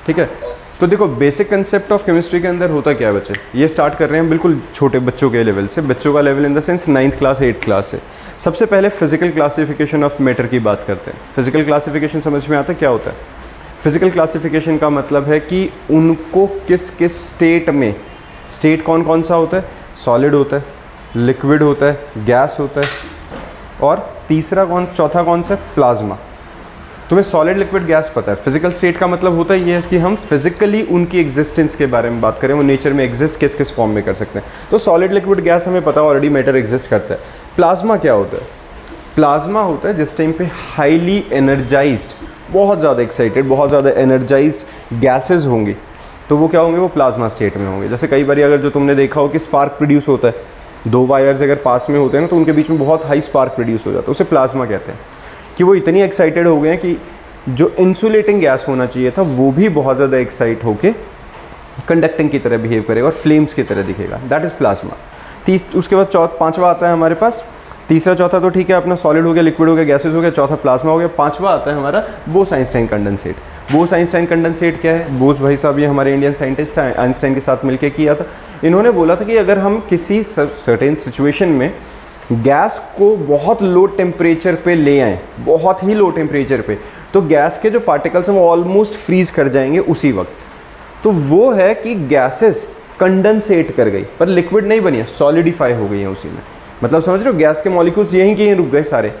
ठीक है। तो देखो बेसिक कंसेप्ट ऑफ केमिस्ट्री के अंदर होता क्या है बच्चे, ये स्टार्ट कर रहे हैं बिल्कुल छोटे बच्चों के लेवल से। बच्चों का level in the sense 9th class 8th class से। सबसे पहले फिजिकल क्लासिफिकेशन ऑफ मैटर की बात करते हैं। फिजिकल क्लासिफिकेशन समझ में आता है क्या होता है? फिजिकल क्लासिफिकेशन का मतलब है कि उनको किस किस स्टेट में, स्टेट कौन कौन सा होता है, सॉलिड होता है, लिक्विड होता है, गैस होता है, और चौथा कौन सा, प्लाज्मा। तुम्हें सॉलिड लिक्विड गैस पता है। फिजिकल स्टेट का मतलब होता है ये कि हम फिजिकली उनकी एग्जिस्टेंस के बारे में बात करें, वो नेचर में एग्जिस्ट किस किस फॉर्म में कर सकते हैं। तो सॉलिड लिक्विड गैस हमें पता ऑलरेडी, मैटर एग्जिस्ट करता है। प्लाज्मा क्या होता है? प्लाज्मा होता है जिस टाइम पे हाईली एनर्जाइज्ड, बहुत ज़्यादा एक्साइटेड, बहुत ज़्यादा एनर्जाइज्ड गैसेज होंगी, तो वो क्या होंगे, वो प्लाज्मा स्टेट में होंगे। जैसे कई बार अगर जो तुमने देखा हो कि स्पार्क प्रोड्यूस होता है, दो वायर्स अगर पास में होते हैं ना, तो उनके बीच में बहुत हाई स्पार्क प्रोड्यूस हो जाता है, उसे प्लाज्मा कहते हैं। कि वो इतनी एक्साइटेड हो गए हैं कि जो इंसुलेटिंग गैस होना चाहिए था वो भी बहुत ज़्यादा एक्साइट होके कंडक्टिंग की तरह बिहेव करेगा और फ्लेम्स की तरह दिखेगा, दैट इज़ प्लाज्मा। उसके बाद पांचवा आता है हमारे पास, तीसरा चौथा तो ठीक है अपना सॉलिड हो गया, लिक्विड हो गया, गैसेस हो गया, चौथा प्लाज्मा हो गया। पांचवा आता है हमारा बोस-आइंस्टाइन कंडेंसेट। बोस-आइंस्टाइन कंडेंसेट क्या है? बोस भाई साहब ये हमारे इंडियन साइंटिस्ट था, आइंस्टाइन के साथ मिलकर किया था। इन्होंने बोला था कि अगर हम किसी सर्टेन सिचुएशन में गैस को बहुत लो टेम्परेचर पे ले आएँ, बहुत ही लो टेम्परेचर पे, तो गैस के जो पार्टिकल्स हैं वो ऑलमोस्ट फ्रीज कर जाएंगे उसी वक्त। तो वो है कि गैसेस कंडेंसेट कर गई पर लिक्विड नहीं बनी है, सॉलिडिफाई हो गई है उसी में। मतलब समझ रहे हो, गैस के मॉलिक्यूल्स यहीं के यहीं रुक गए सारे,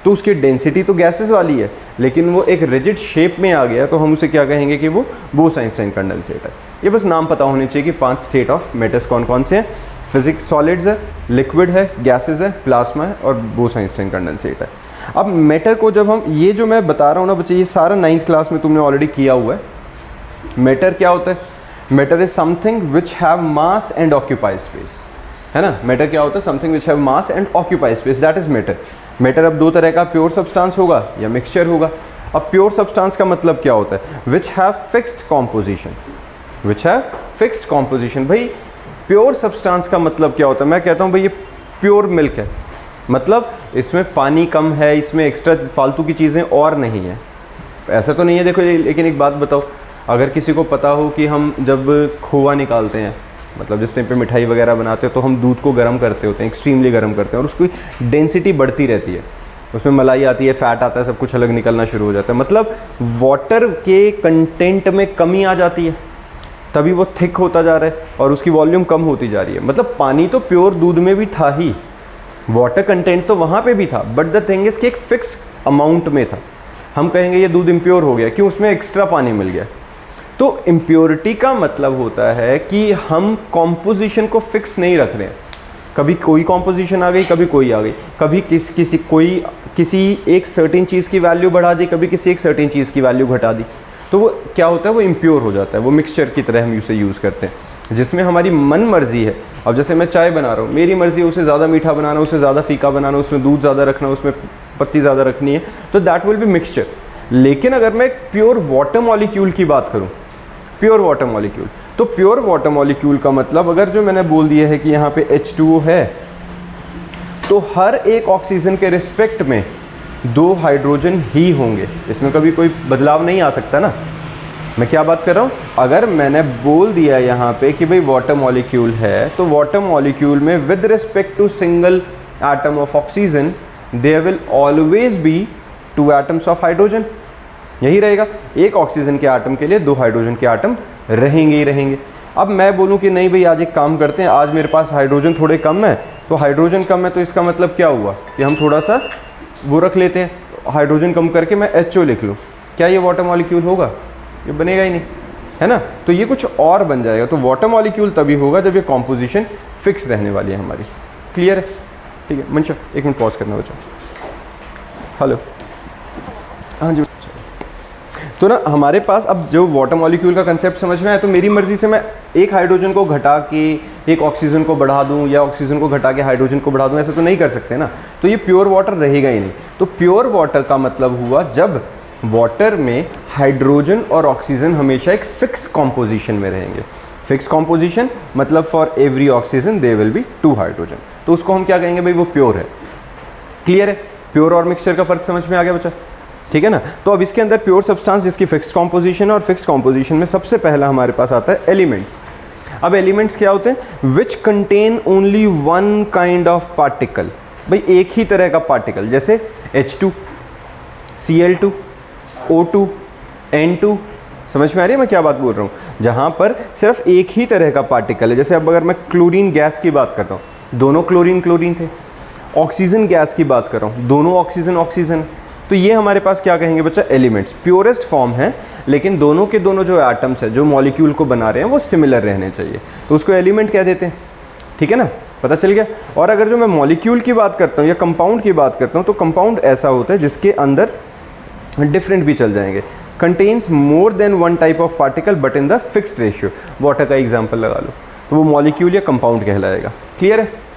तो उसकी डेंसिटी तो गैसेस वाली है लेकिन वो एक रिजिड शेप में आ गया, तो हम उसे क्या कहेंगे कि वो बोस-आइंस्टाइन कंडेंसेट है। ये बस नाम पता होने चाहिए कि 5 स्टेट ऑफ मैटर्स कौन कौन से हैं। फिजिक्स सॉलिड्स है, लिक्विड है, गैसेस है, प्लाज्मा है और बोस-आइंस्टाइन कंडेंसेट है। अब मैटर को जब हम, ये जो मैं बता रहा हूँ ना बच्चे, ये सारा 9th क्लास में तुमने ऑलरेडी किया हुआ है। मैटर क्या होता है? Matter is something which have mass and occupy space, है ना। मैटर क्या होता है? Something which have mass and occupy space, that is matter. Matter अब दो तरह का, प्योर सब्सटेंस होगा या मिक्सचर होगा। अब प्योर सब्सटेंस का मतलब क्या होता है? Which have fixed composition, which have fixed composition. भाई प्योर सब्सटेंस का मतलब क्या होता है? मैं कहता हूँ भाई ये प्योर मिल्क है, मतलब इसमें पानी कम है, इसमें एक्स्ट्रा फालतू की चीज़ें और नहीं है। ऐसा तो नहीं है देखो। लेकिन एक बात बताओ, अगर किसी को पता हो कि हम जब खोआ निकालते हैं, मतलब जिस टाइम पे मिठाई वगैरह बनाते हो, तो हम दूध को गर्म करते होते हैं, एक्सट्रीमली गर्म करते हैं, और उसकी डेंसिटी बढ़ती रहती है, उसमें मलाई आती है, फैट आता है, सब कुछ अलग निकलना शुरू हो जाता है। मतलब वाटर के कंटेंट में कमी आ जाती है, तभी वो थिक होता जा रहा है और उसकी वॉल्यूम कम होती जा रही है। मतलब पानी तो प्योर दूध में भी था ही, वाटर कंटेंट तो वहाँ पे भी था, बट द थिंग इज कि एक फिक्स अमाउंट में था। हम कहेंगे ये दूध इम्प्योर हो गया, क्यों? उसमें एक्स्ट्रा पानी मिल गया। तो इम्प्योरिटी का मतलब होता है कि हम कॉम्पोजिशन को फिक्स नहीं रख रहे हैं। कभी कोई कॉम्पोजिशन आ गई, कभी कोई आ गई, कभी किसी एक सर्टेन चीज़ की वैल्यू बढ़ा दी, कभी किसी एक सर्टेन चीज़ की वैल्यू घटा दी, तो वो क्या होता है? वो इम्प्योर हो जाता है। वो मिक्सचर की तरह हम उसे यूज़ करते हैं जिसमें हमारी मन मर्जी है। अब जैसे मैं चाय बना रहा हूँ, मेरी मर्जी है उसे ज़्यादा मीठा बनाना, उसे ज़्यादा फीका बनाना, उसमें दूध ज़्यादा रखना, उसमें पत्ती ज़्यादा रखनी है, तो दैट विल बी मिक्सचर। लेकिन अगर मैं प्योर वाटर मॉलिक्यूल की बात करूँ, प्योर वाटर मॉलिक्यूल, तो प्योर वाटर मॉलिक्यूल का मतलब, अगर जो मैंने बोल दिया है कि यहाँ पे H2O है, तो हर एक ऑक्सीजन के रिस्पेक्ट में 2 हाइड्रोजन ही होंगे, इसमें कभी कोई बदलाव नहीं आ सकता ना। मैं क्या बात कर रहा हूँ? अगर मैंने बोल दिया यहाँ पे कि भाई वाटर मॉलिक्यूल है, तो वाटर मॉलिक्यूल में with respect to single atom of oxygen there will always be 2 atoms of hydrogen. यही रहेगा, एक ऑक्सीजन के आटम के लिए 2 हाइड्रोजन के आटम रहेंगे ही रहेंगे। अब मैं बोलूँ कि नहीं भाई आज एक काम करते हैं, आज मेरे पास हाइड्रोजन थोड़े कम है, तो हाइड्रोजन कम है, तो इसका मतलब क्या हुआ कि हम थोड़ा सा वो रख लेते हैं, हाइड्रोजन कम करके मैं HO लिख लूँ। क्या ये वाटर मॉलिक्यूल होगा? ये बनेगा ही नहीं, है ना। तो ये कुछ और बन जाएगा। तो वाटर मॉलिक्यूल तभी होगा जब ये कॉम्पोजिशन फिक्स रहने वाली है हमारी। क्लियर है? ठीक है मंशा, 1 मिनट पॉज करना बच्चा। हेलो, हाँ जी। तो ना हमारे पास अब जो वाटर मॉलिक्यूल का कंसेप्ट समझ में आया, तो मेरी मर्जी से मैं एक हाइड्रोजन को घटा के एक ऑक्सीजन को बढ़ा दूं या ऑक्सीजन को घटा के हाइड्रोजन को बढ़ा दूं, ऐसा तो नहीं कर सकते ना। तो ये प्योर वाटर रहेगा ही नहीं। तो प्योर वाटर का मतलब हुआ जब वाटर में हाइड्रोजन और ऑक्सीजन हमेशा एक फिक्स कॉम्पोजिशन में रहेंगे। फिक्स कॉम्पोजिशन मतलब for every oxygen there will be 2 hydrogen, तो उसको हम क्या कहेंगे भाई? वो प्योर है। क्लियर है? प्योर और मिक्सचर का फर्क समझ में आ गया बच्चा? ठीक है ना। तो अब इसके अंदर प्योर सब्सटेंस जिसकी फिक्स्ड कॉम्पोजिशन है, और फिक्स्ड कॉम्पोजिशन में सबसे पहला हमारे पास आता है एलिमेंट्स। अब एलिमेंट्स क्या होते हैं? Which contain only one kind of particle, भाई एक ही तरह का पार्टिकल, जैसे H2, Cl2, O2, N2। समझ में आ रही है मैं क्या बात बोल रहा हूँ? जहाँ पर सिर्फ एक ही तरह का पार्टिकल है। जैसे अब अगर मैं क्लोरीन गैस की बात करता हूँ, दोनों क्लोरीन क्लोरीन थे। ऑक्सीजन गैस की बात कर रहा हूँ, दोनों ऑक्सीजन ऑक्सीजन। तो ये हमारे पास क्या कहेंगे बच्चा? एलिमेंट्स। प्योरेस्ट फॉर्म है, लेकिन दोनों के दोनों जो एटम्स है, जो मॉलिक्यूल को बना रहे हैं, वो सिमिलर रहने चाहिए, तो उसको एलिमेंट कह देते हैं। ठीक है ना, पता चल गया। और अगर जो मैं मॉलिक्यूल की बात करता हूँ या कंपाउंड की बात करता हूँ, तो कंपाउंड ऐसा होता है जिसके अंदर डिफरेंट भी चल जाएंगे। Contains more than one type of particle but in the fixed ratio. Water का एग्जाम्पल लगा लो, तो वो मॉलिक्यूल या कंपाउंड कहलाएगा। क्लियर है?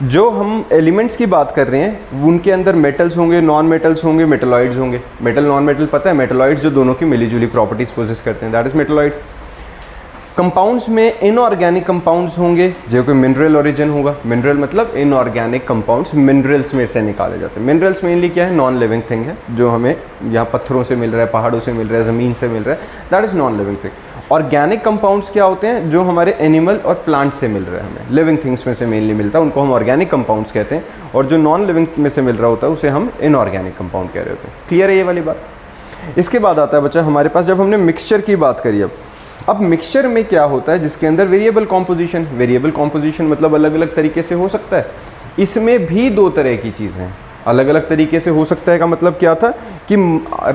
जो हम एलिमेंट्स की बात कर रहे हैं, उनके अंदर मेटल्स होंगे, नॉन मेटल्स होंगे, मेटलॉइड्स होंगे। मेटल नॉन मेटल पता है? मेटलॉइड्स जो दोनों की मिलीजुली प्रॉपर्टीज पोजेस करते हैं, दैट इज मेटलॉइड्स। कंपाउंड्स में इनऑर्गेनिक कंपाउंड्स होंगे, जो कोई मिनरल ओरिजिन होगा। मिनरल मतलब इनऑर्गेनिक कंपाउंड्स मिनरल्स में से निकाले जाते हैं। मिनरल्स मेनली क्या है? नॉन लिविंग थिंग है, जो हमें यहाँ पत्थरों से मिल रहा है, पहाड़ों से मिल रहा है, ज़मीन से मिल रहा है, that is non living thing. Organic compounds क्या होते हैं? जो हमारे एनिमल और प्लांट से मिल रहा है, हमें लिविंग थिंग्स में से मेनली मिलता है, उनको हम ऑर्गेनिक कंपाउंड्स कहते हैं। और जो नॉन लिविंग में से मिल रहा होता है, उसे हम इनऑर्गेनिक कंपाउंड कह रहे होते हैं। क्लियर है ये वाली बात? इसके बाद आता है बच्चा हमारे पास, जब हमने मिक्सचर की बात करी, अब मिक्सचर में क्या होता है? जिसके अंदर वेरिएबल कॉम्पोजिशन। वेरिएबल कॉम्पोजिशन मतलब अलग अलग तरीके से हो सकता है। इसमें भी दो तरह की चीज़ें हैं, अलग अलग तरीके से हो सकता है का मतलब क्या था कि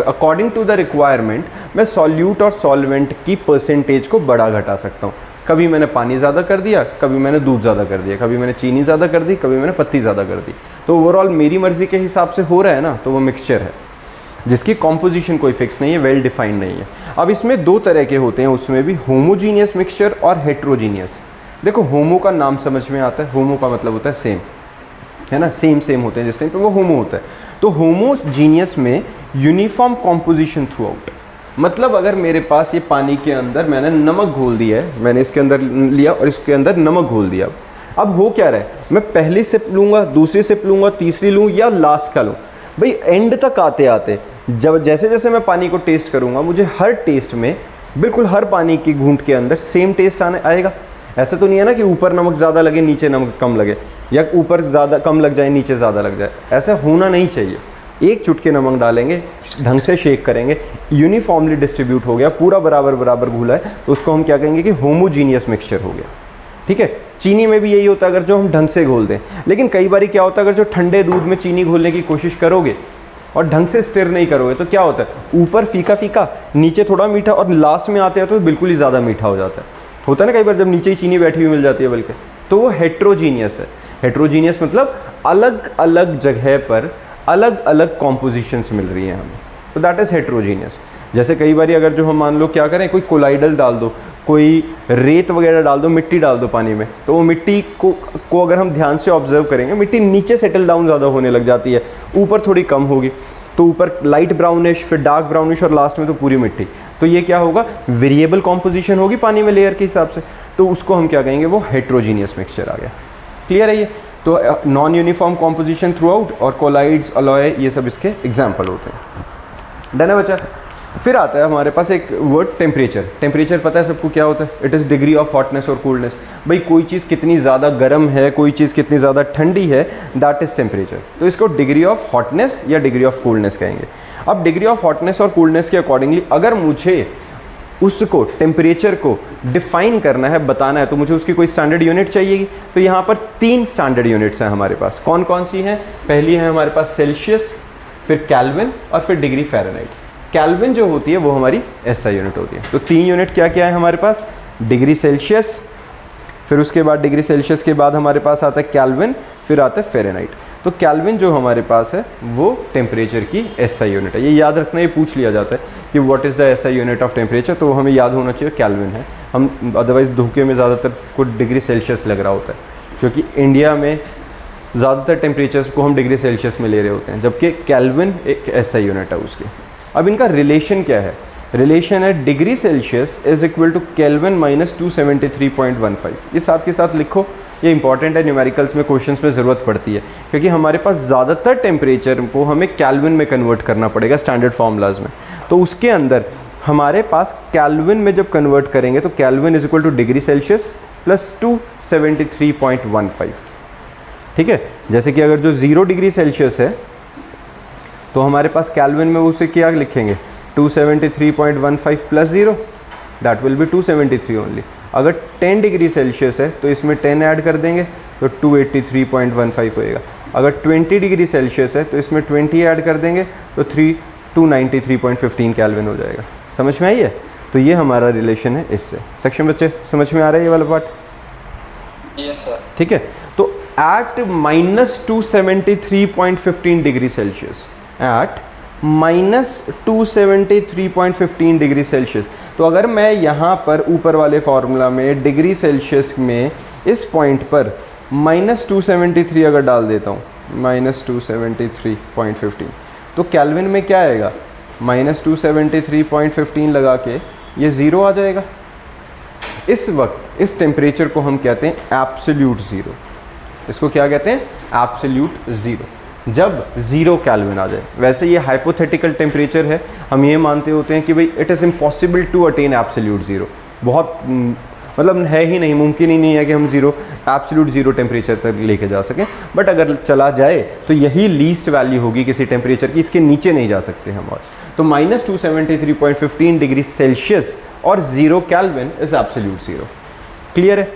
अकॉर्डिंग टू द रिक्वायरमेंट मैं सॉल्यूट और सॉल्वेंट की परसेंटेज को बढ़ा घटा सकता हूँ। कभी मैंने पानी ज़्यादा कर दिया, कभी मैंने दूध ज़्यादा कर दिया, कभी मैंने चीनी ज़्यादा कर दी, कभी मैंने पत्ती ज़्यादा कर दी। तो ओवरऑल मेरी मर्ज़ी के हिसाब से हो रहा है ना, तो वो मिक्सचर है जिसकी कॉम्पोजिशन कोई फिक्स नहीं है, वेल डिफाइंड नहीं है। अब इसमें दो तरह के होते हैं, उसमें भी होमोजीनियस मिक्सचर और हेट्रोजीनियस। देखो होमो का नाम समझ में आता है, होमो का मतलब होता है सेम, है ना, सेम सेम होते हैं जिस टाइम पे वो होमो होता है। तो होमोजीनियस में यूनिफॉर्म कॉम्पोजिशन थ्रू आउट, मतलब अगर मेरे पास ये पानी के अंदर मैंने नमक घोल दिया है, मैंने इसके अंदर लिया और इसके अंदर नमक घोल दिया, अब हो क्या रहा है? मैं पहली सिप लूँगा, दूसरी सिप लूँगा, तीसरी लूँ या लास्ट का लूँ, भाई एंड तक आते आते जब जैसे जैसे मैं पानी को टेस्ट करूँगा, मुझे हर टेस्ट में बिल्कुल हर पानी की घूंट के अंदर सेम टेस्ट आएगा। ऐसा तो नहीं है ना कि ऊपर नमक ज़्यादा लगे नीचे नमक कम लगे, या ऊपर ज़्यादा कम लग जाए नीचे ज़्यादा लग जाए, ऐसा होना नहीं चाहिए। एक चुटके नमक डालेंगे, ढंग से शेक करेंगे, यूनिफॉर्मली डिस्ट्रीब्यूट हो गया, पूरा बराबर बराबर घुला है, तो उसको हम क्या कहेंगे कि होमोजीनियस मिक्सचर हो गया। ठीक है, चीनी में भी यही होता है अगर जो हम ढंग से घोल दें। लेकिन कई बार क्या होता है, अगर जो ठंडे दूध में चीनी घोलने की कोशिश करोगे और ढंग से स्टिर नहीं करोगे, तो क्या होता है? ऊपर फीका फीका, नीचे थोड़ा मीठा, और लास्ट में आते हैं तो बिल्कुल ही ज़्यादा मीठा हो जाता है। होता है ना कई बार जब नीचे ही चीनी बैठी हुई मिल जाती है बल्कि, तो वो हेट्रोजीनियस है। हेट्रोजीनियस मतलब अलग अलग जगह पर अलग अलग कॉम्पोजिशंस मिल रही हैं हमें, तो दैट इज़ हेट्रोजीनियस। जैसे कई बार अगर जो हम मान लो क्या करें, कोई कोलाइडल डाल दो, कोई रेत वगैरह डाल दो, मिट्टी डाल दो पानी में, तो वो मिट्टी को अगर हम ध्यान से ऑब्जर्व करेंगे, मिट्टी नीचे सेटल डाउन ज़्यादा होने लग जाती है, ऊपर थोड़ी कम होगी, तो ऊपर लाइट ब्राउनिश, फिर डार्क ब्राउनिश, और लास्ट में तो पूरी मिट्टी। तो ये क्या होगा? वेरिएबल कॉम्पोजिशन होगी पानी में लेयर के हिसाब से, तो उसको हम क्या कहेंगे? वो हेट्रोजीनियस मिक्सचर आ गया। क्लियर है ये? तो non uniform composition through out और कोलाइड्स, अलॉय, ये सब इसके एग्जाम्पल होते हैं। डन है बच्चा? फिर आता है हमारे पास एक वर्ड टेम्परेचर। टेम्परेचर पता है सबको क्या होता है? It is degree of hotness और कूलनेस। भाई कोई चीज़ कितनी ज़्यादा गर्म है, कोई चीज़ कितनी ज़्यादा ठंडी है, दैट इज़ टेम्परेचर। तो इसको डिग्री ऑफ हॉटनेस या डिग्री ऑफ कूलनेस कहेंगे। अब डिग्री ऑफ हॉटनेस और कूलनेस के अकॉर्डिंगली अगर मुझे उसको टेम्परेचर को डिफाइन करना है, बताना है, तो मुझे उसकी कोई स्टैंडर्ड यूनिट चाहिएगी। तो यहाँ पर 3 स्टैंडर्ड यूनिट्स हैं हमारे पास। कौन कौन सी हैं? पहली है हमारे पास सेल्सियस, फिर केल्विन और फिर डिग्री फ़ारेनहाइट। केल्विन जो होती है वो हमारी एसआई यूनिट होती है। तो 3 यूनिट क्या क्या है हमारे पास? डिग्री सेल्सियस, फिर उसके बाद डिग्री सेल्सियस के बाद हमारे पास आता है केल्विन, फिर आता है फ़ारेनहाइट। तो केल्विन जो हमारे पास है वो टेम्परेचर की एसआई यूनिट है। ये याद रखना, ये पूछ लिया जाता है कि what is the SI unit of temperature, तो हमें याद होना चाहिए केल्विन है। हम अदरवाइज़ धोखे में ज़्यादातर को डिग्री सेल्सियस लग रहा होता है, क्योंकि इंडिया में ज़्यादातर टेम्परेचर्स को हम डिग्री सेल्सियस में ले रहे होते हैं, जबकि केल्विन एक एसआई यूनिट है उसकी। अब इनका रिलेशन क्या है? रिलेशन है degree Celsius is equal to kelvin minus 273.15। ये साथ के साथ लिखो, ये इंपॉर्टेंट है, न्यूमेरिकल्स में क्वेश्चंस में ज़रूरत पड़ती है, क्योंकि हमारे पास ज़्यादातर टेम्परेचर को हमें केल्विन में कन्वर्ट करना पड़ेगा स्टैंडर्ड फार्मूलाज में। तो उसके अंदर हमारे पास केल्विन में जब कन्वर्ट करेंगे तो kelvin is equal two degree Celsius plus 273.15। ठीक है, जैसे कि अगर जो 0 डिग्री सेल्सियस है तो हमारे पास केल्विन में उसे क्या लिखेंगे, 273.15 plus 0, that will B 273 only. अगर 10 डिग्री सेल्सियस है तो इसमें 10 ऐड कर देंगे तो 283.15 होएगा। अगर 20 डिग्री सेल्सियस है तो इसमें 20 ऐड कर देंगे तो 293.15 केल्विन हो जाएगा। समझ में आई है? तो ये हमारा रिलेशन है इससे। सेक्शन बच्चे समझ में आ रहा है ये वाला पार्ट? Yes sir. ठीक है, तो at -273.15 degree Celsius, at -273.15 degree Celsius, तो अगर मैं यहाँ पर ऊपर वाले फॉर्मूला में डिग्री सेल्सियस में इस पॉइंट पर -273 अगर डाल देता हूँ, -273.15, तो केल्विन में क्या आएगा, -273.15 लगा के ये 0 आ जाएगा। इस वक्त इस टेम्परेचर को हम कहते हैं एब्सोल्यूट ज़ीरो। इसको क्या कहते हैं, एब्सोल्यूट ज़ीरो, जब 0 केल्विन आ जाए। वैसे ये हाइपोथेटिकल टेम्परेचर है, हम ये मानते होते हैं कि भाई it is impossible to attain absolute zero, बहुत मतलब है ही नहीं, मुमकिन ही नहीं है कि हम एब्सोल्यूट ज़ीरो टेम्परेचर तक लेके जा सकें। बट अगर चला जाए तो यही लीस्ट वैल्यू होगी किसी टेम्परेचर की, इसके नीचे नहीं जा सकते हम। और तो -273.15 डिग्री सेल्सियस और 0 kelvin is absolute zero. Clear है?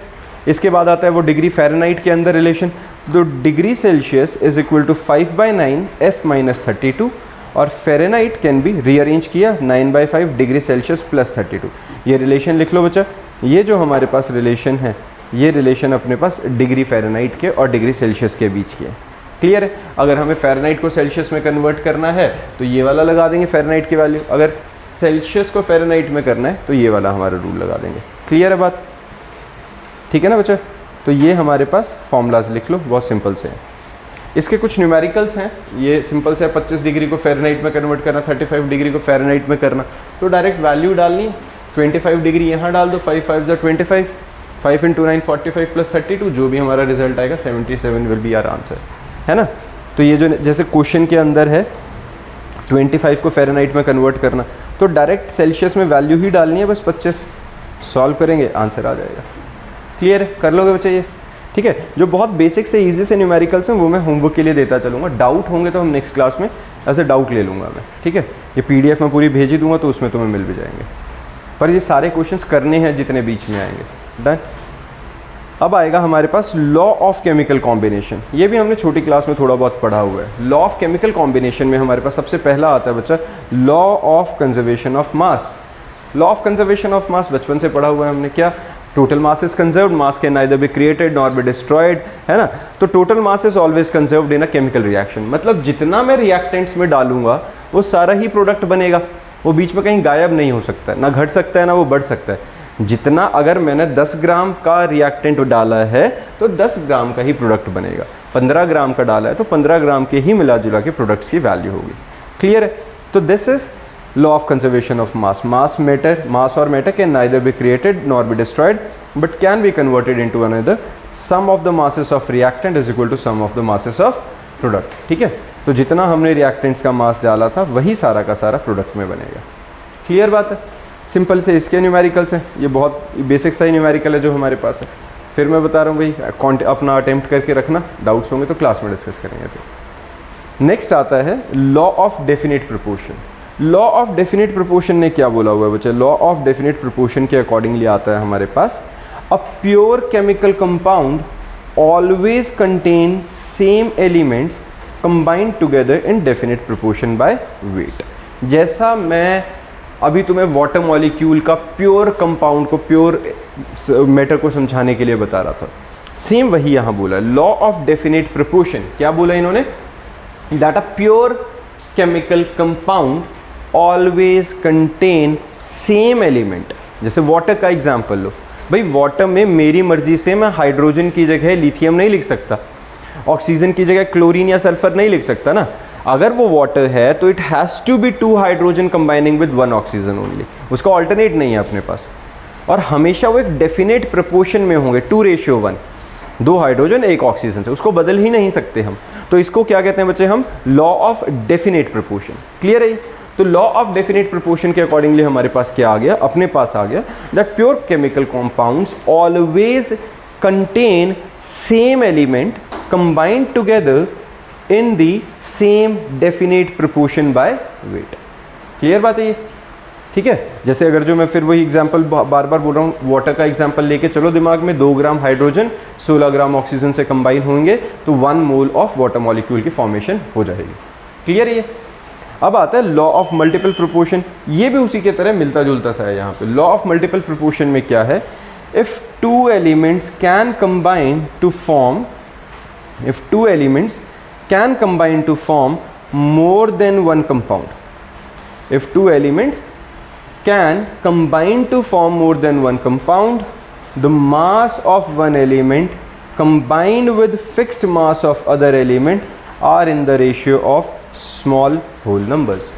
इसके बाद आता है वो डिग्री फ़ारेनहाइट के अंदर रिलेशन। तो degree Celsius is equal to 5/9 F-32 और फ़ारेनहाइट कैन बी रीअरेंज किया 9/5 डिग्री सेल्सियस प्लस 32। ये रिलेशन लिख लो बच्चा। ये जो हमारे पास रिलेशन है, ये रिलेशन अपने पास डिग्री फ़ारेनहाइट के और डिग्री सेल्सियस के बीच की है। क्लियर है? अगर हमें फ़ारेनहाइट को सेल्सियस में कन्वर्ट करना है तो ये वाला लगा देंगे फ़ारेनहाइट की वैल्यू, अगर सेल्सियस को फ़ारेनहाइट में करना है तो ये वाला हमारा रूल लगा देंगे। क्लियर है बात? ठीक है ना बच्चा? तो ये हमारे पास फॉर्मूलाज लिख लो, बहुत सिंपल से हैं। इसके कुछ न्यूमेरिकल्स हैं, ये सिंपल से 25 डिग्री को फ़ारेनहाइट में कन्वर्ट करना, 35 डिग्री को फ़ारेनहाइट में करना, तो डायरेक्ट वैल्यू डालनी है। 25 डिग्री यहाँ डाल दो, 5 5 जा 25, 5 × 9 45 प्लस 32, जो भी हमारा रिजल्ट आएगा 77 विल बी आवर आंसर, है ना? तो ये जो जैसे क्वेश्चन के अंदर है 25 को फ़ारेनहाइट में कन्वर्ट करना, तो डायरेक्ट सेल्सियस में वैल्यू ही डालनी है, बस 25 सॉल्व करेंगे आंसर आ जाएगा। क्लियर है? कर लोगे बच्चे ये? ठीक है, जो बहुत बेसिक से ईजी से न्यूमेरिकल्स हैं वो मैं होमवर्क के लिए देता चलूँगा। डाउट होंगे तो हम नेक्स्ट क्लास में ऐसे डाउट ले लूँगा मैं। ठीक है, ये PDF में पूरी भेज ही दूँगा तो उसमें तुम्हें मिल भी जाएंगे, पर ये सारे क्वेश्चंस करने हैं जितने बीच में आएंगे। डन। अब आएगा हमारे पास लॉ ऑफ केमिकल कॉम्बिनेशन। ये भी हमने छोटी क्लास में थोड़ा बहुत पढ़ा हुआ है। लॉ ऑफ केमिकल कॉम्बिनेशन में हमारे पास सबसे पहला आता है बच्चा law of conservation of mass. Law of conservation of मास बचपन से पढ़ा हुआ है हमने। क्या? Total mass is conserved, mass can neither be created nor be destroyed, है ना? तो total mass is always conserved in a chemical reaction, मतलब जितना मैं रिएक्टेंट्स में डालूंगा वो सारा ही प्रोडक्ट बनेगा, वो बीच में कहीं गायब नहीं हो सकता है, ना घट सकता है ना वो बढ़ सकता है। जितना अगर मैंने 10 ग्राम का रिएक्टेंट डाला है तो 10 ग्राम का ही प्रोडक्ट बनेगा, 15 ग्राम का डाला है तो 15 ग्राम के ही मिला जुला के प्रोडक्ट्स की वैल्यू होगी। क्लियर है? तो this is law of conservation of mass. Mass और matter can neither be created nor be destroyed but can be converted into another. Sum of the masses of reactant is equal to sum of the masses of product. ठीक है, तो जितना हमने reactants का मास डाला था वही सारा का सारा प्रोडक्ट में बनेगा। क्लियर बात है? सिंपल से इसके न्यूमेरिकल्स हैं, ये बहुत बेसिक सा ही न्यूमेरिकल है जो हमारे पास है। फिर मैं बता रहा हूँ भाई, अपना अटेम्प्ट करके रखना, डाउट्स होंगे तो क्लास में डिस्कस करेंगे। फिर नेक्स्ट आता है law of definite proportion. Law of definite proportion ने क्या बोला हुआ है बच्चे? लॉ ऑफ डेफिनेट प्रोपोर्शन के अकॉर्डिंगली आता है हमारे पास a pure chemical compound always contain same elements combined together in definite proportion by weight. जैसा मैं अभी तुम्हें वाटर मॉलिक्यूल का प्योर कंपाउंड को, प्योर मैटर को समझाने के लिए बता रहा था, सेम वही यहाँ बोला है। लॉ ऑफ डेफिनेट प्रोपोर्शन क्या बोला इन्होंने? That a pure chemical compound always contain same element. जैसे वाटर का एग्जाम्पल लो भाई, वाटर में मेरी मर्जी से मैं हाइड्रोजन की जगह लिथियम नहीं लिख सकता, ऑक्सीजन की जगह क्लोरीन या सल्फर नहीं लिख सकता ना। अगर वो वाटर है तो it has to be 2 hydrogen combining with 1 oxygen only, उसका ऑल्टरनेट नहीं है अपने पास, और हमेशा वो एक डेफिनेट प्रोपोर्शन में होंगे 2:1। 2 हाइड्रोजन 1 ऑक्सीजन से, उसको बदल ही नहीं सकते हम। तो इसको क्या कहते हैं बच्चे हम? Law of definite proportion. Clear है? तो लॉ ऑफ डेफिनेट प्रोपोर्शन के अकॉर्डिंगली हमारे पास क्या आ गया, अपने पास आ गया that pure chemical compounds always contain same element combined together in the same definite proportion by wait. Clear बात है ये? ठीक है। जैसे अगर जो मैं फिर वही एग्जांपल बार बार बोल रहा हूँ, वाटर का एग्जांपल लेके चलो दिमाग में, 2 ग्राम हाइड्रोजन 16 ग्राम ऑक्सीजन से कंबाइन होंगे तो 1 मोल ऑफ वाटर मॉलिक्यूल की फॉर्मेशन हो जाएगी। क्लियर है ये? अब आता है लॉ ऑफ मल्टीपल प्रोपोर्शन। ये भी उसी के तरह मिलता जुलता सा है। यहाँ पे लॉ ऑफ मल्टीपल प्रोपोर्शन में क्या है, if 2 elements can combine to form, if 2 elements can combine to form more than one compound, if 2 elements can combine to form more than one compound, the mass of one element combined with fixed mass of other element are in the ratio of small whole numbers।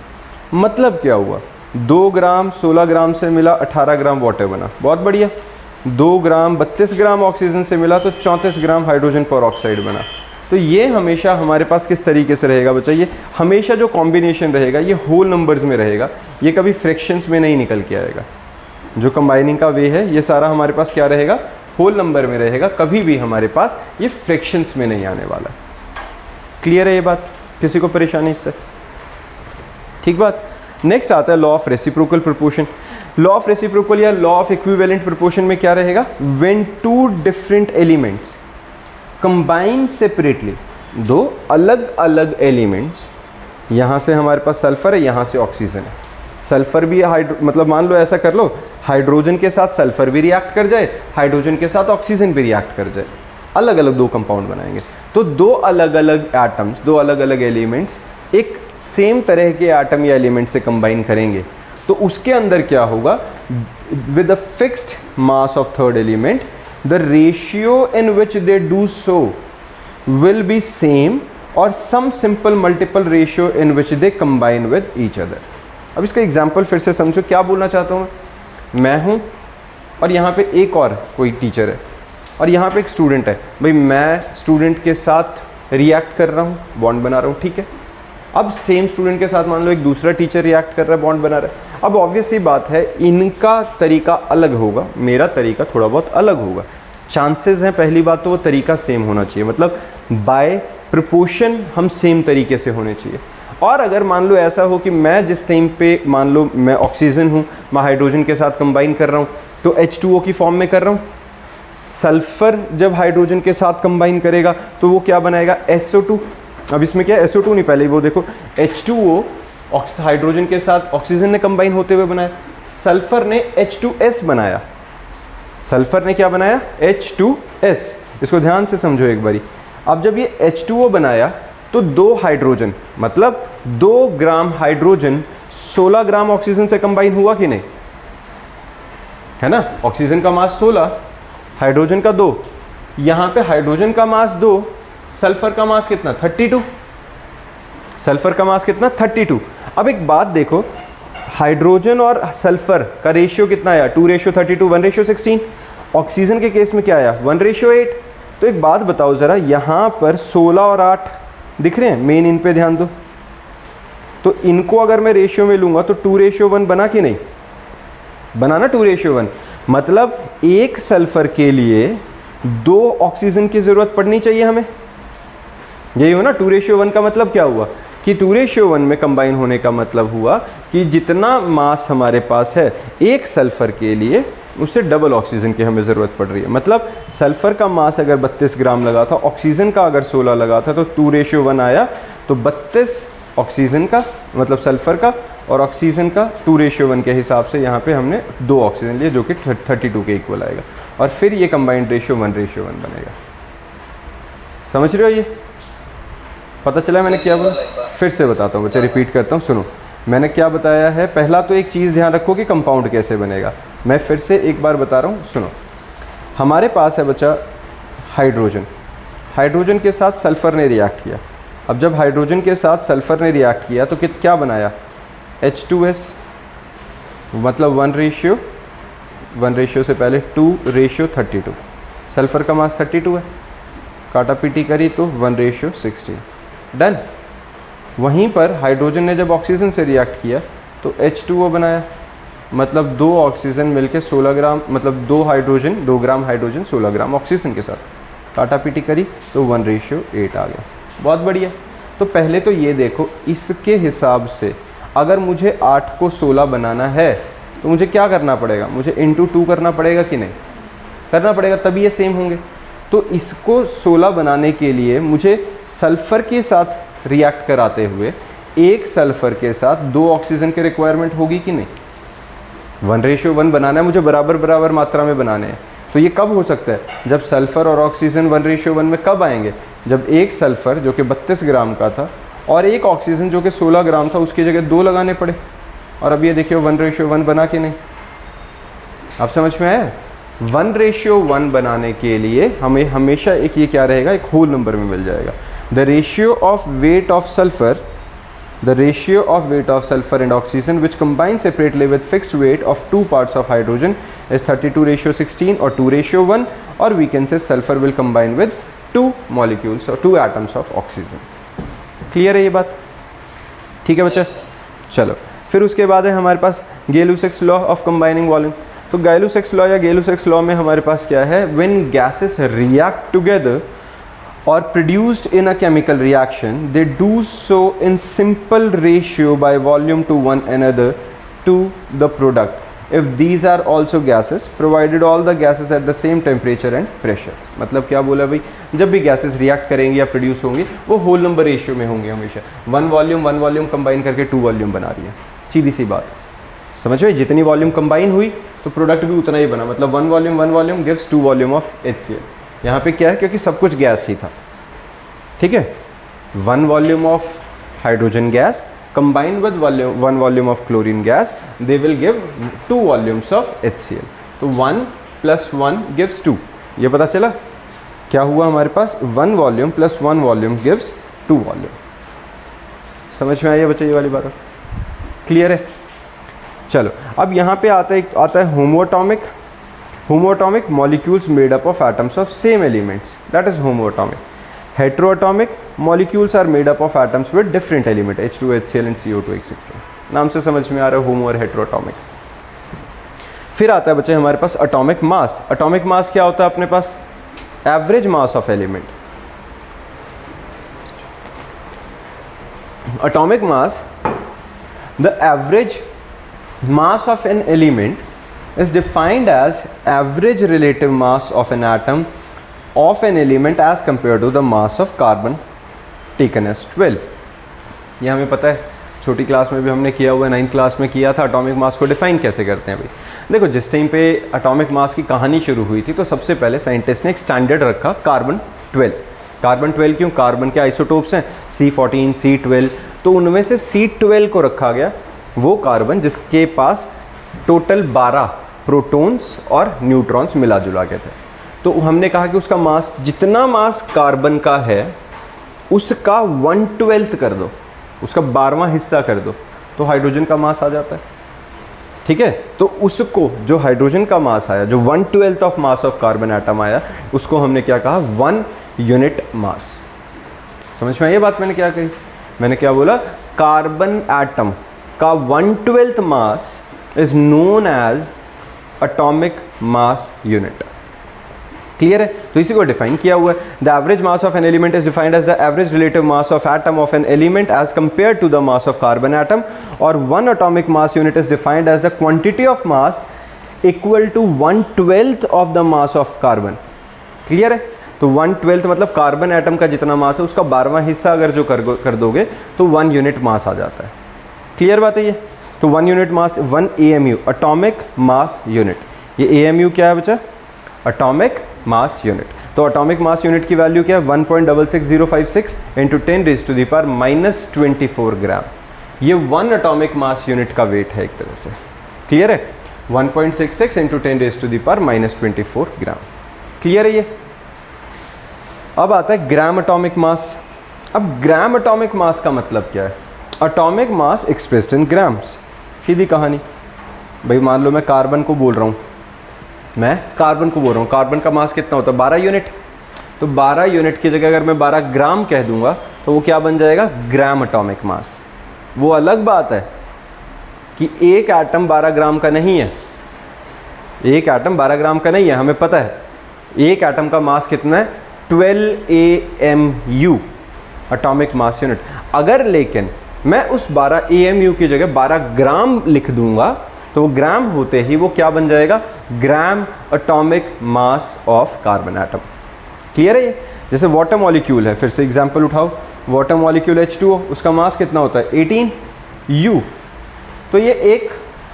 मतलब क्या हुआ, 2 ग्राम 16 ग्राम से मिला 18 gram water बना, बहुत बढ़िया। 2 ग्राम 32 gram oxygen से मिला तो 34 ग्राम हाइड्रोजन पर ऑक्साइड बना। तो ये हमेशा हमारे पास किस तरीके से रहेगा बच्चा, ये हमेशा जो कॉम्बिनेशन रहेगा ये होल नंबर्स में रहेगा, ये कभी फ्रैक्शंस में नहीं निकल के आएगा। जो कंबाइनिंग का वे है ये सारा हमारे पास क्या रहेगा, होल नंबर में रहेगा, कभी भी हमारे पास ये फ्रैक्शंस में नहीं आने वाला। क्लियर है ये बात? किसी को परेशानी इससे? ठीक बात। नेक्स्ट आता है law of reciprocal proportion. Law of reciprocal या लॉ ऑफ इक्विवेलेंट प्रोपोर्शन में क्या रहेगा, when 2 different elements combine separately, 2 अलग अलग एलिमेंट्स, यहाँ से हमारे पास सल्फर है, यहाँ से ऑक्सीजन है, सल्फर भी मतलब मान लो ऐसा कर लो, हाइड्रोजन के साथ सल्फर भी रिएक्ट कर जाए, हाइड्रोजन के साथ ऑक्सीजन भी रिएक्ट कर जाए, अलग अलग 2 कंपाउंड बनाएंगे। तो 2 अलग अलग एटम्स, 2 अलग अलग एलिमेंट्स एक सेम तरह के एटम या एलिमेंट से कंबाइन करेंगे तो उसके अंदर क्या होगा, with a fixed mass of third element the ratio in which they do so will be same or some simple multiple ratio in which they combine with each other। अब इसका example फिर से समझो, क्या बोलना चाहता हूँ मैं हूँ और यहाँ पे एक और कोई टीचर है और यहाँ पे एक स्टूडेंट है। भाई मैं स्टूडेंट के साथ रिएक्ट कर रहा हूँ, बॉन्ड बना रहा हूँ, ठीक है। अब सेम स्टूडेंट के साथ मान लो एक दूसरा टीचर रिएक्ट कर रहा है, बॉन्ड बना रहा है। अब ऑब्वियस ही बात है इनका तरीका अलग होगा, मेरा तरीका थोड़ा बहुत अलग होगा। चांसेस हैं पहली बात तो वो तरीका सेम होना चाहिए, मतलब बाय प्रोपोर्शन हम सेम तरीके से होने चाहिए। और अगर मान लो ऐसा हो कि मैं जिस टाइम पे मान लो मैं ऑक्सीजन हूँ, मैं हाइड्रोजन के साथ कंबाइन कर रहा हूँ तो H2O की फॉर्म में कर रहा हूँ, सल्फर जब हाइड्रोजन के साथ कंबाइन करेगा तो वो क्या बनाएगा, SO2। अब इसमें क्या है, SO2 नहीं, पहले वो देखो H2O हाइड्रोजन के साथ ऑक्सीजन ने कंबाइन होते हुए बनाया, सल्फर ने H2S बनाया, सल्फर ने क्या बनाया, H2S। इसको ध्यान से समझो एक बारी। अब जब ये H2O बनाया तो 2 हाइड्रोजन, मतलब 2 ग्राम हाइड्रोजन 16 ग्राम ऑक्सीजन से कंबाइन हुआ कि नहीं, है ना। ऑक्सीजन का मास 16, हाइड्रोजन का 2, यहाँ पे हाइड्रोजन का मास 2, सल्फर का मास कितना, 32। सल्फर का मास कितना, 32। अब एक बात देखो, हाइड्रोजन और सल्फर का रेशियो कितना आया, 2:32, 1:16। ऑक्सीजन के केस में क्या आया, 1:8। तो एक बात बताओ ज़रा, यहाँ पर 16 और 8 दिख रहे हैं, मेन इन पे ध्यान दो। तो इनको अगर मैं रेशियो में लूँगा तो 2:1 बना कि नहीं, बना ना 2:1। मतलब एक सल्फर के लिए 2 ऑक्सीजन की ज़रूरत पड़नी चाहिए हमें, यही हो ना। 2:1 का मतलब क्या हुआ कि 2:1 में कंबाइन होने का मतलब हुआ कि जितना मास हमारे पास है एक सल्फर के लिए उससे डबल ऑक्सीजन की हमें ज़रूरत पड़ रही है। मतलब सल्फर का मास अगर 32 ग्राम लगा था, ऑक्सीजन का अगर 16 लगा था, तो 2:1 आया, तो 32 ऑक्सीजन का मतलब सल्फर का और ऑक्सीजन का 2:1 के हिसाब से यहाँ पे हमने 2 ऑक्सीजन लिए जो कि 32 के इक्वल आएगा, और फिर ये कंबाइंड रेशियो 1:1 बनेगा। समझ रहे हो ये? पता चला मैंने क्या बोला? फिर से बताता हूँ बच्चा, रिपीट करता हूँ, सुनो। मैंने क्या बताया है, पहला तो एक चीज़ ध्यान रखो कि कंपाउंड कैसे बनेगा। मैं फिर से एक बार बता रहा हूँ, सुनो। हमारे पास है बच्चा हाइड्रोजन, हाइड्रोजन के साथ सल्फ़र ने रिएक्ट किया। अब जब हाइड्रोजन के साथ सल्फ़र ने रिएक्ट किया तो क्या बनाया, H2S, मतलब 1 रेशियो से पहले 2:32। सल्फ़र का मास 32 है, काटा पीटी करी तो 1:16 डन। वहीं पर हाइड्रोजन ने जब ऑक्सीजन से रिएक्ट किया तो H2O बनाया, मतलब 2 ऑक्सीजन मिलके 16 ग्राम, मतलब 2 ग्राम हाइड्रोजन 16 ग्राम ऑक्सीजन के साथ काटा पीटी करी तो 1:8 आ गया। बहुत बढ़िया। तो पहले तो ये देखो, इसके हिसाब से अगर मुझे 8 को 16 बनाना है तो मुझे क्या करना पड़ेगा, मुझे इंटू 2 करना पड़ेगा कि नहीं, करना पड़ेगा, तभी ये सेम होंगे। तो इसको 16 बनाने के लिए मुझे सल्फ़र के साथ रिएक्ट कराते हुए एक सल्फ़र के साथ 2 ऑक्सीजन की रिक्वायरमेंट होगी कि नहीं। 1:1 बनाना है मुझे, बराबर बराबर मात्रा में बनाने हैं। तो ये कब हो सकता है, जब सल्फ़र और ऑक्सीजन 1:1 में कब आएंगे, जब एक सल्फ़र जो कि 32 ग्राम का था और एक ऑक्सीजन जो कि 16 ग्राम था, उसकी जगह 2 लगाने पड़े। और अब ये देखिए 1:1 बना कि नहीं, आप समझ में आया। 1:1 बनाने के लिए हमें हमेशा एक ये क्या रहेगा, एक होल नंबर में मिल जाएगा। The ratio of weight of sulphur and oxygen which combine separately with fixed weight of 2 parts of hydrogen is 32:16 or 2:1, or we can say sulfur will combine with 2 molecules or 2 atoms of oxygen। Clear है ये बात, ठीक है बच्चा। चलो फिर उसके बाद है हमारे पास गेलुसेक्स लॉ ऑफ कंबाइनिंग वॉल्यूम। तो गेलुसेक्स लॉ या गेलुसेक्स लॉ में हमारे पास क्या है, when gases react together or produced in a chemical reaction, they do so in simple ratio by volume to one another to the product if these are also gases, provided all the gases at the same temperature and pressure। मतलब क्या बोला भाई, जब भी gases react करेंगे या produce होंगे वो होल नंबर रेशियो में होंगे हमेशा। वन वॉल्यूम कंबाइन करके 2 वॉल्यूम बना रही है, सीधी सी बात समझ में। जितनी वॉल्यूम कंबाइन हुई तो प्रोडक्ट भी उतना ही बना, मतलब 1 volume gives 2 volume of HCl। यहाँ पे क्या है, क्योंकि सब कुछ गैस ही था, ठीक है। 1 volume of hydrogen gas combined with 1 volume of chlorine gas, they will give 2 volumes of HCl। तो 1 + 1 गिव्स 2। ये पता चला क्या हुआ हमारे पास, 1 वॉल्यूम + 1 वॉल्यूम गिव्स 2 वॉल्यूम। समझ में आई है बच्चे ये वाली बात, क्लियर है। चलो अब यहाँ पे आता है homoatomic molecules made up of atoms of same elements, that is homoatomic. Heteroatomic molecules are made up of atoms with different element, H2, HCl and CO2 etcetera. नाम से समझ में आ रहा है होमो और हेटेरोएटॉमिक। फिर आता है बच्चे हमारे पास एटॉमिक मास। एटॉमिक मास क्या होता है अपने पास, average mass of element. Atomic mass, the average mass of an element is defined as average relative mass of an atom of an element as compared to the mass of carbon taken as 12। ये हमें पता है, छोटी class में भी हमने किया हुआ है, 9th क्लास में किया था। एटॉमिक मास को डिफाइन कैसे करते हैं भाई, देखो जिस टाइम पे एटॉमिक मास की कहानी शुरू हुई थी तो सबसे पहले साइंटिस्ट ने एक स्टैंडर्ड रखा कार्बन 12। कार्बन 12 क्यों, कार्बन के आइसोटोप्स हैं C14, C12, तो उनमें से C12 को रखा गया, वो कार्बन जिसके पास टोटल 12 प्रोटॉन्स और न्यूट्रॉन्स मिला जुला के थे। तो हमने कहा कि उसका मास, जितना मास कार्बन का है उसका 1/12 कर दो, उसका 12वां हिस्सा कर दो, तो हाइड्रोजन का मास आ जाता है, ठीक है। तो उसको जो हाइड्रोजन का मास आया, जो 1/12 of mass of carbon atom आया, उसको हमने क्या कहा, 1 यूनिट मास। समझ में आई ये बात मैंने क्या कही, मैंने क्या बोला, कार्बन एटम का 1/12 mass is known as atomic mass unit. Clear है, तो इसी को डिफाइन किया हुआ है। The average mass of an element is defined as the average relative mass of atom of an element as compare to the mass of carbon atom, और 1 atomic mass unit is defined as the quantity of mass equal to 1/12 of the mass of carbon. Clear है, तो 1/12 मतलब carbon atom का जितना मास है उसका 12वां हिस्सा अगर जो कर दोगे तो 1 यूनिट मास आ जाता है। क्लियर बात है ये, तो 1 unit mass, 1 AMU atomic mass unit. ये AMU क्या है बच्चा, एटॉमिक मास यूनिट। तो एटॉमिक मास यूनिट की वैल्यू क्या है, 1.66056 इंटू 10⁻⁻24 ग्राम। ये 1 एटॉमिक मास यूनिट का वेट है एक तरह से। क्लियर है, 1.66 इंटू 10⁻⁻24 ग्राम। क्लियर है ये। अब आता है ग्राम एटॉमिक मास। अब ग्राम एटॉमिक मास का मतलब क्या है, atomic mass expressed in grams. सीधी कहानी भाई, मान लो मैं कार्बन को बोल रहा हूँ, कार्बन का मास कितना होता है, 12 यूनिट। तो 12 यूनिट की जगह अगर मैं 12 ग्राम कह दूंगा तो वो क्या बन जाएगा, ग्राम एटॉमिक मास। वो अलग बात है कि एक एटम 12 ग्राम का नहीं है, एक एटम 12 ग्राम का नहीं है, हमें पता है। एक एटम का मास कितना है, 12 AMU एटॉमिक मास यूनिट। अगर लेकिन मैं उस 12 AMU की जगह 12 ग्राम लिख दूंगा तो वो ग्राम होते ही वो क्या बन जाएगा, gram atomic mass of carbon atom. Clear है ये? जैसे वाटर मॉलिक्यूल है, फिर से एग्जांपल उठाओ, वाटर मॉलिक्यूल H2O, उसका मास कितना होता है 18U। तो ये एक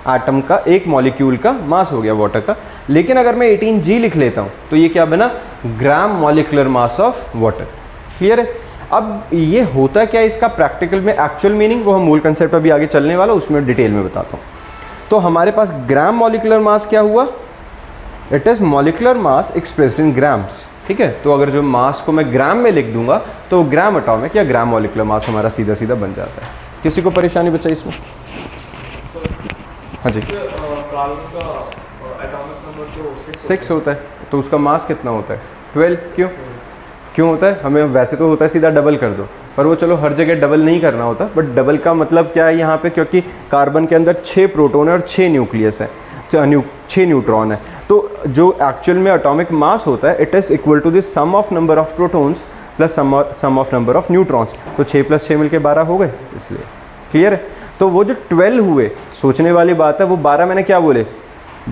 एटम का, एक मॉलिक्यूल का मास हो गया वाटर का। लेकिन अगर मैं 18G लिख लेता हूँ तो ये क्या बना, gram molecular mass of water. Clear है? अब ये होता क्या है इसका प्रैक्टिकल में, एक्चुअल मीनिंग, वो हम मूल कंसेप्ट अभी आगे चलने वाला उसमें डिटेल में बताता हूँ। तो हमारे पास ग्राम मॉलिक्यूलर मास क्या हुआ, it is molecular mass expressed in grams. ठीक है, तो अगर जो मास को मैं ग्राम में लिख दूंगा तो ग्राम एटॉमिक या ग्राम मॉलिक्यूलर मास हमारा सीधा सीधा बन जाता है। किसी को परेशानी बचा इसमें? हाँ जी, कार्बन का एटॉमिक नंबर तो 6 होता है, तो उसका मास कितना होता है 12। क्यों होता है? हमें वैसे तो होता है सीधा डबल कर दो, पर वो चलो हर जगह डबल नहीं करना होता। बट डबल का मतलब क्या है यहाँ पे, क्योंकि कार्बन के अंदर 6 प्रोटॉन है और 6 न्यूक्लियस है, 6 न्यूट्रॉन है। तो जो एक्चुअल में एटॉमिक मास होता है, it is equal to the sum of number of protons plus sum of number of neutrons. तो 6 + 6 मिलके 12 हो गए, इसलिए। क्लियर है? तो वो जो 12 हुए, सोचने वाली बात है, वो 12 मैंने क्या बोले,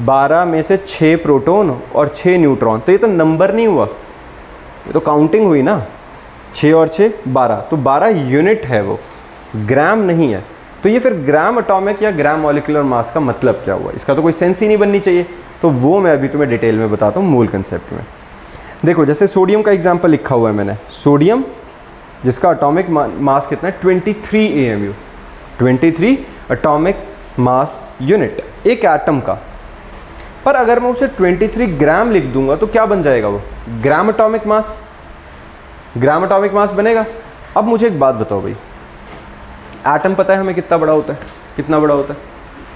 12 में से 6 प्रोटॉन और 6 न्यूट्रॉन। तो ये तो नंबर नहीं हुआ, ये तो काउंटिंग हुई ना, 6 और 6 12। तो 12 यूनिट है, वो ग्राम नहीं है। तो ये फिर ग्राम एटॉमिक या ग्राम मॉलिक्यूलर मास का मतलब क्या हुआ, इसका तो कोई सेंस ही नहीं बननी चाहिए। तो वो मैं अभी तुम्हें डिटेल में बताता हूँ मूल कंसेप्ट में। देखो, जैसे सोडियम का एग्जांपल लिखा हुआ है मैंने, सोडियम जिसका एटॉमिक मास कितना है 23 AMU, 23 एटॉमिक मास यूनिट एक एटम का। पर अगर मैं उसे 23 ग्राम लिख दूंगा तो क्या बन जाएगा, वो gram atomic mass, gram atomic mass बनेगा। अब मुझे एक बात बताओ भाई, एटम पता है हमें कितना बड़ा होता है, कितना बड़ा होता है,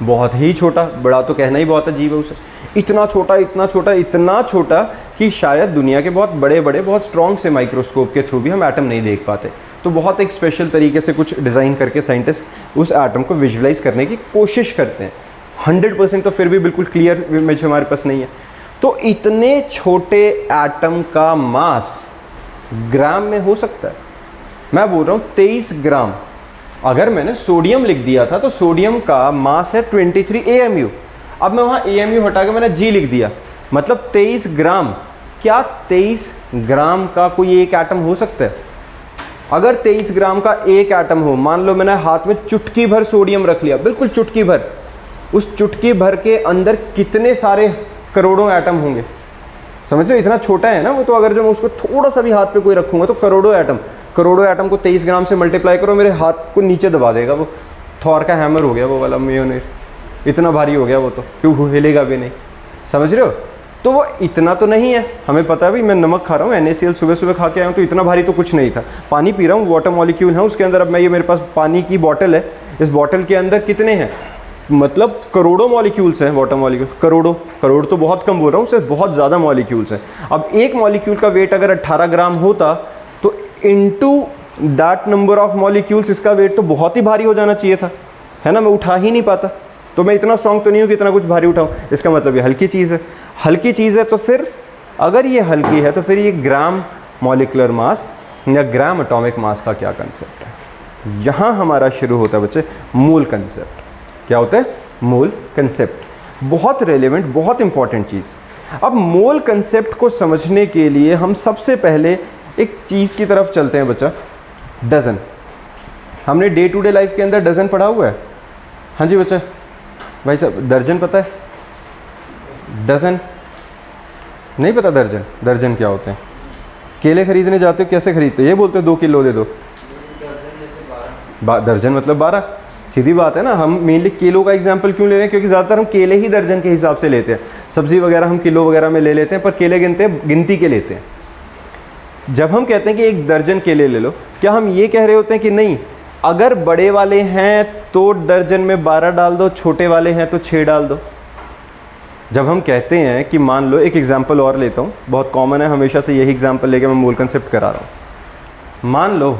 बहुत ही छोटा, बड़ा तो कहना ही बहुत अजीब है उसे, इतना छोटा, इतना छोटा, इतना छोटा कि शायद दुनिया के बहुत बड़े बड़े, बहुत स्ट्रॉन्ग से माइक्रोस्कोप के थ्रू भी हम एटम नहीं देख पाते। तो बहुत एक स्पेशल तरीके से कुछ डिज़ाइन करके साइंटिस्ट उस एटम को विजुलाइज करने की कोशिश करते हैं। 100% तो फिर भी बिल्कुल क्लियर इमेज हमारे पास नहीं है। तो इतने छोटे एटम का मास ग्राम में हो सकता है? मैं बोल रहा हूँ 23 ग्राम। अगर मैंने सोडियम लिख दिया था तो सोडियम का मास है 23 AMU। अब मैं वहाँ AMU हटा के मैंने G लिख दिया, मतलब 23 ग्राम। क्या 23 ग्राम का कोई एक एटम हो सकता है? अगर 23 ग्राम का एक एटम हो, मान लो मैंने हाथ में चुटकी भर सोडियम रख लिया, बिल्कुल चुटकी भर, उस चुटकी भर के अंदर कितने सारे करोड़ों एटम होंगे, समझ लो, इतना छोटा है ना वो। तो अगर जो मैं उसको थोड़ा सा भी हाथ पे कोई रखूंगा तो करोड़ों एटम को 23 ग्राम से मल्टीप्लाई करो, मेरे हाथ को नीचे दबा देगा वो। थॉर का हैमर हो गया वो वाला म्योनेर, इतना भारी हो गया वो, तो क्यों हिलेगा भी नहीं, समझ रहे हो? तो वो इतना तो नहीं है, हमें पता है भाई, मैं नमक खा रहा हूँ, NaCl सुबह सुबह खा के आया हूँ, तो इतना भारी तो कुछ नहीं था। पानी पी रहा हूँ, वाटर मॉलिक्यूल है उसके अंदर। अब मैं ये, मेरे पास पानी की बॉटल है, इस बॉटल के अंदर कितने हैं, मतलब करोड़ों मॉलिक्यूल्स हैं, वाटर मॉलिक्यूल, करोड़ तो बहुत कम बोल रहा हूँ, उससे बहुत ज़्यादा मॉलिक्यूल्स हैं। अब एक मॉलिक्यूल का वेट अगर 18 ग्राम होता तो into that number of molecules इसका वेट तो बहुत ही भारी हो जाना चाहिए था, है ना? मैं उठा ही नहीं पाता। तो मैं इतना स्ट्रॉन्ग तो नहीं हूँ कि इतना कुछ भारी उठाऊँ। इसका मतलब ये हल्की चीज़ है, हल्की चीज़ है। तो फिर अगर ये हल्की है तो फिर ये ग्राम मॉलिक्यूलर मास या ग्राम एटॉमिक मास का क्या कंसेप्ट है? यहाँ हमारा शुरू होता है बच्चे मूल कंसेप्ट। क्या होता है? मूल कंसेप्ट। बहुत रेलेवेंट, बहुत इंपॉर्टेंट चीज़। अब मोल कंसेप्ट को समझने के लिए हम सबसे पहले एक चीज़ की तरफ चलते हैं बच्चा, डजन। हमने डे टू डे लाइफ के अंदर डजन पढ़ा हुआ है। हाँ जी बच्चा, भाई साहब दर्जन पता है? डजन नहीं पता? दर्जन क्या होते हैं? केले खरीदने जाते हो, कैसे खरीदते हो? ये बोलते हो 2 किलो दे दो। दर्जन मतलब 12। सीधी बात है ना। हम मेनली किलो का एग्जांपल क्यों ले रहे हैं? क्योंकि ज़्यादातर हम केले ही दर्जन के हिसाब से लेते हैं। सब्जी वगैरह हम किलो वगैरह में ले लेते हैं, पर केले गिनती के लेते हैं। जब हम कहते हैं कि 1 दर्जन केले ले लो, क्या हम ये कह रहे होते हैं कि नहीं, अगर बड़े वाले हैं तो दर्जन में 12 डाल दो, छोटे वाले हैं तो 6 डाल दो? जब हम कहते हैं कि मान लो, एक एग्जांपल और लेता हूँ, बहुत कॉमन है, हमेशा से यही एग्जांपल लेके मैं मूल कंसेप्ट करा रहा हूँ। मान लो,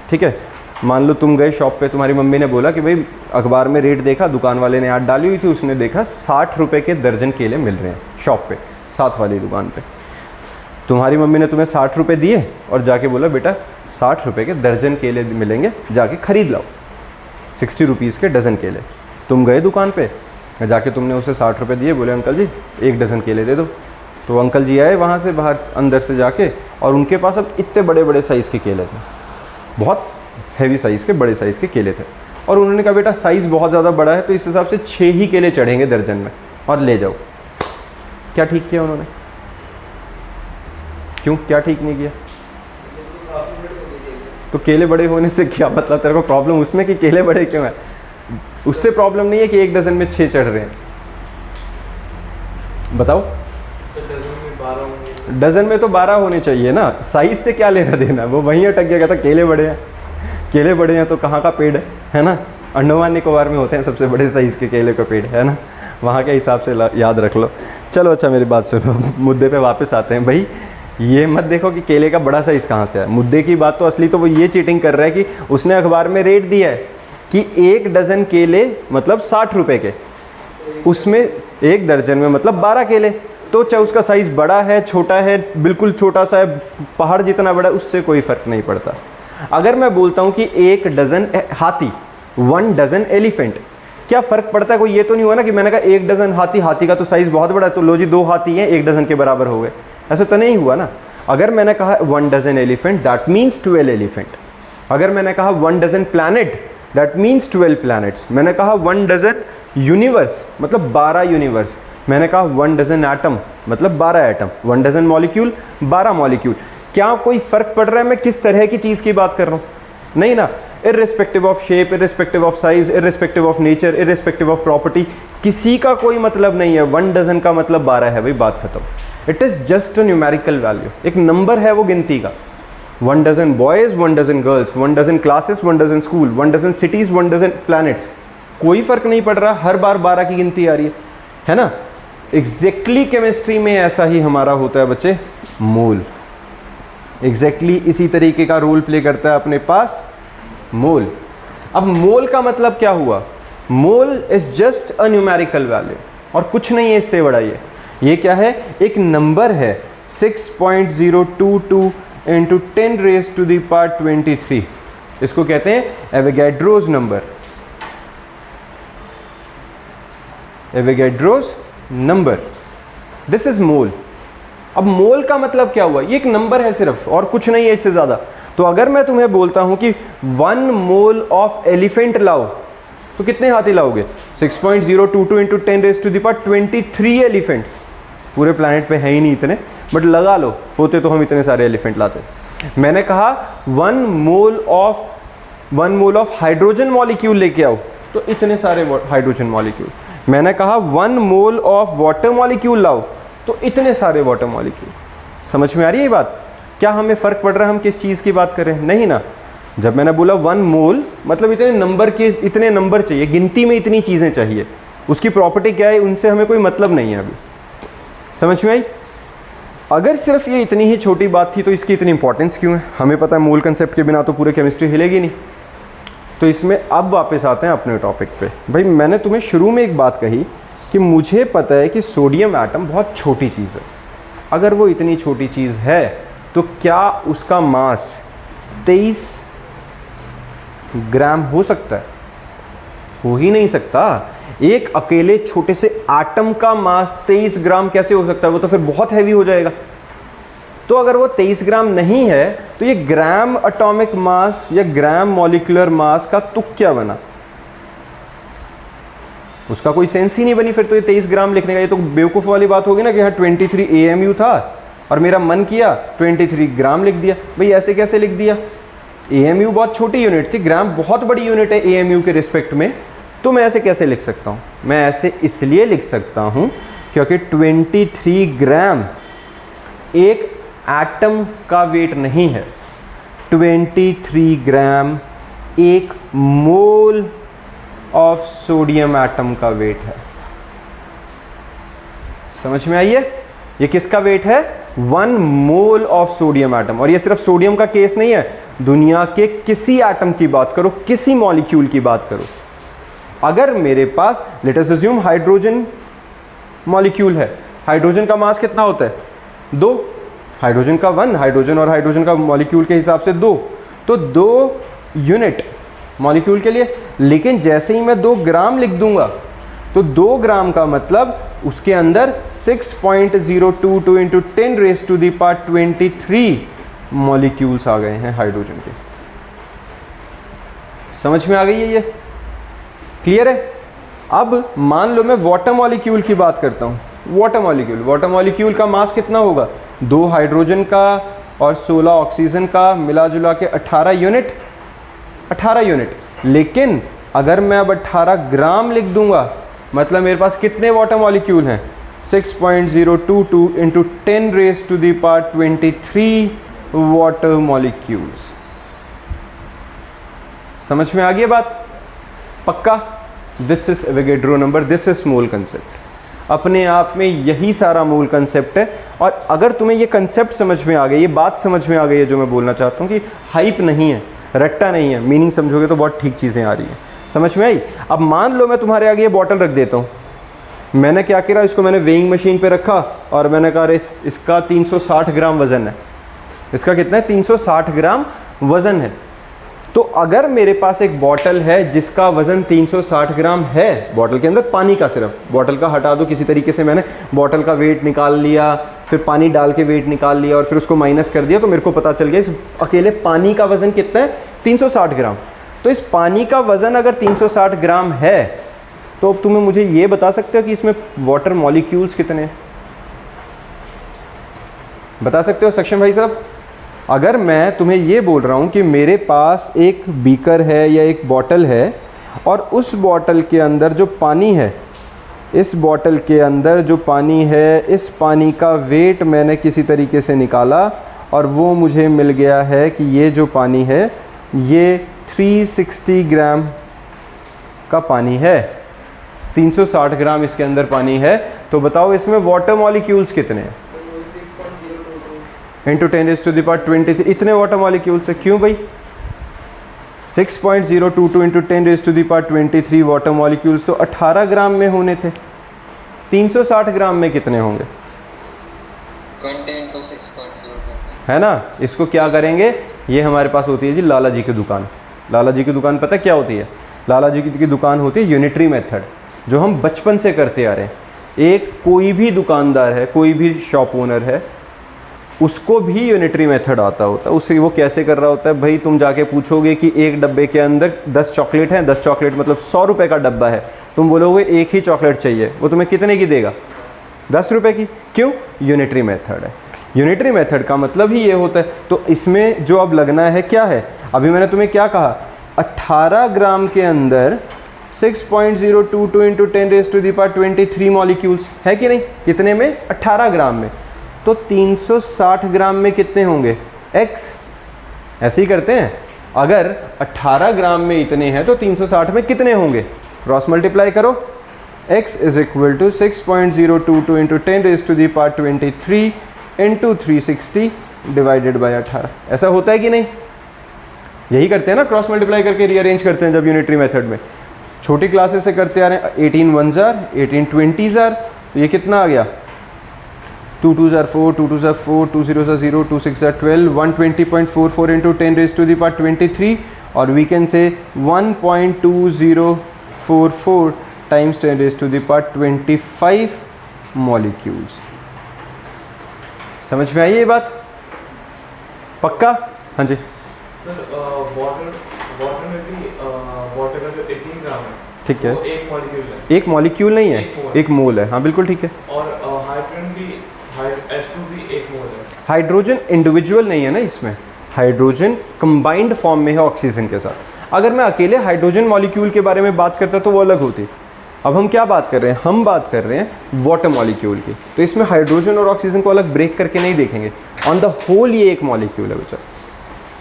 ठीक है, मान लो तुम गए शॉप पे, तुम्हारी मम्मी ने बोला कि भाई अखबार में रेट देखा, दुकान वाले ने ऐड डाली हुई थी, उसने देखा 60 रुपये के दर्जन केले मिल रहे हैं शॉप पे, साथ वाली दुकान पे। तुम्हारी मम्मी ने तुम्हें 60 रुपये दिए और जाके बोला बेटा 60 रुपये के दर्जन केले मिलेंगे, जाके ख़रीद लाओ, 60 रुपीज़ के डज़न केले। तुम गए दुकान पे, जाके तुमने उसे 60 रुपये दिए, बोले अंकल जी 1 डज़न केले दे दो। तो अंकल जी आए वहाँ से बाहर अंदर से जाके, और उनके पास अब इतने बड़े बड़े साइज़ के केले थे, बहुत हैवी साइज़ के, बड़े साइज़ के केले थे, और उन्होंने कहा बेटा साइज़ बहुत ज़्यादा बड़ा है तो इस हिसाब से 6 ही केले चढ़ेंगे दर्जन में, और ले जाओ। क्या ठीक किया उन्होंने? क्यों, क्या ठीक नहीं किया? तो केले बड़े होने से क्या मतलब, तेरे को प्रॉब्लम उसमें कि केले बड़े क्यों है? उससे प्रॉब्लम नहीं है कि 1 डज़न में 6 चढ़ रहे हैं। बताओ, डज़न में तो 12 होने चाहिए ना, साइज़ से क्या लेना देना, वो वहीं अटक गया, कहता केले बड़े हैं, केले बड़े हैं तो कहाँ का पेड़ है ना, अंडमान निकोबार में होते हैं सबसे बड़े साइज़ के केले का पेड़, है ना, वहाँ के हिसाब से याद रख लो। चलो अच्छा, मेरी बात सुनो, मुद्दे पे वापस आते हैं। भाई ये मत देखो कि केले का बड़ा साइज़ कहाँ से है, मुद्दे की बात तो असली तो वो ये चीटिंग कर रहा है कि उसने अखबार में रेट दिया है कि 1 डज़न केले मतलब 60 रुपये के, उसमें 1 दर्जन में मतलब 12 केले, तो चाहे उसका साइज़ बड़ा है छोटा है, बिल्कुल छोटा सा है, पहाड़ जितना बड़ा है, उससे कोई फ़र्क नहीं पड़ता। अगर मैं बोलता हूँ कि 1 डज़न हाथी, 1 डज़न एलिफेंट, क्या फ़र्क पड़ता है? कोई ये तो नहीं हुआ ना कि मैंने कहा 1 डज़न हाथी, हाथी का तो साइज़ बहुत बड़ा है, तो लो जी 2 हाथी हैं 1 डज़न के बराबर हो गए, ऐसा तो नहीं हुआ ना। अगर मैंने कहा 1 dozen elephant, that means 12 elephant. अगर मैंने कहा 1 dozen planet, that means 12 planets. मैंने कहा 1 डज़न यूनिवर्स, मतलब 12 यूनिवर्स। मैंने कहा 1 डज़न एटम, मतलब 12 एटम। 1 dozen molecule, 12 molecule. क्या कोई फ़र्क पड़ रहा है मैं किस तरह की चीज़ की बात कर रहा हूँ? नहीं ना। Irrespective of shape, irrespective of size, irrespective of nature, irrespective of property, किसी का कोई मतलब नहीं है। 1 डज़न का मतलब 12 है भाई, बात खत्म। It is just a numerical value, एक नंबर है वो गिनती का। 1 dozen boys, 1 dozen girls, 1 dozen classes, 1 dozen school, 1 dozen cities, 1 dozen planets, कोई फ़र्क नहीं पड़ रहा, हर बार 12 की गिनती आ रही है ना। एग्जैक्टली केमिस्ट्री में ऐसा ही हमारा होता है बच्चे, मोल। एग्जैक्टली इसी तरीके का रोल प्ले करता है अपने पास मोल। अब मोल का मतलब क्या हुआ? Mole is just a numerical value, और कुछ नहीं है इससे बड़ा। ये क्या है? एक नंबर है 6.022 into 10 raise to the power 23। इसको कहते हैं Avogadro's number. Avogadro's number, this is mole. अब मोल का मतलब क्या हुआ? ये एक नंबर है सिर्फ, और कुछ नहीं है इससे ज़्यादा। तो अगर मैं तुम्हें बोलता हूं कि 1 मोल ऑफ एलिफेंट लाओ, तो कितने हाथी लाओगे? 6.022 into 10 raise to the power 23 elephants. पूरे प्लैनेट पे है ही नहीं इतने, बट लगा लो, होते तो हम इतने सारे एलिफेंट लाते। मैंने कहा 1 मोल ऑफ हाइड्रोजन मॉलिक्यूल लेके आओ, तो इतने सारे हाइड्रोजन मॉलिक्यूल। मैंने कहा 1 मोल ऑफ वाटर मॉलिक्यूल लाओ, तो इतने सारे वाटर मॉलिक्यूल। समझ में आ रही है ये बात? क्या हमें फ़र्क पड़ रहा है हम किस चीज़ की बात करें? नहीं ना। जब मैंने बोला 1 मोल मतलब इतने नंबर के, इतने नंबर चाहिए, गिनती में इतनी चीज़ें चाहिए। उसकी प्रॉपर्टी क्या है, उनसे हमें कोई मतलब नहीं है। अभी समझ में आई? अगर सिर्फ ये इतनी ही छोटी बात थी तो इसकी इतनी इंपॉर्टेंस क्यों है? हमें पता है मोल कंसेप्ट के बिना तो पूरे केमिस्ट्री हिलेगी नहीं। तो इसमें अब वापस आते हैं अपने टॉपिक पे। भाई मैंने तुम्हें शुरू में एक बात कही कि मुझे पता है कि सोडियम एटम बहुत छोटी चीज़ है। अगर वो इतनी छोटी चीज़ है तो क्या उसका मास 23 ग्राम हो सकता है? हो ही नहीं सकता। एक अकेले छोटे से एटम का मास 23 ग्राम कैसे हो सकता है? वो तो फिर बहुत हैवी हो जाएगा। तो अगर वो 23 ग्राम नहीं है तो ये ग्राम एटॉमिक मास या ग्राम मॉलिक्यूलर मास का तुक क्या बना? उसका कोई सेंस ही नहीं बनी फिर तो ये 23 ग्राम लिखने का। ये तो बेवकूफ़ वाली बात होगी ना कि हाँ 23 AMU था और मेरा मन किया 23 ग्राम लिख दिया। भाई ऐसे कैसे लिख दिया? AMU बहुत छोटी यूनिट थी, ग्राम बहुत बड़ी यूनिट है AMU के रिस्पेक्ट में। तो मैं ऐसे कैसे लिख सकता हूँ? मैं ऐसे इसलिए लिख सकता हूँ क्योंकि 23 ग्राम एक एटम का वेट नहीं है। 23 ग्राम एक मोल ऑफ सोडियम एटम का वेट है। समझ में आई है? ये किसका वेट है? 1 मोल ऑफ सोडियम एटम। और ये सिर्फ सोडियम का केस नहीं है, दुनिया के किसी एटम की बात करो, किसी मॉलिक्यूल की बात करो, अगर मेरे पास let us assume hydrogen molecule है, हाइड्रोजन का मास कितना होता है? 2, हाइड्रोजन का 1, हाइड्रोजन और हाइड्रोजन का मॉलिक्यूल के हिसाब से 2, तो 2 यूनिट मॉलिक्यूल के लिए। लेकिन जैसे ही मैं 2 ग्राम लिख दूंगा तो 2 ग्राम का मतलब उसके अंदर 6.022 इंटू 10⁻23 मॉलिक्यूल्स आ गए हैं हाइड्रोजन के। समझ में आ गई है ये? क्लियर है? अब मान लो मैं वाटर मॉलिक्यूल की बात करता हूं। वाटर मॉलिक्यूल का मास कितना होगा? 2 हाइड्रोजन का और 16 ऑक्सीजन का मिला जुला के 18 यूनिट। लेकिन अगर मैं अब 18 ग्राम लिख दूंगा, मतलब मेरे पास कितने वाटर मॉलिक्यूल हैं? 6.022 इंटू 10⁻23 वाटर मॉलिक्यूल्स। समझ में आ गई बात? पक्का? This is Avogadro number, this is mole concept. अपने आप में यही सारा मोल कंसेप्ट है। और अगर तुम्हें ये कंसेप्ट समझ में आ गई, ये बात समझ में आ गई है जो मैं बोलना चाहता हूँ कि हाइप नहीं है, रट्टा नहीं है, मीनिंग समझोगे तो बहुत ठीक चीज़ें आ रही हैं। समझ में आई? अब मान लो मैं तुम्हारे आगे ये बॉटल रख देता हूँ, मैंने क्या किया, इसको मैंने वेइंग मशीन पे रखा और मैंने कहा अरे इसका 360 ग्राम वज़न है। इसका कितना है? 360 ग्राम वज़न है। तो अगर मेरे पास एक बॉटल है जिसका वज़न 360 ग्राम है, बॉटल के अंदर पानी का, सिर्फ बॉटल का हटा दो, किसी तरीके से मैंने बॉटल का वेट निकाल लिया, फिर पानी डाल के वेट निकाल लिया और फिर उसको माइनस कर दिया, तो मेरे को पता चल गया इस अकेले पानी का वज़न कितना है? 360 ग्राम। तो इस पानी का वज़न अगर 360 ग्राम है तो अब तुम्हें मुझे ये बता सकते हो कि इसमें वाटर मॉलिक्यूल्स कितने हैं? बता सकते हो सक्षम भाई साहब? अगर मैं तुम्हें ये बोल रहा हूँ कि मेरे पास एक बीकर है या एक बॉटल है और उस बॉटल के अंदर जो पानी है, इस बॉटल के अंदर जो पानी है, इस पानी का वेट मैंने किसी तरीके से निकाला और वो मुझे मिल गया है कि ये जो पानी है ये 360 ग्राम का पानी है, 360 ग्राम इसके अंदर पानी है। तो बताओ इसमें वाटर मॉलिक्यूल्स कितने हैं? इंटू 10⁻23, इतने वाटर मॉलिक्यूल्स है। क्यों भाई? 6.022 इंटू 10⁻23 वाटर मॉलिक्यूल्स तो 18 ग्राम में होने थे। 360 ग्राम में कितने होंगे? 20 into 6.022 है ना? इसको क्या करेंगे? ये हमारे पास होती है जी लाला जी की दुकान। लाला जी की दुकान पता क्या होती है? लाला जी की दुकान होती है यूनिटरी मेथड, जो हम बचपन से करते आ रहे हैं। एक कोई भी दुकानदार है, कोई भी शॉप ओनर है, उसको भी यूनिटरी मेथड आता होता है। उससे वो कैसे कर रहा होता है भाई? तुम जाके पूछोगे कि एक डब्बे के अंदर 10 चॉकलेट हैं, 10 चॉकलेट मतलब 100 रुपये का डब्बा है, तुम बोलोगे एक ही चॉकलेट चाहिए, वो तुम्हें कितने की देगा? 10 रुपये की। क्यों? यूनिटरी मेथड है। यूनिटरी मेथड का मतलब ही ये होता है। तो इसमें जो अब लगना है क्या है? अभी मैंने तुम्हें क्या कहा? 18 ग्राम के अंदर 6.022 इंटू 10⁻23 मॉलिक्यूल्स है कि नहीं? कितने में? 18 ग्राम में। तो 360 ग्राम में कितने होंगे? x। ऐसे ही करते हैं, अगर 18 ग्राम में इतने हैं तो 360 में कितने होंगे? क्रॉस मल्टीप्लाई करो। x is equal to 6.022 into 10⁻23 into 360 divided by 18। ऐसा होता है कि नहीं? यही करते हैं ना, क्रॉस मल्टीप्लाई करके रीअरेंज करते हैं जब यूनिटरी मेथड में। छोटी क्लासेस से करते आ रहे हैं। 18 1 जार, 18 20 जार, तो ये कितना आ गया? 2 2 jar 4, 2 2 jar 4, 2 0 jar 0, 2 6 jar 12, 120.44 into 10⁻23 और we can say 1.2044 times 10⁻25 molecules. समझ में आई ये बात? पक्का? हाँ जी सर, वाटर में भी वाटर का जो 18 ग्राम है, ठीक है, वो एक मॉलिक्यूल है, एक मॉलिक्यूल नहीं है, एक मोल है। हाँ बिल्कुल ठीक है। और हाइड्रोजन भी, H2 भी एक मोल है। हाइड्रोजन इंडिविजुअल नहीं है ना इसमें, हाइड्रोजन कंबाइंड फॉर्म में है ऑक्सीजन के साथ। अगर मैं अकेले हाइड्रोजन मॉलिक्यूल के बारे में बात करता तो वो अलग होती। अब हम क्या बात कर रहे हैं? हम बात कर रहे हैं वाटर मॉलिक्यूल की। तो इसमें हाइड्रोजन और ऑक्सीजन को अलग ब्रेक करके नहीं देखेंगे। ऑन द होल ये एक मॉलिक्यूल है बेचारा।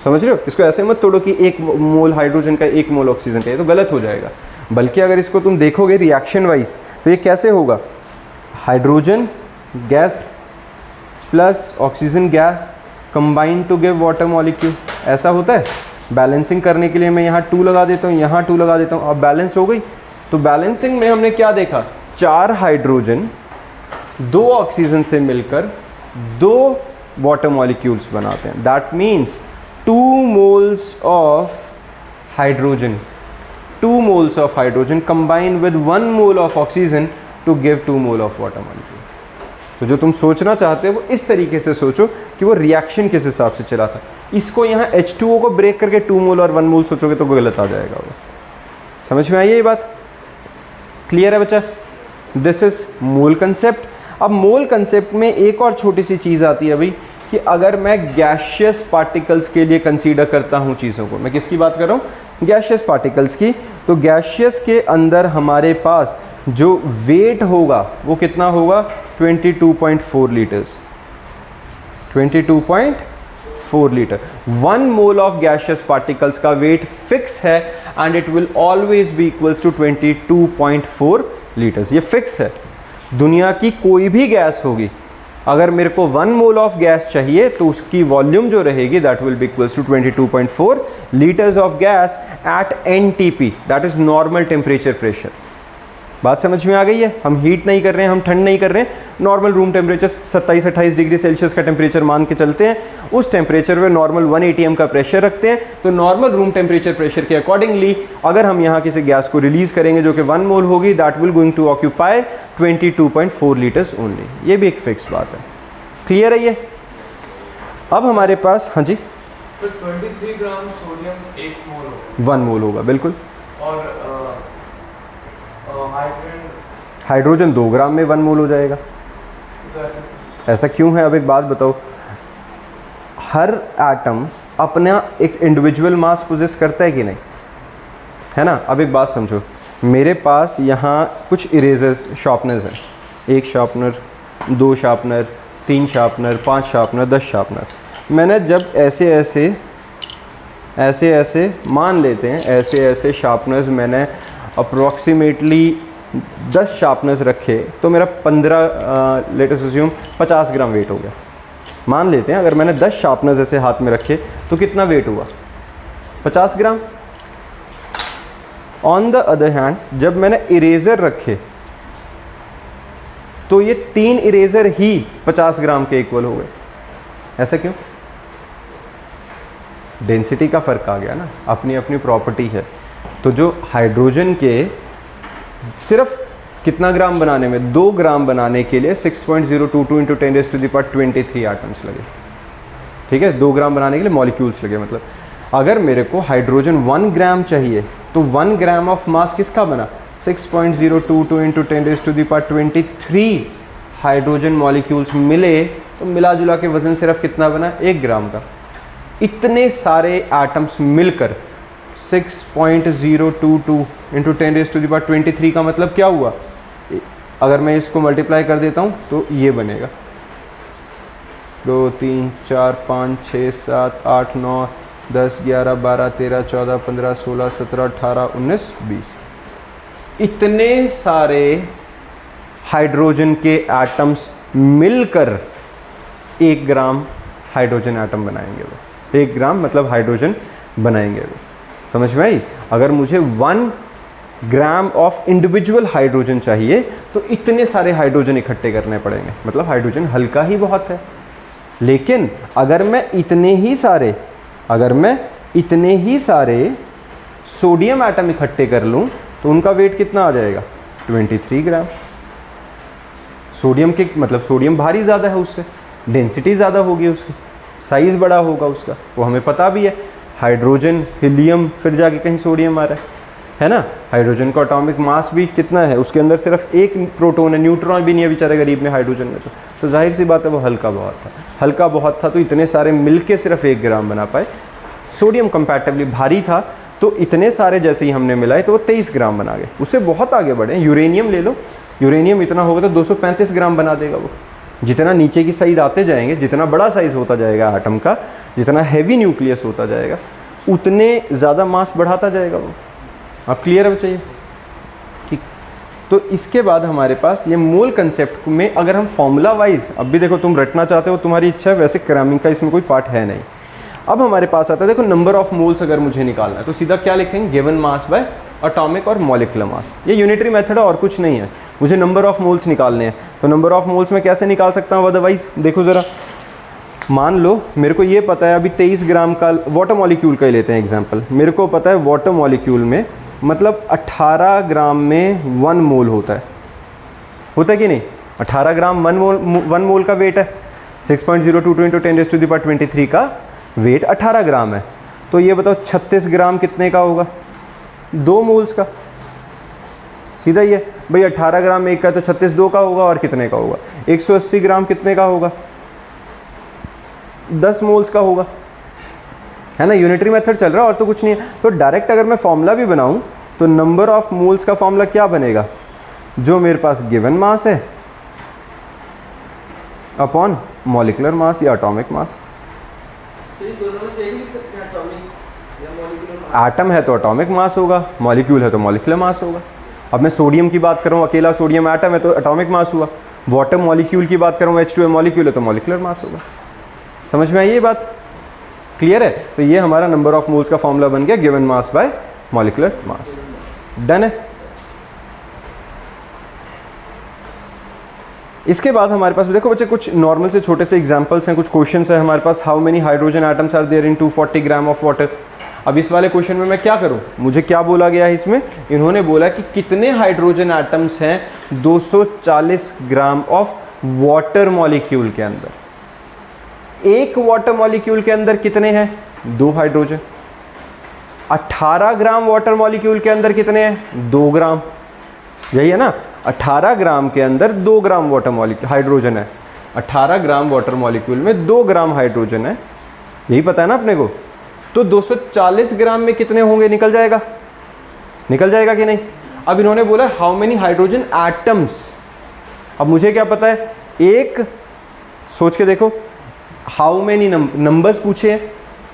समझ रहे हो? इसको ऐसे मत तोड़ो कि एक मोल हाइड्रोजन का, एक मोल ऑक्सीजन का, ये तो गलत हो जाएगा। बल्कि अगर इसको तुम देखोगे रिएक्शन वाइज तो ये कैसे होगा? Hydrogen gas plus oxygen gas combine to give water molecule, ऐसा होता है। बैलेंसिंग करने के लिए मैं यहाँ 2 लगा देता हूँ, यहाँ 2 लगा देता हूँ, अब बैलेंस हो गई। तो बैलेंसिंग में हमने क्या देखा, 4 हाइड्रोजन 2 ऑक्सीजन से मिलकर 2 वाटर मॉलिक्यूल्स बनाते हैं। That means 2 moles of hydrogen, 2 moles of hydrogen combine with 1 mole of oxygen to give 2 mole of water molecule। तो जो तुम सोचना चाहते हो वो इस तरीके से सोचो कि वो रिएक्शन किस हिसाब से चला था। इसको यहाँ H2O को ब्रेक करके 2 मोल और 1 मोल सोचोगे तो गलत आ जाएगा वो। समझ में आई ये बात? क्लियर है बच्चा? This is mole concept. अब मोल कंसेप्ट में एक और छोटी सी चीज़ आती है भाई कि अगर मैं गैशियस पार्टिकल्स के लिए कंसीडर करता हूँ चीज़ों को, मैं किसकी बात कर रहा हूँ, गैशियस पार्टिकल्स की, तो गैशियस के अंदर हमारे पास जो वेट होगा वो कितना होगा, 22.4 litres, 22.4 litre. 1 mole of gaseous particles का वेट फिक्स है and it will always be equals to 22.4 litres. ये फिक्स है। दुनिया की कोई भी गैस होगी, अगर मेरे को 1 मोल ऑफ गैस चाहिए तो उसकी वॉल्यूम जो रहेगी that will be equals to 22.4 litres of gas at NTP, that is normal temperature pressure. बात समझ में आ गई है? हम हीट नहीं कर रहे हैं, हम ठंड नहीं कर रहे हैं, normal room temperature 27-28 degree Celsius का टेम्परेचर मान के चलते हैं। उस टेम्परेचर पे नॉर्मल 1 atm का प्रेशर रखते हैं। तो नॉर्मल रूम टेम्परेचर प्रेशर के अकॉर्डिंगली अगर हम यहाँ किसी गैस को रिलीज करेंगे जो कि 1 मोल होगी, that will going to occupy 22.4 litres only. ये भी एक फिक्स बात है। क्लियर है ये? अब हमारे पास, हाँ जी, तो 23 ग्राम सोडियम 1 मोल होगा, 1 मोल होगा बिल्कुल। और हाइड्रोजन 2 ग्राम में 1 मोल हो जाएगा। तो ऐसा क्यों है? अब एक बात बताओ, हर एटम अपना एक इंडिविजुअल मास पोजेस करता है कि नहीं, है ना? अब एक बात समझो, मेरे पास यहाँ कुछ इरेजर्स, शार्पनर्स हैं, 1 sharpener, 2 sharpener, 3 sharpener, 5 sharpener, 10 sharpener. मैंने जब ऐसे ऐसे मान लेते हैं, ऐसे शार्पनर्स मैंने अप्रॉक्सीमेटली 10 शार्पनर्स रखे तो मेरा 15 late us assume 50 gram weight हो गया। मान लेते हैं अगर मैंने 10 शार्पनर्स ऐसे हाथ में रखे तो कितना वेट हुआ, 50 ग्राम। ऑन द अदर हैंड जब मैंने इरेजर रखे तो ये 3 इरेजर ही 50 ग्राम के इक्वल हो गए। ऐसा क्यों? डेंसिटी का फ़र्क आ गया ना, अपनी अपनी प्रॉपर्टी है। तो जो हाइड्रोजन के सिर्फ कितना ग्राम बनाने में, 2 ग्राम बनाने के लिए 6.022 इंटू 10⁻23 एटम्स लगे। ठीक है, 2 ग्राम बनाने के लिए मॉलिक्यूल्स लगे। मतलब अगर मेरे को हाइड्रोजन 1 ग्राम चाहिए तो 1 ग्राम ऑफ मास किसका बना, 6.022 इंटू 10⁻23 हाइड्रोजन मॉलिक्यूल्स मिले तो मिला जुला के वजन सिर्फ कितना बना, 1 ग्राम का। इतने सारे एटम्स मिलकर 6.022 इंटू 10⁻23 का मतलब क्या हुआ, अगर मैं इसको मल्टीप्लाई कर देता हूँ तो ये बनेगा 2 3 4 5 6 7 8 9 10 11 12 13 14 15 16 17 18 19 20। इतने सारे हाइड्रोजन के एटम्स मिलकर 1 ग्राम हाइड्रोजन एटम बनाएंगे वो। 1 ग्राम मतलब हाइड्रोजन बनाएंगे वो। समझ में आई? अगर मुझे 1 ग्राम ऑफ इंडिविजुअल हाइड्रोजन चाहिए तो इतने सारे हाइड्रोजन इकट्ठे करने पड़ेंगे, मतलब हाइड्रोजन हल्का ही बहुत है। लेकिन अगर मैं इतने ही सारे सोडियम एटम इकट्ठे कर लूँ तो उनका वेट कितना आ जाएगा, 23 ग्राम। सोडियम के मतलब सोडियम भारी ज़्यादा है, उससे डेंसिटी ज़्यादा होगी, उसकी साइज़ बड़ा होगा उसका, वो हमें पता भी है। हाइड्रोजन, हीलियम, फिर जाके कहीं सोडियम आ रहा है ना। हाइड्रोजन का एटॉमिक मास भी कितना है, उसके अंदर सिर्फ 1 प्रोटॉन है, न्यूट्रॉन भी नहीं है बेचारे गरीब में हाइड्रोजन में। तो जाहिर सी बात है वो हल्का बहुत था तो इतने सारे मिलके सिर्फ 1 ग्राम बना पाए। सोडियम कंपैरेटिवली भारी था तो इतने सारे जैसे ही हमने मिलाए तो वो 23 ग्राम बना गए। उससे बहुत आगे बढ़े, यूरेनियम ले लो, यूरेनियम इतना होगा तो 235 ग्राम बना देगा वो। जितना नीचे की साइड आते जाएंगे, जितना बड़ा साइज़ होता जाएगा एटम का, जितना हैवी न्यूक्लियस होता जाएगा, उतने ज़्यादा मास बढ़ाता जाएगा वो। आप क्लियर है बच्चे? ठीक। तो इसके बाद हमारे पास ये मोल कंसेप्ट में अगर हम फॉर्मूला वाइज, अब भी देखो तुम रटना चाहते हो तुम्हारी इच्छा है, वैसे क्रैमिंग का इसमें कोई पार्ट है नहीं। अब हमारे पास आता है देखो नंबर ऑफ मोल्स अगर मुझे निकालना है तो सीधा क्या लिखेंगे, गिवन मास बाय एटॉमिक और मॉलिक्यूलर मास। ये यूनिटरी मेथड है और कुछ नहीं है, मुझे नंबर ऑफ मोल्स निकालने हैं। तो नंबर ऑफ मोल्स में कैसे निकाल सकता हूँ अदरवाइज, देखो ज़रा, मान लो मेरे को ये पता है अभी 23 ग्राम का वाटर मॉलिक्यूल का ही लेते हैं एग्जांपल, मेरे को पता है वाटर मॉलिक्यूल में मतलब 18 ग्राम में 1 मोल होता है कि नहीं, 18 ग्राम 1 मोल का वेट है, 6.022 इंटू 10⁻23 का वेट 18 ग्राम है। तो ये बताओ 36 ग्राम कितने का होगा, 2 मोल्स का, सीधा ये भाई 18 ग्राम एक का तो 36 2 का होगा, और कितने का होगा, 180 ग्राम कितने का होगा, 10 मोल्स का होगा, है ना। यूनिटरी मेथड चल रहा है और तो कुछ नहीं है। तो डायरेक्ट अगर मैं फॉर्मूला भी बनाऊं तो नंबर ऑफ मोल्स का फॉर्मूला क्या बनेगा, जो मेरे पास गिवन मास है अपॉन मॉलिक्यूलर मास या एटॉमिक मास। एटम है तो एटॉमिक मास होगा, मॉलिक्यूल है तो मॉलिक्यूलर मास होगा। अब मैं सोडियम की बात करूँ, अकेला सोडियम एटम है तो एटॉमिक मास हुआ, वाटर मॉलिक्यूल की बात करूँ H2O मॉलिक्यूल है तो मॉलिक्यूलर मास होगा। समझ में आई ये बात, क्लियर है। तो ये हमारा नंबर ऑफ मोल्स का फॉर्मूला बन गया, given mass bye molecular mass. Done है। इसके बाद हमारे पास देखो बच्चे कुछ नॉर्मल से छोटे से एग्जांपल्स हैं, कुछ क्वेश्चंस है हमारे पास। How many hydrogen atoms are there in 240 gram of water. अब इस वाले क्वेश्चन में मैं क्या करूं, मुझे क्या बोला गया है इसमें, इन्होंने बोला कि कितने हाइड्रोजन एटम्स हैं 240 ग्राम ऑफ वाटर मॉलिक्यूल के अंदर। एक वाटर मॉलिक्यूल के अंदर कितने हैं, 2 हाइड्रोजन। 18 ग्राम वाटर मॉलिक्यूल के अंदर कितने हैं, 2 ग्राम। यही है ना, 18 ग्राम के अंदर 2 ग्राम वाटर मॉलिक्यूल हाइड्रोजन है। 18 ग्राम वाटर मॉलिक्यूल में 2 ग्राम हाइड्रोजन है, यही पता है ना अपने को। तो 240 ग्राम में कितने होंगे, निकल जाएगा, निकल जाएगा कि नहीं। अब इन्होंने बोला हाउ मेनी हाइड्रोजन एटम्स। अब मुझे क्या पता है, एक सोच के देखो, हाउ मेनी नंबर्स पूछे,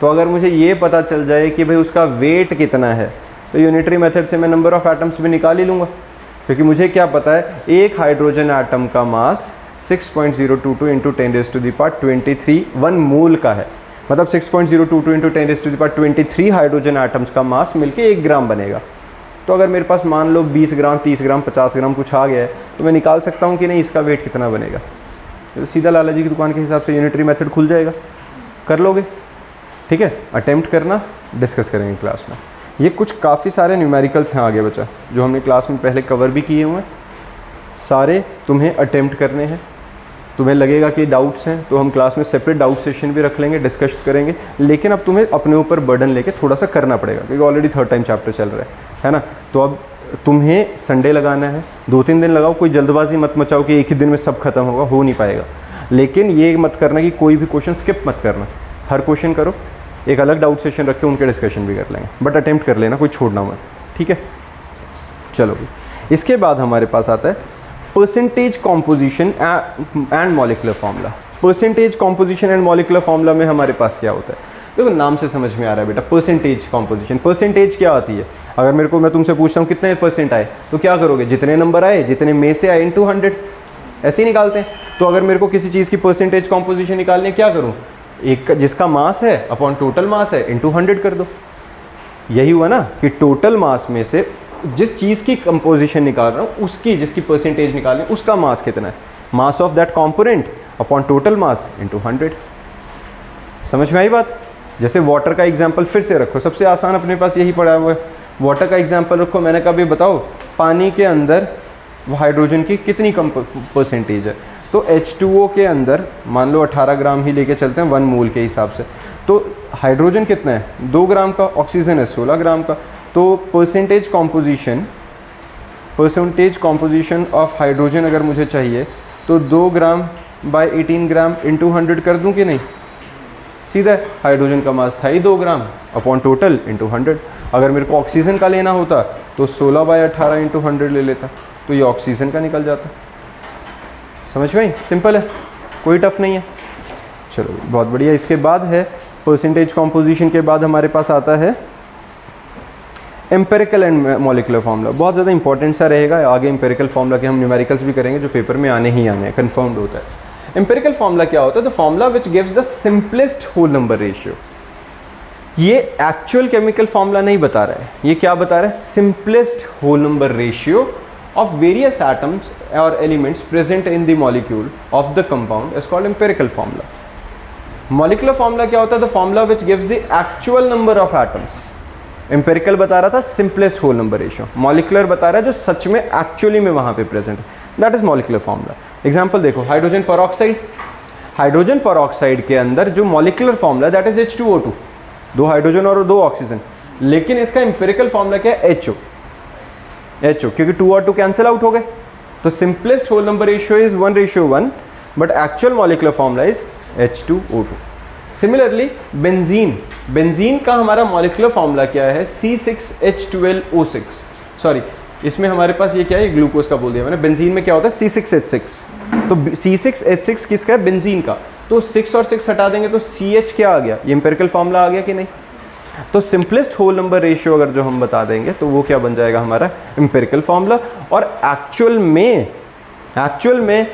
तो अगर मुझे ये पता चल जाए कि भाई उसका वेट कितना है, तो यूनिटरी मेथड से मैं नंबर ऑफ एटम्स भी निकाल ही लूँगा, क्योंकि मुझे क्या पता है एक हाइड्रोजन एटम का मास 6.022 इंटू 10⁻23 1 मोल का है। मतलब 6.022 इंटू 10⁻23 हाइड्रोजन एटम्स का मास मिलके 1 ग्राम बनेगा। तो अगर मेरे पास मान लो 20 ग्राम 30 ग्राम 50 ग्राम कुछ आ गया है, तो मैं निकाल सकता हूँ कि नहीं इसका वेट कितना बनेगा। तो सीधा लाला जी की दुकान के हिसाब से यूनिटरी मेथड खुल जाएगा, कर लोगे, ठीक है। अटेम्प्ट करना, डिस्कस करेंगे क्लास में। ये कुछ काफ़ी सारे न्यूमेरिकल्स हैं आगे बचा, जो हमने क्लास में पहले कवर भी किए हुए हैं, सारे तुम्हें अटेम्प्ट करने हैं। तुम्हें लगेगा कि डाउट्स हैं तो हम क्लास में सेपरेट डाउट सेशन भी रख लेंगे, डिस्कस करेंगे। लेकिन अब तुम्हें अपने ऊपर बर्डन लेके थोड़ा सा करना पड़ेगा, क्योंकि ऑलरेडी 3rd टाइम चैप्टर चल रहा है ना। तो अब तुम्हें संडे लगाना है, 2-3 दिन लगाओ, कोई जल्दबाजी मत मचाओ कि एक ही दिन में सब खत्म होगा, हो नहीं पाएगा। लेकिन ये मत करना कि कोई भी क्वेश्चन स्किप मत करना, हर क्वेश्चन करो, एक अलग डाउट सेशन रख के उनके डिस्कशन भी कर लेंगे, बट अटेम्प्ट कर लेना, कोई छोड़ना मत, ठीक है। चलो, इसके बाद हमारे पास आता है percentage composition and molecular formula. Percentage composition and molecular formula में हमारे पास क्या होता है, देखो नाम से समझ में आ रहा है बेटा, परसेंटेज कॉम्पोजिशन। परसेंटेज क्या आती है, अगर मेरे को मैं तुमसे पूछता हूँ कितने % आए, तो क्या करोगे, जितने नंबर आए जितने में से आए इनटू 100, ऐसे ही निकालते हैं। तो अगर मेरे को किसी चीज़ की परसेंटेज कॉम्पोजिशन निकालनी है, क्या करूँ, एक का जिसका मास है अपॉन टोटल मास है इनटू 100 कर दो। यही हुआ ना कि टोटल मास में से जिस चीज़ की कंपोजिशन निकाल रहा हूँ उसकी जिसकी परसेंटेज निकालनी उसका मास कितना है, mass of that component upon total mass into 100। समझ में आई बात। जैसे वाटर का एग्जांपल फिर से रखो, सबसे आसान अपने पास यही पड़ा हुआ है, वाटर का एग्जांपल रखो। मैंने कहा भी बताओ पानी के अंदर हाइड्रोजन की कितनी परसेंटेज है, तो H2O के अंदर मान लो 18 ग्राम ही लेके चलते हैं 1 मोल के हिसाब से, तो हाइड्रोजन कितना है 2 ग्राम का, ऑक्सीजन है 16 ग्राम का। तो परसेंटेज कॉम्पोजिशन ऑफ हाइड्रोजन अगर मुझे चाहिए तो 2 ग्राम बाय 18 ग्राम इंटू 100 कर दूं कि नहीं, सीधा हाइड्रोजन का मास था ही 2 ग्राम अपॉन टोटल इंटू 100। अगर मेरे को ऑक्सीजन का लेना होता तो 16 बाय 18 इंटू 100 ले लेता, तो ये ऑक्सीजन का निकल जाता। समझ में, सिंपल है, कोई टफ नहीं है। चलो बहुत बढ़िया। इसके बाद है परसेंटेज कॉम्पोजिशन के बाद हमारे पास आता है एम्पेरिकल एंड मॉलिकुलर फार्मूला बहुत ज़्यादा इंपॉर्टेंट सा रहेगा, आगे एम्पेरिकल फार्मूला के हम न्यूमेरिकल्स भी करेंगे जो पेपर में आने ही आने हैं, कन्फर्म्ड होता है। एम्पेरिकल फार्मूला क्या होता है? The formula which gives the simplest whole number ratio. ये एक्चुअल केमिकल फार्मूला नहीं बता रहा है, ये क्या बता रहा है? Simplest whole number ratio of various atoms और elements present in the molecule of the compound is called empirical formula. Molecular formula क्या होता है? The formula which gives the actual number of atoms. Empirical बता रहा था simplest whole number ratio, molecular बता रहा है जो सच में एक्चुअली में वहां पे प्रेजेंट है, that is molecular formula. Example देखो, हाइड्रोजन पेरोक्साइड, हाइड्रोजन पेरोक्साइड के अंदर जो molecular formula that is H2O2, 2 hydrogen और 2 ऑक्सीजन, लेकिन इसका एम्पेरिकल फार्मूला क्या है? HO, क्योंकि 2 और 2 कैंसिल आउट हो गए, तो simplest whole number ratio is 1:1, but actual molecular formula is H2O2। Similarly benzene का हमारा मॉलिकुलर फार्मूला क्या है? C6H12O6। सॉरी, इसमें हमारे पास ये क्या है? ग्लूकोज का बोल दिया मैंने। बेंजीन में क्या होता है? C6H6। तो C6H6 किसका है? बेंजीन का। तो 6 और 6 हटा देंगे तो CH क्या आ गया? ये एम्पेरिकल फार्मूला आ गया कि नहीं? तो सिंपलेस्ट होल नंबर रेशियो अगर जो हम बता देंगे तो वो क्या बन जाएगा? हमारा एम्पेरिकल फार्मूला। और एक्चुअल में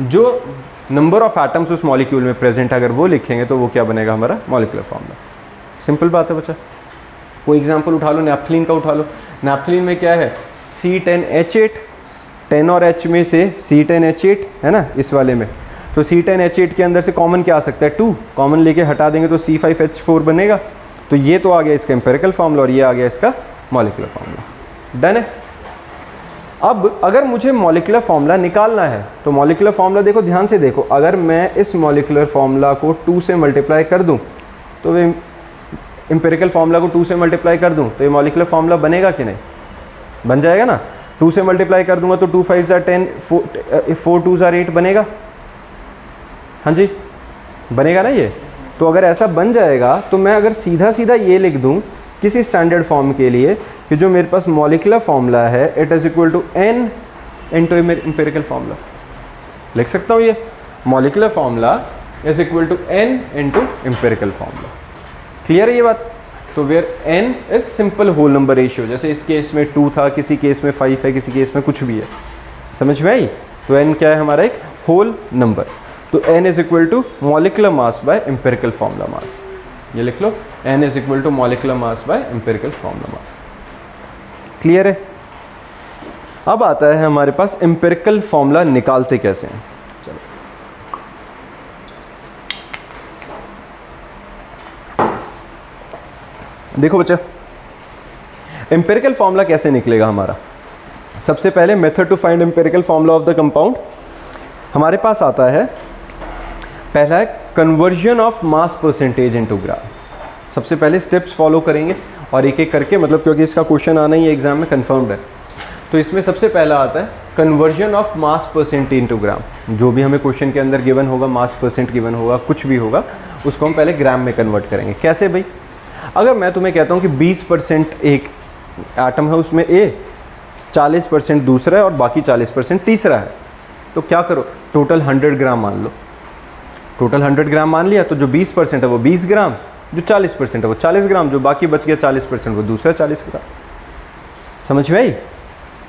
जो नंबर ऑफ एटम्स उस मॉलिक्यूल में प्रेजेंट अगर वो लिखेंगे तो वो क्या बनेगा? हमारा मॉलिकुलर फार्मूला। सिंपल बात है बच्चा। कोई एग्जांपल उठा लो, नैप्थलीन का उठा लो। नैप्थलीन में क्या है? C10H8, 10 और H में से C10H8 है ना, इस वाले में। तो C10H8 के अंदर से कॉमन क्या आ सकता है? 2, कॉमन लेके हटा देंगे तो C5H4 बनेगा। तो ये तो आ गया इसका एम्पेरिकल फार्मूला और ये आ गया इसका मॉलिकुलर फार्मूला। डन है। अब अगर मुझे मॉलिकुलर फार्मूला निकालना है तो मॉलिकुलर फार्मूला देखो, ध्यान से देखो, अगर मैं इस मॉलिकुलर फार्मूला को 2 से मल्टीप्लाई कर दूं तो वे एम्पेरिकल फार्मूला को 2 से मल्टीप्लाई कर दूं तो ये मॉलिकुलर फार्मूला बनेगा कि नहीं? बन जाएगा ना। 2 से मल्टीप्लाई कर दूंगा तो 2 5 are 10, 4 2 are 8 बनेगा। हाँ जी, बनेगा ना ये। तो अगर ऐसा बन जाएगा तो मैं अगर सीधा सीधा ये लिख दूं किसी स्टैंडर्ड फॉर्म के लिए कि जो मेरे पास मॉलिकुलर फार्मूला है it is equal to n into empirical formula, लिख सकता हूँ ये molecular formula is equal to n into empirical formula. Clear है ये बात? तो where n is simple whole number ratio, जैसे इस केस में 2 था, किसी केस में 5 है, किसी केस में कुछ भी है। समझ में आई? तो n क्या है? हमारा एक होल नंबर। तो n is equal to molecular mass by empirical formula mass. ये लिख लो, n is equal to molecular mass by empirical formula mass. Clear है? अब आता है हमारे पास एम्पेरिकल फार्मूला निकालते कैसे हैं। चलो देखो बच्चा, एम्पेरिकल फार्मूला कैसे निकलेगा हमारा। सबसे पहले method to find empirical formula of the compound हमारे पास आता है। पहला है conversion of mass percentage into gram. सबसे पहले स्टेप्स फॉलो करेंगे और एक एक करके, मतलब क्योंकि इसका क्वेश्चन आना ही एग्जाम में कंफर्म्ड है। तो इसमें सबसे पहला आता है conversion of mass percentage into ग्राम। जो भी हमें क्वेश्चन के अंदर गिवन होगा, मास परसेंट गिवन होगा, कुछ भी होगा, उसको हम पहले ग्राम में कन्वर्ट करेंगे। कैसे भाई? अगर मैं तुम्हें कहता हूँ कि 20% एक एटम है, उसमें A, 40% दूसरा है और बाकी 40% तीसरा है, तो क्या करो? टोटल 100 ग्राम मान लो। टोटल 100 ग्राम मान लिया तो जो 20% है वो 20 ग्राम, जो 40% है वो 40 ग्राम, जो बाकी बच गया 40% वो दूसरा 40 ग्राम। समझ में आई?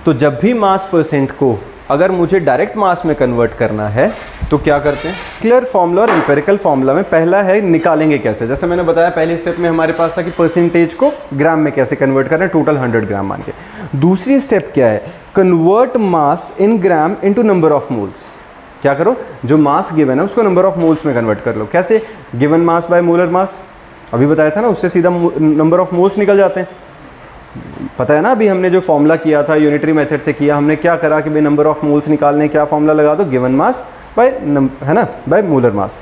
तो जब भी मास परसेंट को अगर मुझे डायरेक्ट मास में कन्वर्ट करना है तो क्या करते हैं? क्लियर फार्मूला और एम्पेरिकल फार्मूला में पहला है निकालेंगे कैसे। जैसे मैंने बताया पहले स्टेप में हमारे पास था कि परसेंटेज को ग्राम में कैसे कन्वर्ट करना है, टोटल 100 ग्राम मान के। दूसरी स्टेप क्या है? Convert mass in gram into number of moles. क्या करो? जो मास गिवन है उसको नंबर ऑफ मोल्स में कन्वर्ट कर लो। कैसे? गिवन मास बाय मोलर मास, अभी बताया था ना, उससे सीधा नंबर ऑफ मोल्स निकल जाते हैं। पता है ना, अभी हमने जो फॉर्मूला किया था यूनिटरी मेथड से किया, हमने क्या करा कि भाई नंबर ऑफ मोल्स निकालने क्या फॉर्मूला लगा दो? गिवन मास बाय, है ना, by molar mass.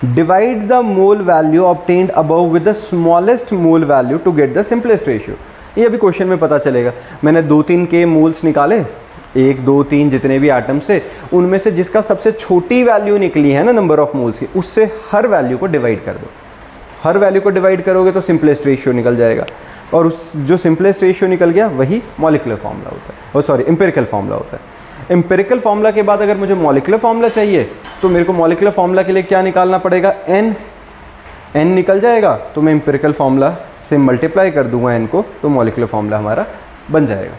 Divide the mole value obtained above with the smallest mole value to get the simplest ratio. ये अभी क्वेश्चन में पता चलेगा। मैंने 2-3 के मोल्स निकाले, 1 2 3 जितने भी एटम से, उनमें से जिसका सबसे छोटी वैल्यू निकली है ना नंबर ऑफ मोल्स की, उससे हर वैल्यू को डिवाइड कर दो। हर वैल्यू को डिवाइड करोगे तो सिंपलेस्ट रेशियो निकल जाएगा, और उस जो सिंपलेस्ट रेशियो निकल गया वही मॉलिकुलर फार्मूला होता है, और सॉरी एम्पेरिकल फार्मूला होता है। एम्पेरिकल फार्मूला के बाद अगर मुझे मॉलिकुलर फार्मूला चाहिए तो मेरे को मॉलिकुलर फार्मूला के लिए क्या निकालना पड़ेगा? n निकल जाएगा, तो मैं एम्पेरिकल फार्मूला से मल्टीप्लाई कर दूंगा n को, तो मॉलिक्यूलर फॉर्मूला हमारा बन जाएगा।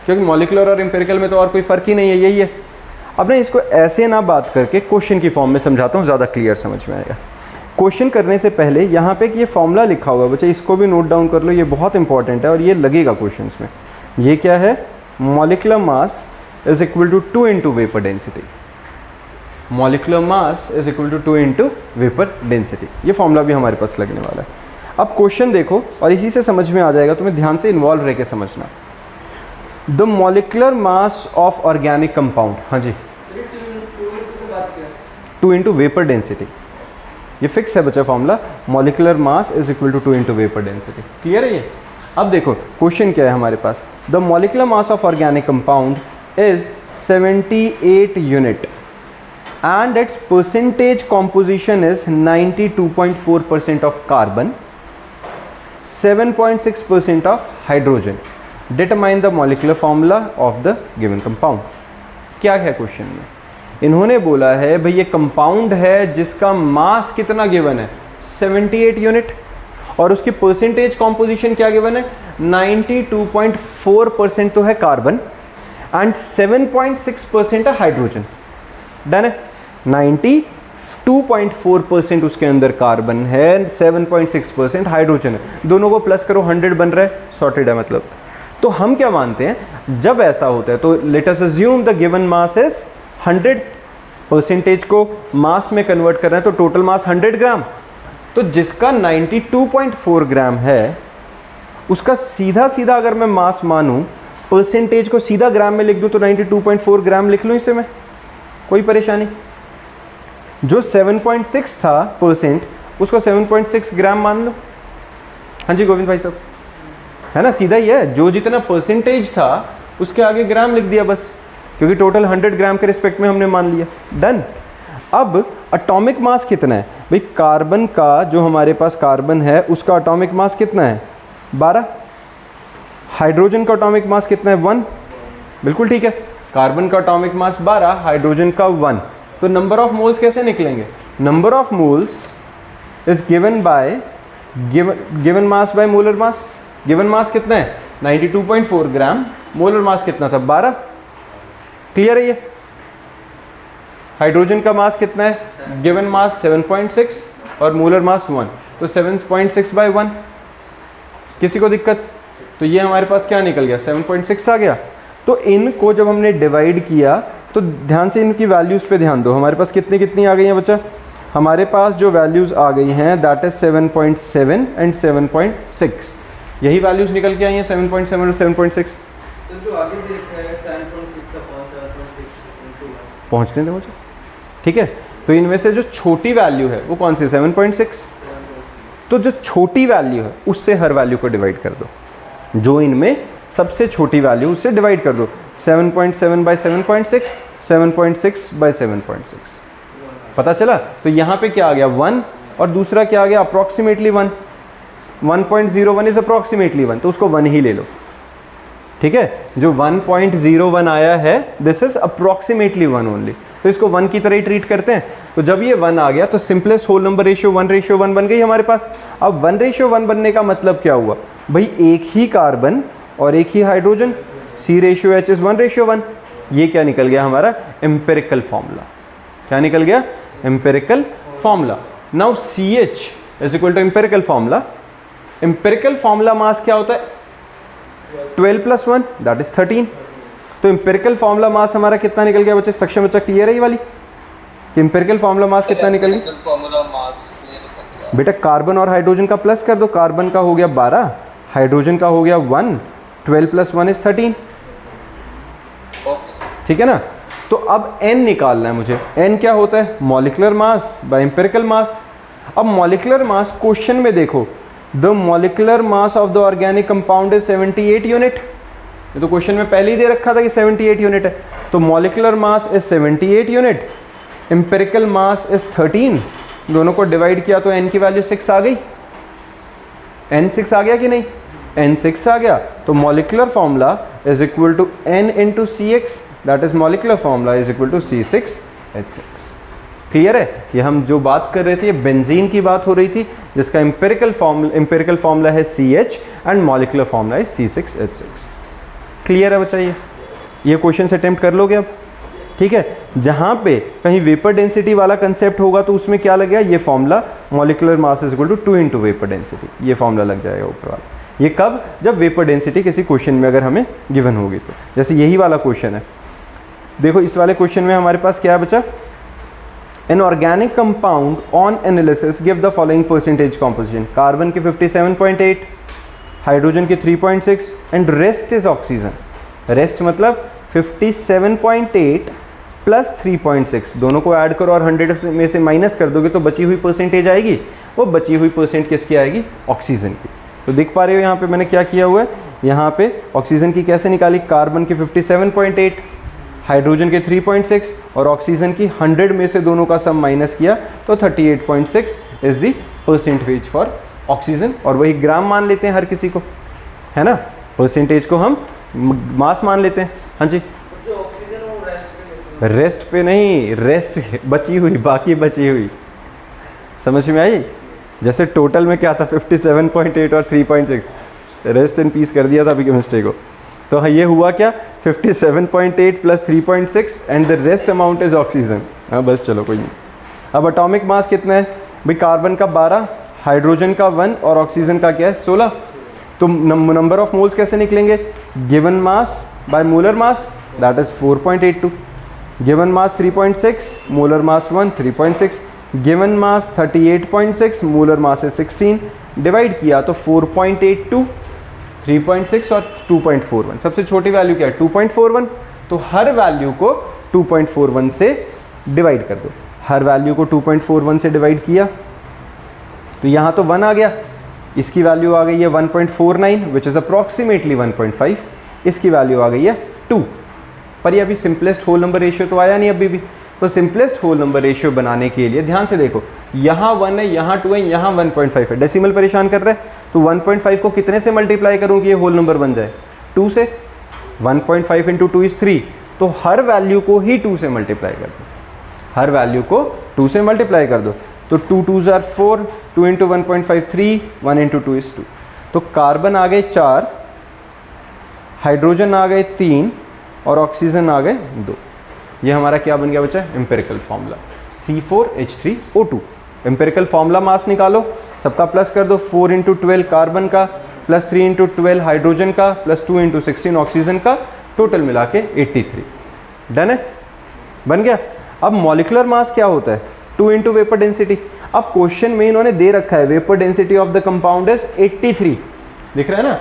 क्योंकि मॉलिक्यूलर और एम्पिरिकल में तो और कोई फ़र्क ही नहीं है, यही है। अब मैं इसको ऐसे ना बात करके क्वेश्चन की फॉर्म में समझाता हूँ, ज़्यादा क्लियर समझ में आएगा। क्वेश्चन करने से पहले यहाँ पे कि ये फॉर्मूला लिखा हुआ है बच्चे, इसको भी नोट डाउन कर लो, ये बहुत इंपॉर्टेंट है और ये लगेगा क्वेश्चंस में। ये क्या है? Molecular mass is equal to 2 into vapour density. Molecular mass is equal to 2 into vapour density, ये फॉर्मूला भी हमारे पास लगने वाला है। अब क्वेश्चन देखो और इसी से समझ में आ जाएगा, तुम्हें ध्यान से इन्वॉल्व रह के समझना। The molecular mass of organic compound, हाँ जी, 2 इंटू वेपर डेंसिटी, ये फिक्स है बच्चा formula. Molecular mass is equal to 2 into vapour density, clear है ये? अब देखो क्वेश्चन क्या है हमारे पास। The molecular mass of organic compound is 78 unit and its percentage composition is 92.4% of carbon, 7.6% of hydrogen. Determine the molecular formula of the given compound. क्या है क्वेश्चन में? इन्होंने बोला है भाई ये कंपाउंड है जिसका मास कितना गिवन है? 78 यूनिट, और उसकी परसेंटेज कॉम्पोजिशन क्या गिवन है? 92.4% तो है कार्बन एंड 7.6% है हाइड्रोजन। डन है? 92.4% उसके अंदर कार्बन है, 7.6% हाइड्रोजन है। दोनों को प्लस करो, 100 बन रहा है, सॉर्टेड है मतलब। तो हम क्या मानते हैं, जब ऐसा होता है तो late us assume the given mass is 100, percentage को मास में कन्वर्ट करना है तो टोटल मास 100 ग्राम। तो जिसका 92.4 ग्राम है उसका सीधा सीधा अगर मैं मास मानूं, परसेंटेज को सीधा ग्राम में लिख दूं तो 92.4 ग्राम लिख लूं इसे मैं, कोई परेशानी। जो 7.6 था परसेंट, उसको 7.6 ग्राम मान लो। हाँ जी गोविंद भाई साहब, है ना? सीधा ही है, जो जितना परसेंटेज था उसके आगे ग्राम लिख दिया बस, क्योंकि टोटल 100 ग्राम के रिस्पेक्ट में हमने मान लिया। डन। अब एटॉमिक मास कितना है भाई? कार्बन का जो हमारे पास कार्बन है उसका एटॉमिक मास कितना है? 12। हाइड्रोजन का एटॉमिक मास कितना है? 1। बिल्कुल ठीक है, कार्बन का एटॉमिक मास 12, हाइड्रोजन का 1। तो नंबर ऑफ मोल्स कैसे निकलेंगे? Number of moles is given by given mass by molar mass. Given mass कितना है? 92.4 ग्राम, मोलर मास कितना था? 12। क्लियर है ये? हाइड्रोजन का मास कितना है? गिवन मास 7.6 और मोलर मास 1, तो 7.6 बाय 1। किसी को दिक्कत? तो ये हमारे पास क्या निकल गया? 7.6 आ गया। तो इनको जब हमने डिवाइड किया तो ध्यान से इनकी वैल्यूज़ पे ध्यान दो। हमारे पास कितनी कितनी आ गई हैं बच्चा? हमारे पास जो वैल्यूज़ आ गई हैं दैट इज 7.7 एंड 7.6। यही वैल्यूज़ निकल के आई हैं, 7.7 और 7.6। सर जो आगे दे रखा है 7.6/7.6 पहुँचने दें मुझे, ठीक है? तो इनमें से जो छोटी वैल्यू है वो कौन सी? 7.6। तो जो छोटी वैल्यू है उससे हर वैल्यू को डिवाइड कर दो, जो इनमें सबसे छोटी वैल्यू उससे डिवाइड कर दो। 7.7 बाई 7.6, 7.6 बाई 7.6। पता चला? तो यहाँ पे क्या आ गया? 1, और दूसरा क्या आ गया? अप्रॉक्सीमेटली 1। 1.01 इज अप्रॉक्सीमेटली 1, तो उसको 1 ही ले लो, ठीक है? जो 1.01 आया है दिस इज अप्रॉक्सीमेटली 1 ओनली, तो इसको 1 की तरह ही ट्रीट करते हैं। तो जब ये 1 आ गया तो सिंपलेस्ट होल नंबर रेशियो 1:1 बन गई हमारे पास। अब 1:1 बनने का मतलब क्या हुआ भाई? एक ही कार्बन और एक ही हाइड्रोजन, C/H इज 1:1। ये क्या निकल गया हमारा? Empirical formula. क्या निकल गया? Empirical formula. Now CH is equal to empirical formula. Empirical formula mass क्या होता है? 12 + 1 दैट इज 13। तो एम्पिरिकल फॉर्मूला मास हमारा कितना निकल गया बच्चे? सक्षम बच्चा क्लियर है ये वाली कि एम्पिरिकल फॉर्मूला मास कितना निकल गया? फॉर्मूला मास ये तो समझा बेटा कार्बन और हाइड्रोजन का प्लस कर दो। कार्बन का हो गया 12, हाइड्रोजन का हो गया 1, 12 + 1 इज 13। ओके ठीक है ना? तो अब n निकालना है मुझे। n क्या होता है? मॉलिक्यूलर मास बाय एम्पिरिकल मास। अब मॉलिक्यूलर मास क्वेश्चन में देखो, the molecular mass of the organic compound is 78 unit. ये तो क्वेश्चन में पहले ही दे रखा था कि 78 यूनिट है। तो molecular mass is 78 unit, empirical mass is 13। दोनों को डिवाइड किया तो n की वैल्यू 6 आ गई। n 6 आ गया कि नहीं? n 6 आ गया। तो molecular formula is equal to n into CX, that is molecular formula is equal to C6H6। Clear है? ये हम जो बात कर रहे थे ये बेंजीन की बात हो रही थी, जिसका एम्पिरिकल फार्मूला है CH एंड मॉलिक्यूलर फार्मूला है C6H6। क्लियर है बच्चा? ये क्वेश्चन अटेम्प्ट कर लोगे अब, ठीक है? जहाँ पे कहीं वेपर डेंसिटी वाला कंसेप्ट होगा तो उसमें क्या लगेगा, ये formula molecular mass is equal to 2 into vapour density, ये फॉर्मूला लग जाएगा ऊपर वाला। ये कब? जब वेपर डेंसिटी किसी क्वेश्चन में अगर हमें गिवन होगी तो, जैसे यही वाला क्वेश्चन है। देखो इस वाले क्वेश्चन में हमारे पास क्या है बच्चा, an organic compound on analysis give the following percentage composition, carbon के 57.8, हाइड्रोजन के 3.6 and rest is oxygen. Rest मतलब 57.8 प्लस 3.6, दोनों को ऐड करो और 100 में से माइनस कर दोगे तो बची हुई परसेंटेज आएगी, वो बची हुई परसेंट किसकी आएगी, ऑक्सीजन की। तो देख पा रहे हो यहाँ पे मैंने क्या किया हुआ है, यहाँ पे ऑक्सीजन की कैसे निकाली, कार्बन की 57.8, हाइड्रोजन के 3.6 और ऑक्सीजन की 100 में से दोनों का सम माइनस किया तो 38.6 is the percentage for oxygen. और वही ग्राम मान लेते हैं हर किसी को, है ना? परसेंटेज को हम मास मान लेते हैं। हाँ जी, रेस्ट पे नहीं, रेस्ट बची हुई, बाकी बची हुई, समझ में आई? जैसे टोटल में क्या था 57.8 और 3.6, रेस्ट इन पीस कर दिया था अभी केमिस्ट्री को। तो हाँ, ये हुआ क्या, 57.8 plus 3.6 and the rest amount is oxygen. हाँ बस चलो कोई नहीं। अब एटॉमिक मास कितना है भाई, कार्बन का 12, हाइड्रोजन का 1 और ऑक्सीजन का क्या है 16। तो नंबर ऑफ मोल्स कैसे निकलेंगे, given mass by molar mass that is 4.82, given mass 3.6, molar mass 1 3.6, given mass 38.6, molar mass है 16, डिवाइड किया तो 4.82, 3.6 और 2.41। सबसे छोटी वैल्यू क्या है 2.41, तो हर वैल्यू को 2.41 से डिवाइड कर दो। हर वैल्यू को 2.41 से डिवाइड किया तो यहाँ तो 1 आ गया, इसकी वैल्यू आ गई है 1.49 विच इज़ अप्रॉक्सीमेटली 1.5, इसकी वैल्यू आ गई है 2। पर ये अभी सिंपलेस्ट होल नंबर रेशियो तो आया नहीं अभी भी। तो सिंपलेस्ट होल नंबर रेशियो बनाने के लिए ध्यान से देखो, यहाँ 1 है, यहाँ 2 है, यहाँ 1.5 है, डेसिमल परेशान कर रहा है। तो 1.5 को कितने से मल्टीप्लाई करूँ कि ये होल नंबर बन जाए, 2 से। 1.5 इंटू 2 इज 3, तो हर वैल्यू को ही 2 से मल्टीप्लाई कर दो, हर वैल्यू को 2 से मल्टीप्लाई कर दो। तो 2 2s are 4, 2 into 1.5 3, 1 into 2 is 2। तो कार्बन आ गए 4, हाइड्रोजन आ गए 3 और ऑक्सीजन आ गए 2। ये हमारा क्या बन गया बच्चा, empirical formula C4H3O2। Empirical formula mass निकालो, सबका प्लस कर दो, 4 इंटू 12 कार्बन का प्लस 3 इंटू 12 हाइड्रोजन का प्लस 2 इंटू 16 ऑक्सीजन का, टोटल मिला के 83। डन है, बन गया। अब मॉलिक्यूलर मास क्या होता है, 2 इंटू वेपर डेंसिटी। अब क्वेश्चन में इन्होंने दे रखा है vapour density of the compound is 83, दिख रहा है ना,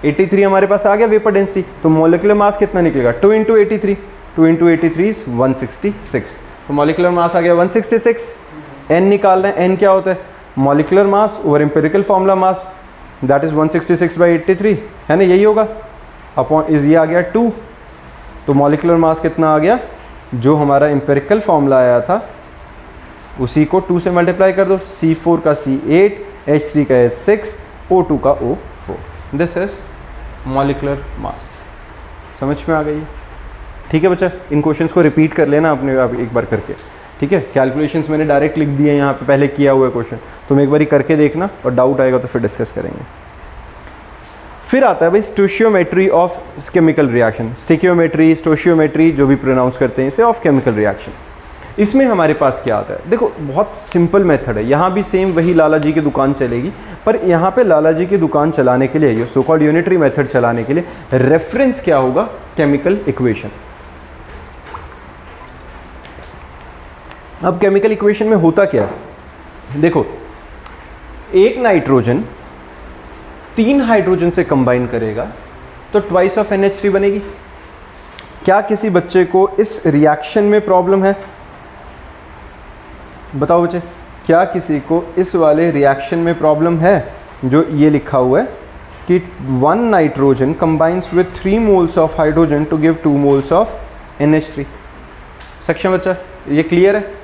83 हमारे पास आ गया वेपर डेंसिटी। तो मॉलिक्यूलर मास कितना निकलेगा, 2 इंटू 83, 2 इंटू 83 इज 166। तो मॉलिक्यूलर मास आ गया 166। एन निकालना है, एन क्या होता है, molecular mass over empirical formula mass that is 166/83, है ना, यही होगा। अपॉन ये आ गया 2, तो मॉलिक्यूलर मास कितना आ गया, जो हमारा एम्पिरिकल फार्मूला आया था उसी को 2 से मल्टीप्लाई कर दो। C4 का C8, H3 का H6, O2 का O4। This is molecular mass. समझ में आ गई है? ठीक है बच्चा, इन क्वेश्चंस को रिपीट कर लेना अपने आप एक बार करके, ठीक है। कैलकुलेशंस मैंने डायरेक्ट लिख दिए यहाँ पे, पहले किया हुआ क्वेश्चन, तुम एक बार करके देखना और डाउट आएगा तो फिर डिस्कस करेंगे। फिर आता है भाई stoichiometry of chemical reaction, stoichiometry, stoichiometry, जो भी प्रोनाउंस करते हैं इसे, ऑफ केमिकल रिएक्शन। इसमें हमारे पास क्या आता है, देखो बहुत सिंपल मेथड है। यहाँ भी सेम वही लाला जी की दुकान चलेगी, पर यहाँ पे लाला जी की दुकान चलाने के लिए, ये सो कॉल्ड यूनिटरी मेथड चलाने के लिए रेफरेंस क्या होगा, केमिकल इक्वेशन। अब केमिकल इक्वेशन में होता क्या है, देखो एक नाइट्रोजन 3 हाइड्रोजन से कंबाइन करेगा तो ट्वाइस ऑफ NH3 बनेगी। क्या किसी बच्चे को इस रिएक्शन में प्रॉब्लम है, बताओ बच्चे, क्या किसी को इस वाले रिएक्शन में प्रॉब्लम है जो ये लिखा हुआ है कि 1 nitrogen combines with 3 moles of hydrogen to give 2 moles of NH3। सक्षम बच्चा, ये क्लियर है?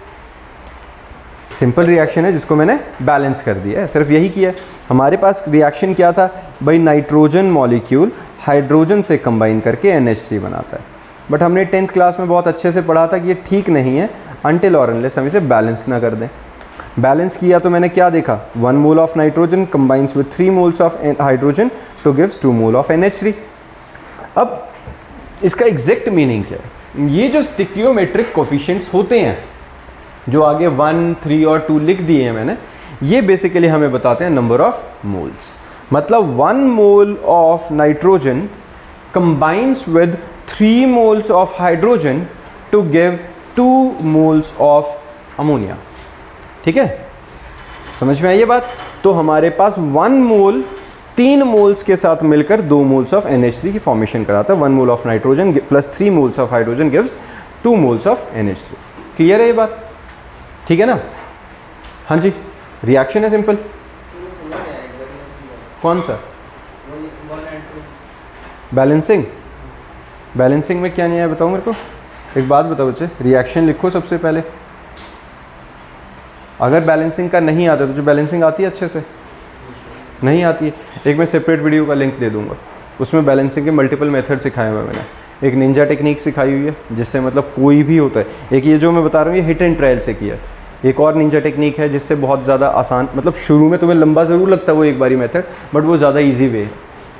सिंपल रिएक्शन है जिसको मैंने बैलेंस कर दिया है, सिर्फ यही किया है। हमारे पास रिएक्शन क्या था भाई, नाइट्रोजन मॉलिक्यूल हाइड्रोजन से कंबाइन करके NH3 बनाता है। बट हमने 10th क्लास में बहुत अच्छे से पढ़ा था कि ये ठीक नहीं है अनटिल और अनलेस हम इसे बैलेंस ना कर दें। बैलेंस किया तो मैंने क्या देखा, 1 mole of nitrogen combines with 3 moles of hydrogen two gives 2 mole of NH3। अब इसका एग्जैक्ट मीनिंग क्या है, ये जो स्टिकियोमेट्रिक कोफिशिएंट्स होते हैं जो आगे 1, 3 और 2 लिख दिए हैं मैंने, ये बेसिकली हमें बताते हैं नंबर ऑफ मोल्स। मतलब 1 mole of nitrogen combines with 3 moles of hydrogen to give 2 moles of ammonia. ठीक है, समझ में आई ये बात। तो हमारे पास 1 मोल 3 मोल्स के साथ मिलकर 2 मोल्स ऑफ NH3 की फॉर्मेशन कराता है। 1 mole of nitrogen plus 3 moles of hydrogen gives 2 moles of NH3। Clear है ये बात, ठीक है ना। हाँ जी, रिएक्शन है सिंपल। कौन सा बैलेंसिंग, बैलेंसिंग में क्या नहीं आया बताओ मेरे को। एक बात बताओ बच्चे, रिएक्शन लिखो सबसे पहले। अगर बैलेंसिंग का नहीं आता तो जो बैलेंसिंग आती है अच्छे से नहीं आती है, एक मैं सेपरेट वीडियो का लिंक दे दूंगा, उसमें बैलेंसिंग के मल्टीपल मेथड सिखाए हुए मैंने। एक निंजा टेक्निक सिखाई हुई है जिससे मतलब कोई भी होता है। एक ये जो मैं बता रहा हूँ ये हिट एंड ट्रायल से किया है। एक और निंजा टेक्निक है जिससे बहुत ज़्यादा आसान, मतलब शुरू में तुम्हें लंबा ज़रूर लगता है वो एक बारी मेथड, बट वो ज़्यादा ईजी वे है।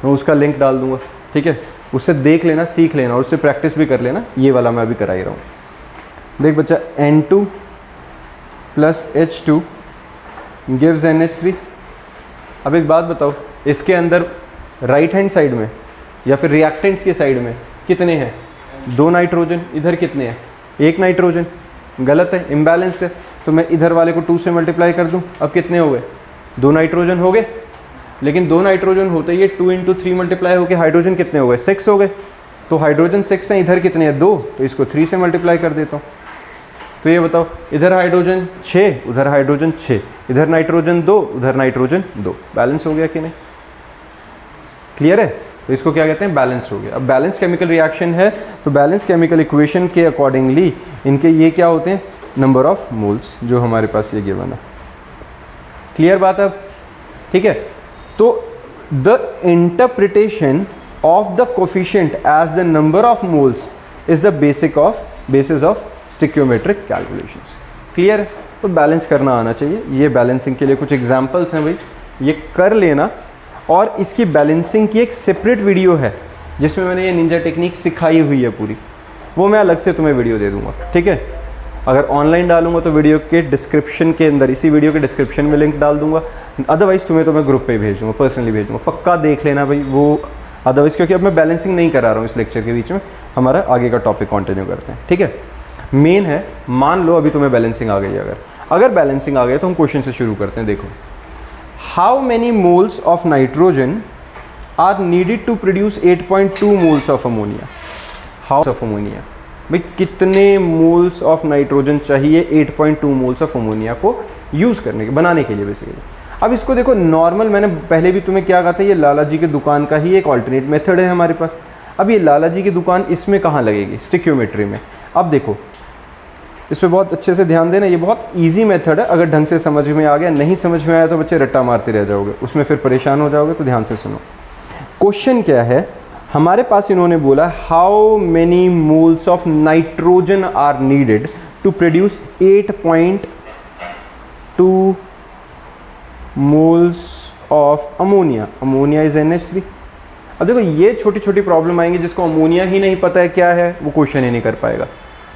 मैं उसका लिंक डाल दूंगा, ठीक है, उससे देख लेना, सीख लेना और उससे प्रैक्टिस भी कर लेना। ये वाला मैं अभी करा ही रहा हूँ। देख बच्चा, N2 plus H2 gives NH3। अब एक बात बताओ, इसके अंदर राइट हैंड साइड में या फिर रिएक्टेंट्स के साइड में कितने हैं? 2 नाइट्रोजन। इधर कितने हैं? 1 नाइट्रोजन। गलत है, इम्बैलेंस्ड है। तो मैं इधर वाले को 2 से मल्टीप्लाई कर दूं, अब कितने हो गए? 2 नाइट्रोजन हो गए। लेकिन 2 नाइट्रोजन होते ही 2 × 3 मल्टीप्लाई हो गए, हाइड्रोजन कितने हो गए? 6 हो गए। तो हाइड्रोजन 6 हैं, इधर कितने हैं? 2, तो इसको 3 से मल्टीप्लाई कर देता हूँ। तो ये बताओ, इधर हाइड्रोजन 6, उधर हाइड्रोजन 6, इधर नाइट्रोजन 2, उधर नाइट्रोजन 2। बैलेंस हो गया कि नहीं? क्लियर है? तो इसको क्या कहते हैं? बैलेंस्ड हो गया। अब बैलेंस केमिकल रिएक्शन है तो बैलेंस केमिकल इक्वेशन के अकॉर्डिंगली इनके ये क्या होते हैं? नंबर ऑफ मोल्स, जो हमारे पास ये गिवन है। क्लियर बात है अब? ठीक है, तो the interpretation of the coefficient as the number of moles is the basis of stoichiometric calculations. Clear है? तो बैलेंस करना आना चाहिए। ये बैलेंसिंग के लिए कुछ एग्जांपल्स हैं भाई, ये कर लेना। और इसकी बैलेंसिंग की एक सेपरेट वीडियो है जिसमें मैंने ये निंजा टेक्निक सिखाई हुई है पूरी, वो मैं अलग से तुम्हें वीडियो दे दूंगा। ठीक है, अगर ऑनलाइन डालूंगा तो वीडियो के डिस्क्रिप्शन के अंदर, इसी वीडियो के डिस्क्रिप्शन में लिंक डाल दूंगा। अदरवाइज़ तुम्हें तो मैं ग्रुप पे भेज दूँगा, पर्सनली भेज दूँगा। पक्का देख लेना भाई वो। अदरवाइज़ क्योंकि अब मैं बैलेंसिंग नहीं करा रहा हूँ इस लेक्चर के बीच में, हमारा आगे का टॉपिक कंटिन्यू करते हैं। ठीक है, मेन है, मान लो अभी तुम्हें बैलेंसिंग आ गई। अगर बैलेंसिंग आ गई तो हम क्वेश्चन से शुरू करते हैं। देखो, how many moles of nitrogen are needed to produce 8.2 moles of ammonia? How of ammonia, भाई कितने मोल्स ऑफ नाइट्रोजन चाहिए 8.2 मोल्स ऑफ अमोनिया को यूज़ करने के, बनाने के लिए बेसिकली। अब इसको देखो, नॉर्मल मैंने पहले भी तुम्हें क्या कहा था, ये लाला जी की दुकान का ही एक ऑल्टरनेट मेथड है हमारे पास। अब ये लाला जी की दुकान इसमें कहाँ लगेगी? स्टिक्योमेट्री में। अब देखो, इस पर बहुत अच्छे से ध्यान देना, ये बहुत इजी मेथड है। अगर ढंग से समझ में आ गया, नहीं समझ में आया तो बच्चे रट्टा मारते रह जाओगे, उसमें फिर परेशान हो जाओगे। तो ध्यान से सुनो, क्वेश्चन क्या है हमारे पास। इन्होंने बोला how many moles of nitrogen are needed to produce 8.2 moles of ammonia. Ammonia is NH3। अब देखो, ये छोटी छोटी प्रॉब्लम आएंगी, जिसको अमोनिया ही नहीं पता है क्या है, वो क्वेश्चन ही नहीं कर पाएगा।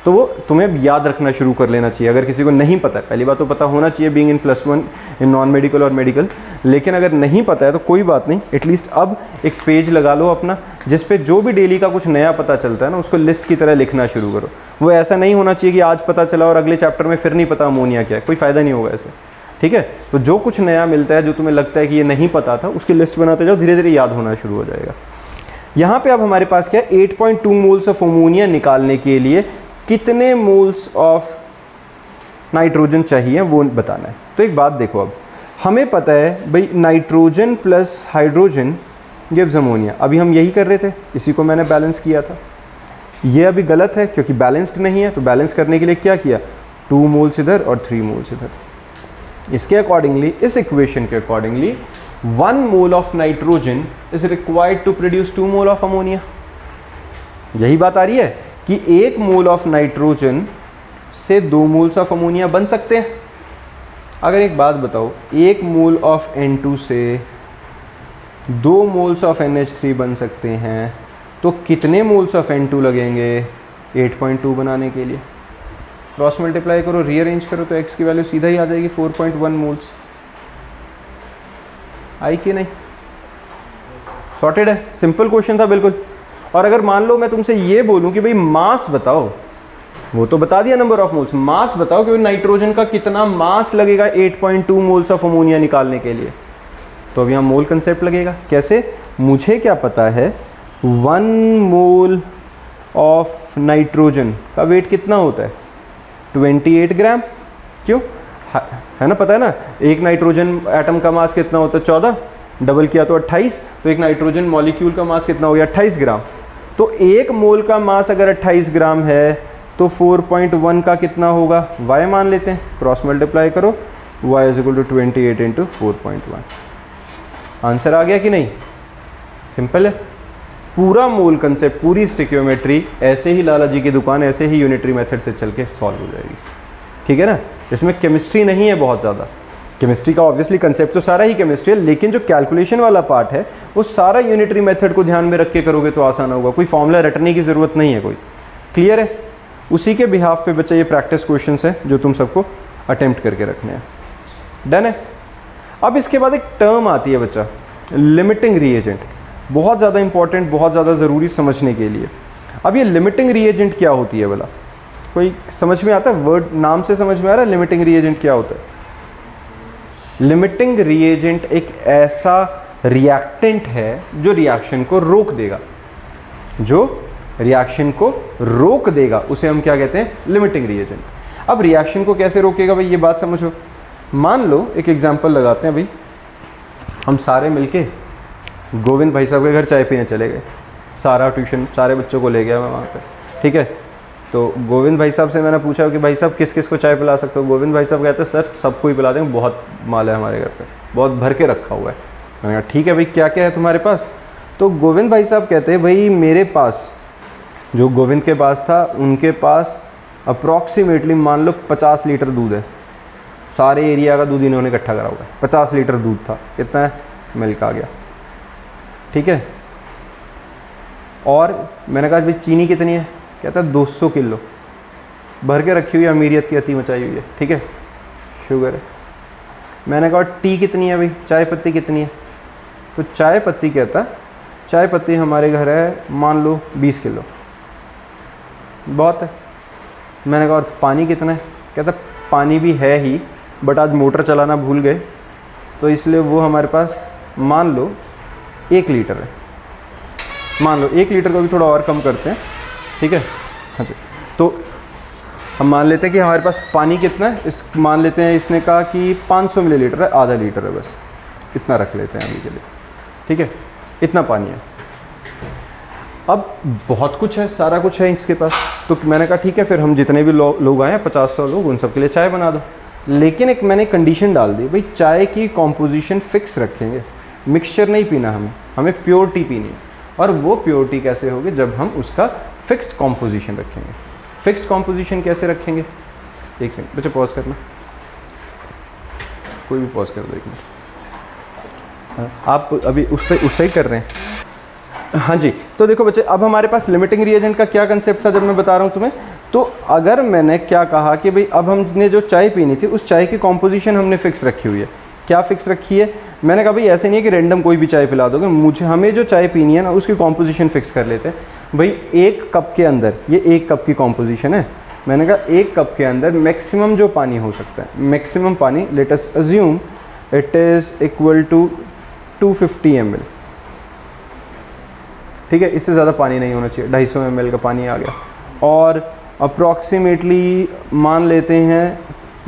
तो वो तुम्हें याद रखना शुरू कर लेना चाहिए। अगर किसी को नहीं पता है, पहली बात तो पता होना चाहिए, being in +1 in non medical और मेडिकल। लेकिन अगर नहीं पता है तो कोई बात नहीं, एटलीस्ट अब एक पेज लगा लो अपना, जिस पे जो भी डेली का कुछ नया पता चलता है ना, उसको लिस्ट की तरह लिखना शुरू करो। वो ऐसा नहीं होना चाहिए कि आज पता चला और अगले चैप्टर में फिर नहीं पता अमोनिया क्या है, कोई फ़ायदा नहीं होगा ऐसे। ठीक है, तो जो कुछ नया मिलता है, जो तुम्हें लगता है कि ये नहीं पता था, उसकी लिस्ट बनाते जाओ, धीरे धीरे याद होना शुरू हो जाएगा। यहाँ पे अब हमारे पास क्या है, 8.2 मोल्स ऑफ अमोनिया निकालने के लिए कितने मोल्स ऑफ नाइट्रोजन चाहिए वो बताना है। तो एक बात देखो, अब हमें पता है भाई nitrogen plus hydrogen gives ammonia. अभी हम यही कर रहे थे, इसी को मैंने बैलेंस किया था। ये अभी गलत है क्योंकि बैलेंस्ड नहीं है। तो बैलेंस करने के लिए क्या किया, 2 मोल्स इधर और 3 मोल्स इधर। इसके अकॉर्डिंगली, इस इक्वेशन के accordingly 1 mole of nitrogen is required to produce 2 mole of ammonia. यही बात आ रही है कि 1 मोल ऑफ नाइट्रोजन से 2 मोल्स ऑफ अमोनिया बन सकते हैं? अगर एक बात बताओ, 1 मोल ऑफ N2 से 2 मोल्स ऑफ NH3 बन सकते हैं, तो कितने मोल्स ऑफ N2 लगेंगे 8.2 बनाने के लिए? क्रॉस मल्टीप्लाई करो, रीअरेंज करो तो x की वैल्यू सीधा ही आ जाएगी 4.1 मोल्स। आई कि नहीं? सॉर्टेड है, सिंपल क्वेश्चन था बिल्कुल। और अगर मान लो मैं तुमसे ये बोलूं कि भाई मास बताओ, वो तो बता दिया नंबर ऑफ मोल्स, मास बताओ कि भाई नाइट्रोजन का कितना मास लगेगा 8.2 मोल्स ऑफ अमोनिया निकालने के लिए, तो अब यहाँ मोल कंसेप्ट लगेगा। कैसे? मुझे क्या पता है 1 मोल ऑफ नाइट्रोजन का वेट कितना होता है 28 ग्राम। क्यों? है ना, पता है ना, एक नाइट्रोजन एटम का मास कितना होता है 14, डबल किया तो 28, तो एक नाइट्रोजन मॉलिक्यूल का मास कितना हो गया 28 ग्राम। तो 1 मोल का मास अगर 28 ग्राम है तो 4.1 का कितना होगा, y मान लेते हैं, क्रॉस मल्टीप्लाई करो, y is equal to 28 into 4.1। Answer आ गया कि नहीं? सिंपल है। पूरा मोल कंसेप्ट, पूरी स्टिक्योमेट्री ऐसे ही लाला जी की दुकान, ऐसे ही यूनिटरी मेथड से चल के सॉल्व हो जाएगी। ठीक है ना? इसमें केमिस्ट्री नहीं है बहुत ज़्यादा। केमिस्ट्री का ऑब्वियसली कंसेप्ट तो सारा ही केमिस्ट्री है, लेकिन जो कैलकुलेशन वाला पार्ट है वो सारा यूनिटरी मेथड को ध्यान में रख के करोगे तो आसान होगा। कोई फॉर्मूला रटने की ज़रूरत नहीं है कोई। क्लियर है? उसी के बिहाफ पे बच्चा ये प्रैक्टिस क्वेश्चंस है जो तुम सबको अटेम्प्ट करके रखने हैं। डन है? अब इसके बाद एक टर्म आती है बच्चा, लिमिटिंग रिएजेंट। बहुत ज़्यादा इंपॉर्टेंट, बहुत ज़्यादा ज़रूरी समझने के लिए। अब ये लिमिटिंग रिएजेंट क्या होती है भला? कोई समझ में आता है? वर्ड नाम से समझ में आ रहा है लिमिटिंग रिएजेंट क्या होता है? लिमिटिंग रिएजेंट एक ऐसा रिएक्टेंट है जो रिएक्शन को रोक देगा, जो रिएक्शन को रोक देगा, उसे हम क्या कहते हैं? Limiting reagent. अब रिएक्शन को कैसे रोकेगा भाई, ये बात समझो। मान लो एक एग्जांपल लगाते हैं भाई, हम सारे मिलके गोविंद भाई साहब के घर चाय पीने चले गए, सारा ट्यूशन सारे बच्चों को ले गया मैं वहाँ पे। ठीक है, तो गोविंद भाई साहब से मैंने पूछा कि भाई साहब किस किस को चाय पिला सकते हो? गोविंद भाई साहब कहते हैं सर सबको ही पिला देंगे, बहुत माल है हमारे घर पे, बहुत भर के रखा हुआ है। मैंने कहा ठीक है भाई, क्या क्या है तुम्हारे पास? तो गोविंद भाई साहब कहते हैं भाई मेरे पास, जो गोविंद के पास था उनके पास अप्रॉक्सीमेटली मान लो 50 लीटर दूध है। सारे एरिया का दूध इन्होंने इकट्ठा करा हुआ है, 50 लीटर दूध था। कितना है? मिल्क आ गया। ठीक है, और मैंने कहा भाई चीनी कितनी है? कहता है 200 किलो भर के रखी हुई है, अमीरियत की अति मचाई हुई है। ठीक है, शुगर है। मैंने कहा टी कितनी है भाई, चाय पत्ती कितनी है? तो चाय पत्ती कहता, चाय पत्ती हमारे घर है मान लो 20 किलो, बहुत है। मैंने कहा और पानी कितना है? कहता पानी भी है ही, बट आज मोटर चलाना भूल गए तो इसलिए वो हमारे पास मान लो 1 लीटर है। मान लो 1 लीटर को भी थोड़ा और कम करते हैं। ठीक है, हाँ जी। तो हम मान लेते हैं कि हमारे पास पानी कितना है, इस मान लेते हैं इसने कहा कि 500 मिलीलीटर है, आधा लीटर है, बस इतना रख लेते हैं अभी के लिए। ठीक है, इतना पानी है। अब बहुत कुछ है, सारा कुछ है इसके पास। तो मैंने कहा ठीक है, फिर हम जितने भी लोग आए हैं 50-100 लोग, उन सब के लिए चाय बना दो। लेकिन एक मैंने कंडीशन डाल दी, भाई चाय की कॉम्पोजिशन फिक्स रखेंगे, मिक्सचर नहीं पीना, हमें प्योर टी पीनी है। और वो प्योर टी कैसे होगी? जब हम उसका फिक्स्ड कॉम्पोजिशन रखेंगे। फिक्स्ड कॉम्पोजिशन कैसे रखेंगे? एक सेकंड बच्चे, पॉज करना, कोई भी पॉज कर दो एक मिनट। आप अभी उससे ही कर रहे हैं? हाँ जी। तो देखो बच्चे, अब हमारे पास लिमिटिंग रिएजेंट का क्या कंसेप्ट था जब मैं बता रहा हूँ तुम्हें। तो अगर मैंने क्या कहा कि भाई अब हमने जो चाय पीनी थी उस चाय की कॉम्पोजिशन हमने फिक्स रखी हुई है। क्या फिक्स रखी है? मैंने कहा भाई ऐसे नहीं है कि रैंडम कोई भी चाय पिला दोगे, हमें जो चाय पीनी है ना उसकी कॉम्पोजिशन फिक्स कर लेते हैं। भाई 1 कप के अंदर, ये 1 कप की कॉम्पोजिशन है, मैंने कहा 1 कप के अंदर मैक्सिमम जो पानी हो सकता है, मैक्सिमम पानी, let us assume it is equal to 250 ml। ठीक है, इससे ज़्यादा पानी नहीं होना चाहिए, 250 ml का पानी आ गया। और अप्रॉक्सीमेटली मान लेते हैं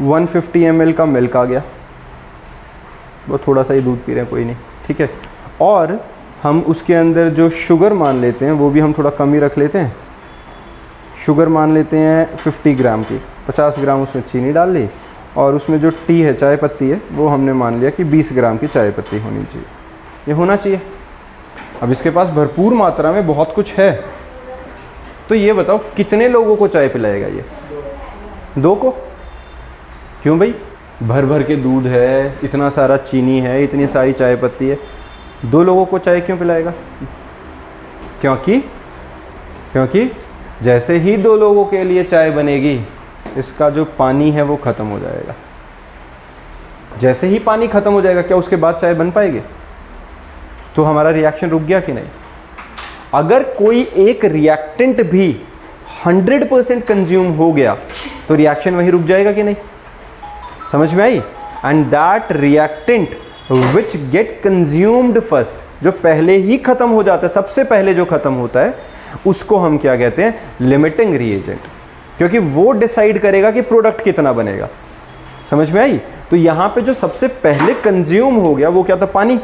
150 ml का मिल्क आ गया, वो थोड़ा सा ही दूध पी रहे हैं, कोई नहीं। ठीक है, और हम उसके अंदर जो शुगर मान लेते हैं वो भी हम थोड़ा कम ही रख लेते हैं। शुगर मान लेते हैं 50 ग्राम की, 50 ग्राम उसमें चीनी डाल ली, और उसमें जो टी है, चाय पत्ती है, वो हमने मान लिया कि 20 ग्राम की चाय पत्ती होनी चाहिए। ये होना चाहिए। अब इसके पास भरपूर मात्रा में बहुत कुछ है, तो ये बताओ कितने लोगों को चाय पिलाएगा ये? 2 को। क्यों भाई? भर भर के दूध है, इतना सारा चीनी है, इतनी सारी चाय पत्ती है, 2 लोगों को चाय क्यों पिलाएगा? क्योंकि जैसे ही 2 लोगों के लिए चाय बनेगी, इसका जो पानी है वो ख़त्म हो जाएगा। जैसे ही पानी ख़त्म हो जाएगा, क्या उसके बाद चाय बन पाएगी? तो हमारा रिएक्शन रुक गया कि नहीं? अगर कोई एक रिएक्टेंट भी 100% कंज्यूम हो गया तो रिएक्शन वहीं रुक जाएगा कि नहीं? समझ में आई? And that reactant which get consumed first, जो पहले ही खत्म हो जाता है, सबसे पहले जो खत्म होता है, उसको हम क्या कहते हैं? Limiting reagent. क्योंकि वो डिसाइड करेगा कि प्रोडक्ट कितना बनेगा। समझ में आई? तो यहाँ पे जो सबसे पहले कंज्यूम हो गया वो क्या था? पानी।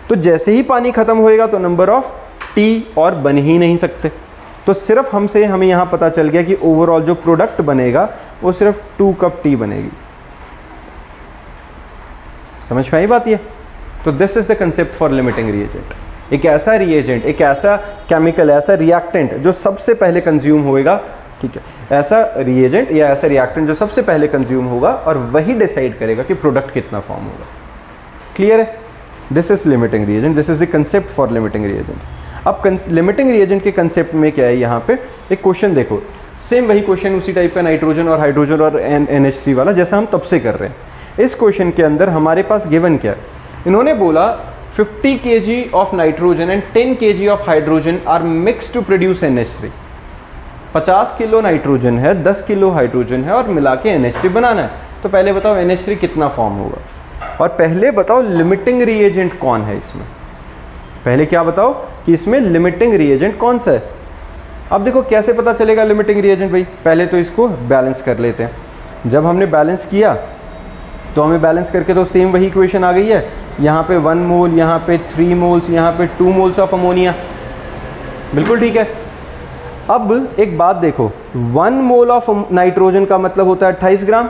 तो जैसे ही पानी खत्म होएगा तो नंबर ऑफ टी और बन ही नहीं सकते। तो सिर्फ हमें यहाँ पता चल गया कि ओवरऑल जो प्रोडक्ट बनेगा वो सिर्फ 2 कप टी बनेगी। समझ में आई बात ये? तो this is the concept for limiting reagent. एक ऐसा रिएजेंट, एक ऐसा केमिकल, ऐसा रिएक्टेंट जो सबसे पहले कंज्यूम होएगा, ठीक है, ऐसा रिएजेंट या ऐसा रिएक्टेंट जो सबसे पहले कंज्यूम होगा और वही डिसाइड करेगा कि प्रोडक्ट कितना फॉर्म होगा। क्लियर है? This is limiting reagent, this is the concept for limiting reagent. अब लिमिटिंग रिएजेंट के कंसेप्ट में क्या है? यहाँ पे एक क्वेश्चन देखो, सेम वही क्वेश्चन उसी टाइप का, नाइट्रोजन और हाइड्रोजन और NH3 वाला, जैसा हम तब से कर रहे हैं। इस क्वेश्चन के अंदर हमारे पास गिवन क्या है? इन्होंने बोला 50 kg of nitrogen and 10 kg of hydrogen are mix to produce NH3। 50 kilo nitrogen है, 10 किलो हाइड्रोजन है और मिला के NH3 बनाना है। तो पहले बताओ NH3 कितना फॉर्म होगा, और पहले बताओ लिमिटिंग रिएजेंट कौन है इसमें। पहले क्या बताओ कि इसमें लिमिटिंग रिएजेंट कौन सा है। अब देखो कैसे पता चलेगा लिमिटिंग रिएजेंट भाई? पहले तो इसको बैलेंस कर लेते हैं। जब हमने बैलेंस किया तो हमें बैलेंस करके तो सेम वही इक्वेशन आ गई है। यहाँ पे 1 मोल, यहाँ पे 3 मोल्स, यहाँ पे 2 मोल्स ऑफ अमोनिया। बिल्कुल ठीक है। अब एक बात देखो, 1 मोल ऑफ नाइट्रोजन का मतलब होता है 28 ग्राम,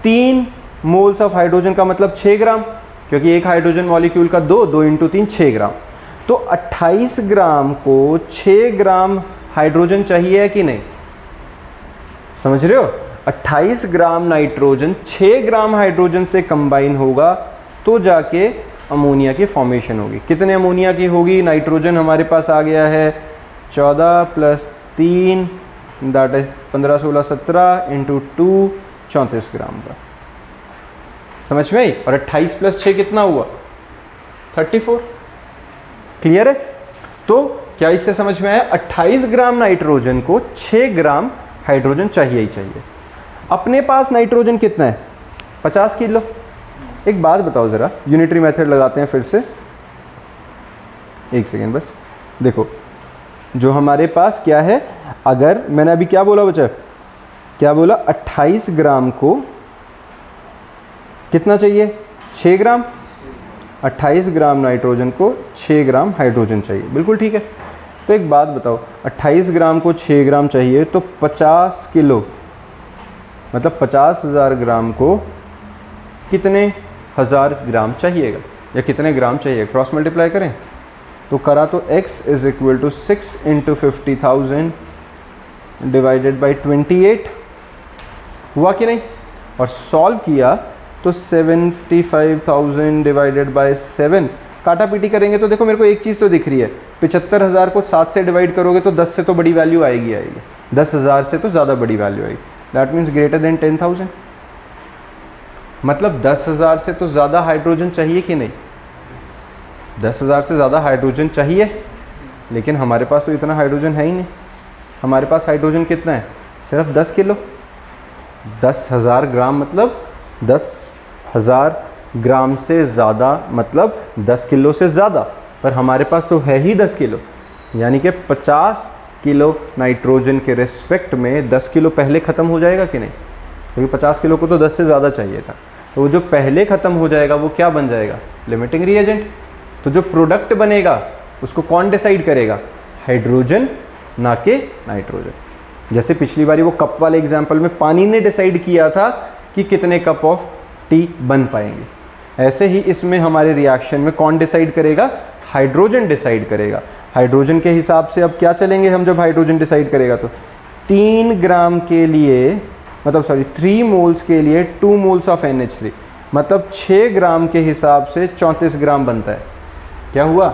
3 मोल्स ऑफ हाइड्रोजन का मतलब 6 ग्राम, क्योंकि एक हाइड्रोजन मॉलिक्यूल का 2 इंटू 3 6 ग्राम। तो 28 ग्राम को 6 ग्राम हाइड्रोजन चाहिए कि नहीं? समझ रहे हो? 28 ग्राम नाइट्रोजन 6 ग्राम हाइड्रोजन से कंबाइन होगा तो जाके अमोनिया की फॉर्मेशन होगी। कितने अमोनिया की होगी? नाइट्रोजन हमारे पास आ गया है 14 + 3 दैट इज 15 16 17 इंटू 2 34 ग्राम का। समझ में आई? और 28 + 6 कितना हुआ? 34। क्लियर है? तो क्या इससे समझ में आया? 28 ग्राम नाइट्रोजन को 6 ग्राम हाइड्रोजन चाहिए ही चाहिए। अपने पास नाइट्रोजन कितना है? 50 किलो। एक बात बताओ ज़रा, यूनिटरी मेथड लगाते हैं फिर से, एक सेकेंड बस। देखो जो हमारे पास क्या है, अगर मैंने अभी क्या बोला बच्चा, क्या बोला? 28 ग्राम को कितना चाहिए? 6 ग्राम। 28 ग्राम नाइट्रोजन को 6 ग्राम हाइड्रोजन चाहिए। बिल्कुल ठीक है। तो एक बात बताओ, 28 ग्राम को 6 ग्राम चाहिए तो 50 किलो मतलब 50,000 ग्राम को कितने हज़ार ग्राम चाहिएगा या कितने ग्राम चाहिए? क्रॉस मल्टीप्लाई करें तो करा तो x = 6 × 50,000 डिवाइडेड बाई 28 हुआ कि नहीं? और सॉल्व किया तो 75,000 डिवाइडेड बाई 7। काटा पीटी करेंगे तो देखो मेरे को एक चीज़ तो दिख रही है, 75,000 को 7 से डिवाइड करोगे तो 10 से तो बड़ी वैल्यू आएगी 10,000 से तो ज़्यादा बड़ी वैल्यू आएगी। That means greater than 10,000। मतलब 10,000 से तो ज़्यादा हाइड्रोजन चाहिए कि नहीं? 10,000 से ज़्यादा हाइड्रोजन चाहिए, लेकिन हमारे पास तो इतना हाइड्रोजन है ही नहीं। हमारे पास हाइड्रोजन कितना है? सिर्फ 10 किलो। 10,000 ग्राम मतलब 10,000 ग्राम से ज़्यादा मतलब 10 किलो से ज़्यादा, पर हमारे पास तो है ही 10 किलो। यानी कि 50 किलो नाइट्रोजन के रिस्पेक्ट में 10 किलो पहले ख़त्म हो जाएगा कि नहीं? क्योंकि 50 किलो को तो 10 से ज़्यादा चाहिए था। तो वो जो पहले ख़त्म हो जाएगा वो क्या बन जाएगा? Limiting reagent. तो जो प्रोडक्ट बनेगा उसको कौन डिसाइड करेगा? हाइड्रोजन, ना कि नाइट्रोजन। जैसे पिछली बारी वो कप वाले एग्जाम्पल में पानी ने डिसाइड किया था कि कितने कप ऑफ टी बन पाएंगे, ऐसे ही इसमें हमारे रिएक्शन में कौन डिसाइड करेगा? हाइड्रोजन डिसाइड करेगा। हाइड्रोजन के हिसाब से अब क्या चलेंगे हम, जब हाइड्रोजन डिसाइड करेगा तो 3 ग्राम के लिए, मतलब सॉरी 3 मोल्स के लिए 2 मोल्स ऑफ NH3, मतलब 6 ग्राम के हिसाब से 34 ग्राम बनता है। क्या हुआ,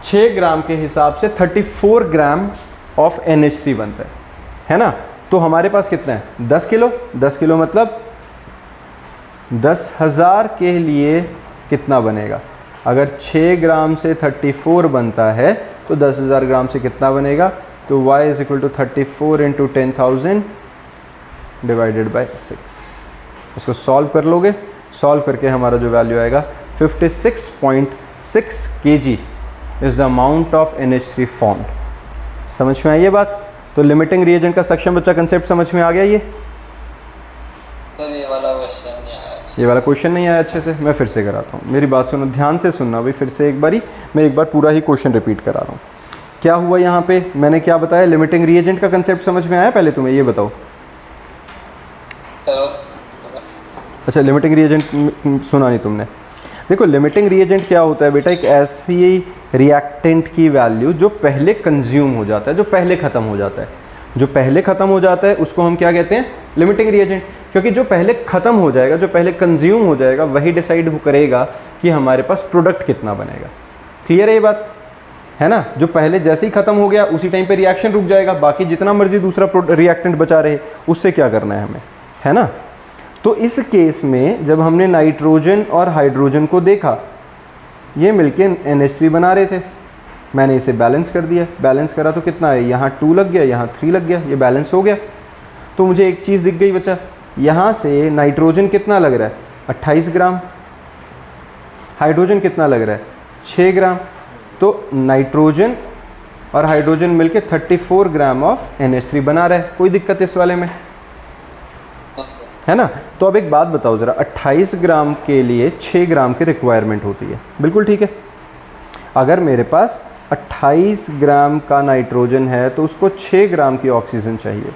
6 ग्राम के हिसाब से 34 ग्राम ऑफ NH3 बनता है ना। तो हमारे पास कितना है, 10 किलो। 10 किलो मतलब 10,000 के लिए कितना बनेगा, अगर 6 ग्राम से 34 बनता है तो 10,000 ग्राम से कितना बनेगा, तो y is equal to 34 into 10,000 divided by 6। इसको सॉल्व कर लोगे, सॉल्व करके हमारा जो वैल्यू आएगा 56.6 kg is the amount of NH3 formed. समझ में आई ये बात। तो लिमिटिंग रिएजेंट का सक्षम बच्चा कंसेप्ट समझ में आ गया। ये सर ये वाला क्वेश्चन नहीं आया। ये वाला क्वेश्चन नहीं आया अच्छे से, मैं फिर से कराता हूँ, मेरी बात सुनो, ध्यान से सुनना भाई, फिर से एक बारी मैं एक बार पूरा ही क्वेश्चन रिपीट करा रहा हूँ। क्या हुआ यहाँ पे, मैंने क्या बताया, लिमिटिंग रिएजेंट का कंसेप्ट समझ में आया, पहले तुम्हें ये बताओ। अच्छा, लिमिटिंग रिएजेंट सुना नहीं तुमने। देखो लिमिटिंग रिएजेंट क्या होता है बेटा, एक ऐसी रिएक्टेंट की वैल्यू जो पहले कंज्यूम हो जाता है, जो पहले ख़त्म हो जाता है। जो पहले ख़त्म हो जाता है उसको हम क्या कहते हैं, लिमिटिंग रिएजेंट। क्योंकि जो पहले ख़त्म हो जाएगा, जो पहले कंज्यूम हो जाएगा, वही डिसाइड करेगा कि हमारे पास प्रोडक्ट कितना बनेगा। क्लियर है ये बात, है ना। जो पहले जैसे ही ख़त्म हो गया उसी टाइम पे रिएक्शन रुक जाएगा, बाकी जितना मर्जी दूसरा रिएक्टेंट बचा रहे उससे क्या करना है हमें, है ना। तो इस केस में जब हमने नाइट्रोजन और हाइड्रोजन को देखा, ये मिलके NH3 बना रहे थे, मैंने इसे बैलेंस कर दिया, बैलेंस करा तो कितना है, यहाँ 2 लग गया, यहाँ 3 लग गया, ये बैलेंस हो गया। तो मुझे एक चीज़ दिख गई बच्चा, यहाँ से नाइट्रोजन कितना लग रहा है, 28 ग्राम, हाइड्रोजन कितना लग रहा है, 6 ग्राम। तो नाइट्रोजन और हाइड्रोजन मिलके 34 ग्राम ऑफ NH3 बना रहा है। कोई दिक्कत इस वाले में, है ना। तो अब एक बात बताओ ज़रा, 28 ग्राम के लिए 6 ग्राम की रिक्वायरमेंट होती है, बिल्कुल ठीक है। अगर मेरे पास 28 ग्राम का नाइट्रोजन है तो उसको 6 ग्राम की ऑक्सीजन चाहिए।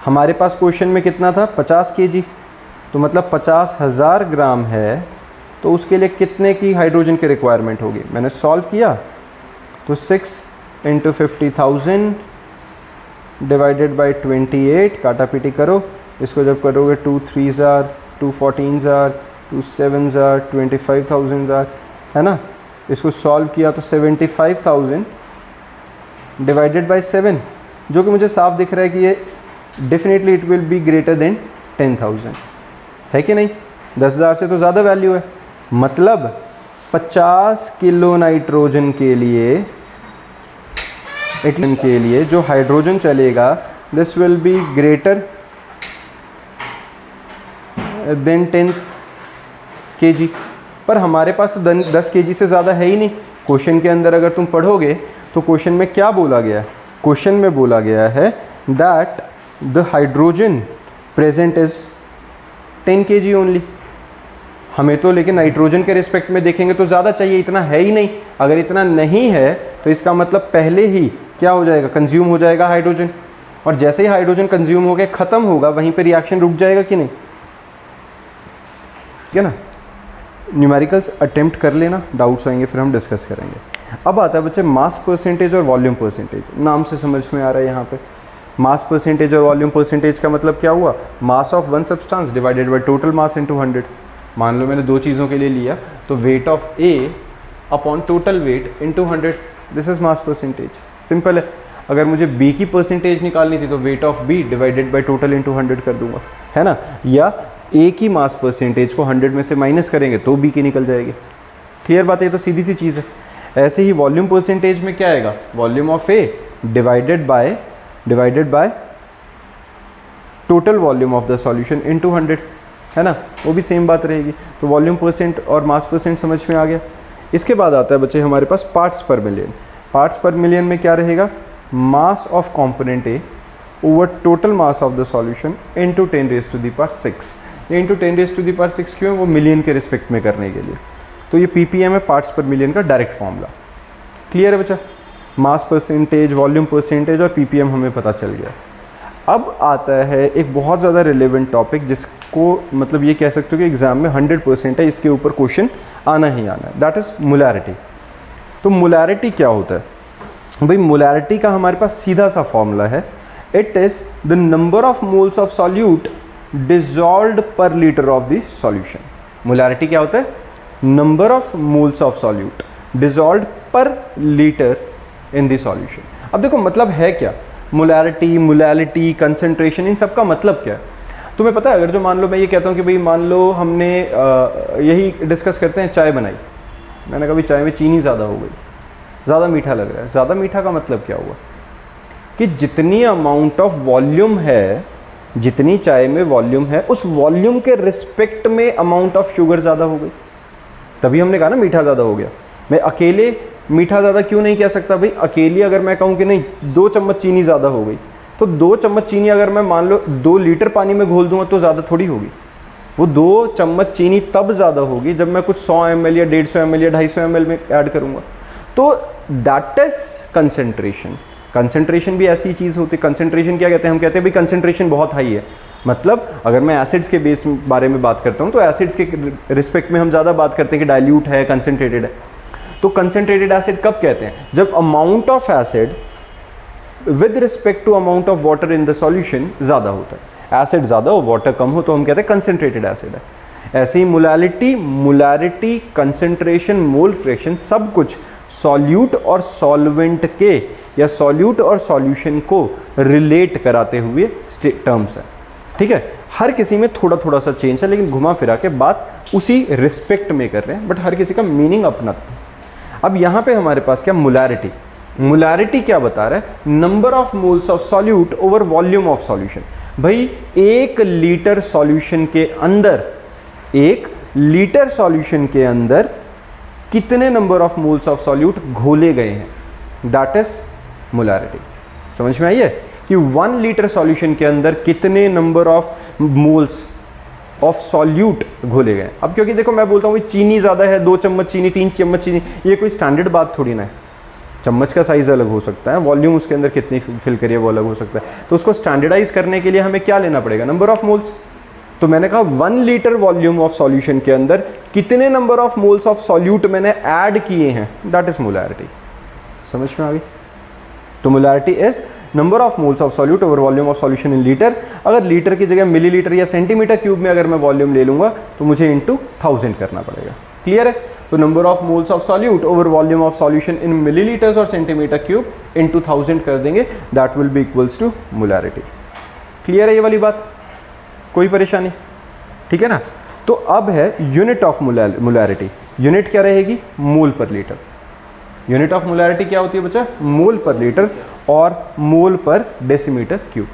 हमारे पास क्वेश्चन में कितना था, 50 kg, तो मतलब 50,000 ग्राम है, तो उसके लिए कितने की हाइड्रोजन की रिक्वायरमेंट होगी। मैंने सॉल्व किया तो 6 इंटू 50,000 डिवाइडेड बाई 28, काटा पीटी करो, इसको जब करोगे 2 3s are 2 14s are 2 7s are 25,000 are, है ना। इसको सॉल्व किया तो 75,000 डिवाइडेड बाई 7, जो कि मुझे साफ दिख रहा है कि ये definitely it will be greater than 10,000, है कि नहीं। 10,000 से तो ज़्यादा वैल्यू है, मतलब 50 किलो नाइट्रोजन के लिए जो हाइड्रोजन चलेगा, this will be greater than 10 kg। पर हमारे पास तो 10 kg से ज़्यादा है ही नहीं। क्वेश्चन के अंदर अगर तुम पढ़ोगे तो क्वेश्चन में क्या बोला गया है, क्वेश्चन में बोला गया है that the hydrogen present is 10 kg only. हमें तो लेकिन नाइट्रोजन के रिस्पेक्ट में देखेंगे तो ज़्यादा चाहिए, इतना है ही नहीं। अगर इतना नहीं है तो इसका मतलब पहले ही क्या हो जाएगा, कंज्यूम हो जाएगा हाइड्रोजन, और जैसे ही हाइड्रोजन कंज्यूम हो गया ख़त्म होगा, वहीं पर रिएक्शन रुक जाएगा कि नहीं, ठीक है ना। न्यूमेरिकल्स अटेम्प्ट कर लेना, डाउट्स आएंगे फिर हम डिस्कस करेंगे। अब आता है बच्चे मास परसेंटेज और वॉल्यूम परसेंटेज। नाम से समझ में आ रहा है यहाँ पे मास परसेंटेज और वॉल्यूम परसेंटेज का मतलब क्या हुआ, mass of one substance divided by total mass into 100। मान लो मैंने दो चीज़ों के लिए लिया, तो weight of A upon total weight into 100, this is mass percentage. Simple है। अगर मुझे बी की परसेंटेज निकालनी थी तो weight of B divided by total into 100 कर दूंगा, है ना। या ए की मास परसेंटेज को 100 में से माइनस करेंगे तो बी की निकल जाएगी। क्लियर बात है, तो सीधी सी चीज़ है। ऐसे ही वॉल्यूम परसेंटेज में क्या आएगा, volume of A divided by total volume of the solution into 100, है ना, वो भी सेम बात रहेगी। तो वॉल्यूम परसेंट और मास परसेंट समझ में आ गया। इसके बाद आता है बच्चे हमारे पास पार्ट्स पर मिलियन। पार्ट्स पर मिलियन में क्या रहेगा, mass of component A over total mass of the solution into 10⁻⁶। ये इंटू 10⁻⁶ क्यों है, वो मिलियन के रिस्पेक्ट में करने के लिए। तो ये ppm है, पार्ट्स पर मिलियन का डायरेक्ट फॉर्मूला। क्लियर है बच्चा, मास परसेंटेज, वॉल्यूम परसेंटेज और ppm हमें पता चल गया। अब आता है एक बहुत ज़्यादा रिलेवेंट टॉपिक, जिसको मतलब ये कह सकते हो कि एग्जाम में 100% है, इसके ऊपर क्वेश्चन आना ही आना है, दैट इज़ मोलैरिटी। तो मोलैरिटी क्या होता है भाई? मोलैरिटी का हमारे पास सीधा सा फॉर्मूला है, it is the number of moles of solute dissolved per litre of the solution. Molarity क्या होता है? Number of moles of solute dissolved per litre in the solution. अब देखो मतलब है क्या, मोलैरिटी, मोलैलिटी, कंसंट्रेशन, इन सब का मतलब क्या है? तुम्हें पता है, अगर जो मान लो मैं ये कहता हूँ कि भाई मान लो हमने यही डिस्कस करते हैं, चाय बनाई, मैंने कहा भाई चाय में चीनी ज़्यादा हो गई, ज़्यादा मीठा लग रहा है। ज़्यादा मीठा का मतलब क्या हुआ कि जितनी अमाउंट ऑफ वॉल्यूम है, जितनी चाय में वॉल्यूम है, उस वॉल्यूम के रिस्पेक्ट में अमाउंट ऑफ शुगर ज़्यादा हो गई, तभी हमने कहा ना मीठा ज़्यादा हो गया। मैं अकेले मीठा ज़्यादा क्यों नहीं कह सकता भाई? अकेली अगर मैं कहूँ कि नहीं 2 चम्मच चीनी ज़्यादा हो गई, तो 2 चम्मच चीनी अगर मैं मान लो 2 लीटर पानी में घोल दूंगा तो ज़्यादा थोड़ी होगी। वो 2 चम्मच चीनी तब ज़्यादा होगी जब मैं कुछ 100 ml या 150 ml या 250 ml में ऐड करूँगा। तो दैट इज कंसंट्रेशन। कंसंट्रेशन भी ऐसी चीज़ होती है। कंसंट्रेशन क्या कहते हैं? हम कहते हैं भाई कंसंट्रेशन बहुत हाई है, मतलब अगर मैं एसिड्स के बेस बारे में बात करता हूँ तो एसिड्स के रिस्पेक्ट में हम ज़्यादा बात करते हैं कि डाइल्यूट है, कंसंट्रेटेड है। तो कंसंट्रेटेड एसिड कब कहते हैं? जब amount of acid with respect to amount of water in the solution ज़्यादा होता है। एसिड ज़्यादा हो, वाटर कम हो, तो हम कहते हैं कंसंट्रेटेड एसिड है। ऐसे ही molality, molarity, concentration, mole fraction, सब कुछ सॉल्यूट और सॉल्वेंट के या सॉल्यूट और सॉल्यूशन को रिलेट कराते हुए टर्म्स हैं। ठीक है, हर किसी में थोड़ा थोड़ा सा चेंज है, लेकिन घुमा फिरा के बात उसी रिस्पेक्ट में कर रहे हैं, बट हर किसी का मीनिंग अपना। अब यहाँ पे हमारे पास क्या? मोलैरिटी। मोलैरिटी क्या बता रहा है? Number of moles of solute over volume of solution. भाई 1 लीटर सॉल्यूशन के अंदर, 1 लीटर सॉल्यूशन के अंदर कितने number of moles of solute घोले गए हैं, दैट इज मोलैरिटी। समझ में आई है कि 1 लीटर सॉल्यूशन के अंदर कितने number of moles of solute घोले गए। अब क्योंकि देखो मैं बोलता हूँ चीनी ज़्यादा है, 2 चम्मच चीनी, 3 चम्मच चीनी, ये कोई स्टैंडर्ड बात थोड़ी ना है। चम्मच का साइज़ अलग हो सकता है, वॉल्यूम उसके अंदर कितनी फिल करिए वो अलग हो सकता है। तो उसको स्टैंडर्डाइज करने के लिए हमें क्या लेना पड़ेगा? Number of moles. तो मैंने कहा 1 लीटर वॉल्यूम ऑफ सॉल्यूशन के अंदर कितने number of moles of solute मैंने ऐड किए हैं, दैट इज मोलैरिटी। समझ में आ गई? तो molarity is number of moles of solute over volume of solution in litre. अगर लीटर की जगह मिलीलीटर या सेंटीमीटर क्यूब में अगर मैं वॉल्यूम ले लूँगा तो मुझे इंटू 1000 करना पड़ेगा। क्लियर है? तो number of moles of solute over volume of solution in millilitres और सेंटीमीटर क्यूब इंटू 1000 कर देंगे, that will be equals to molarity. Clear है ये वाली बात? कोई परेशानी? ठीक है ना? तो अब है यूनिट ऑफ मोलैरिटी। यूनिट क्या रहेगी? मोल पर लीटर। यूनिट ऑफ मोलैरिटी क्या होती है बच्चा? मोल पर लीटर और मोल पर डेसीमीटर क्यूब।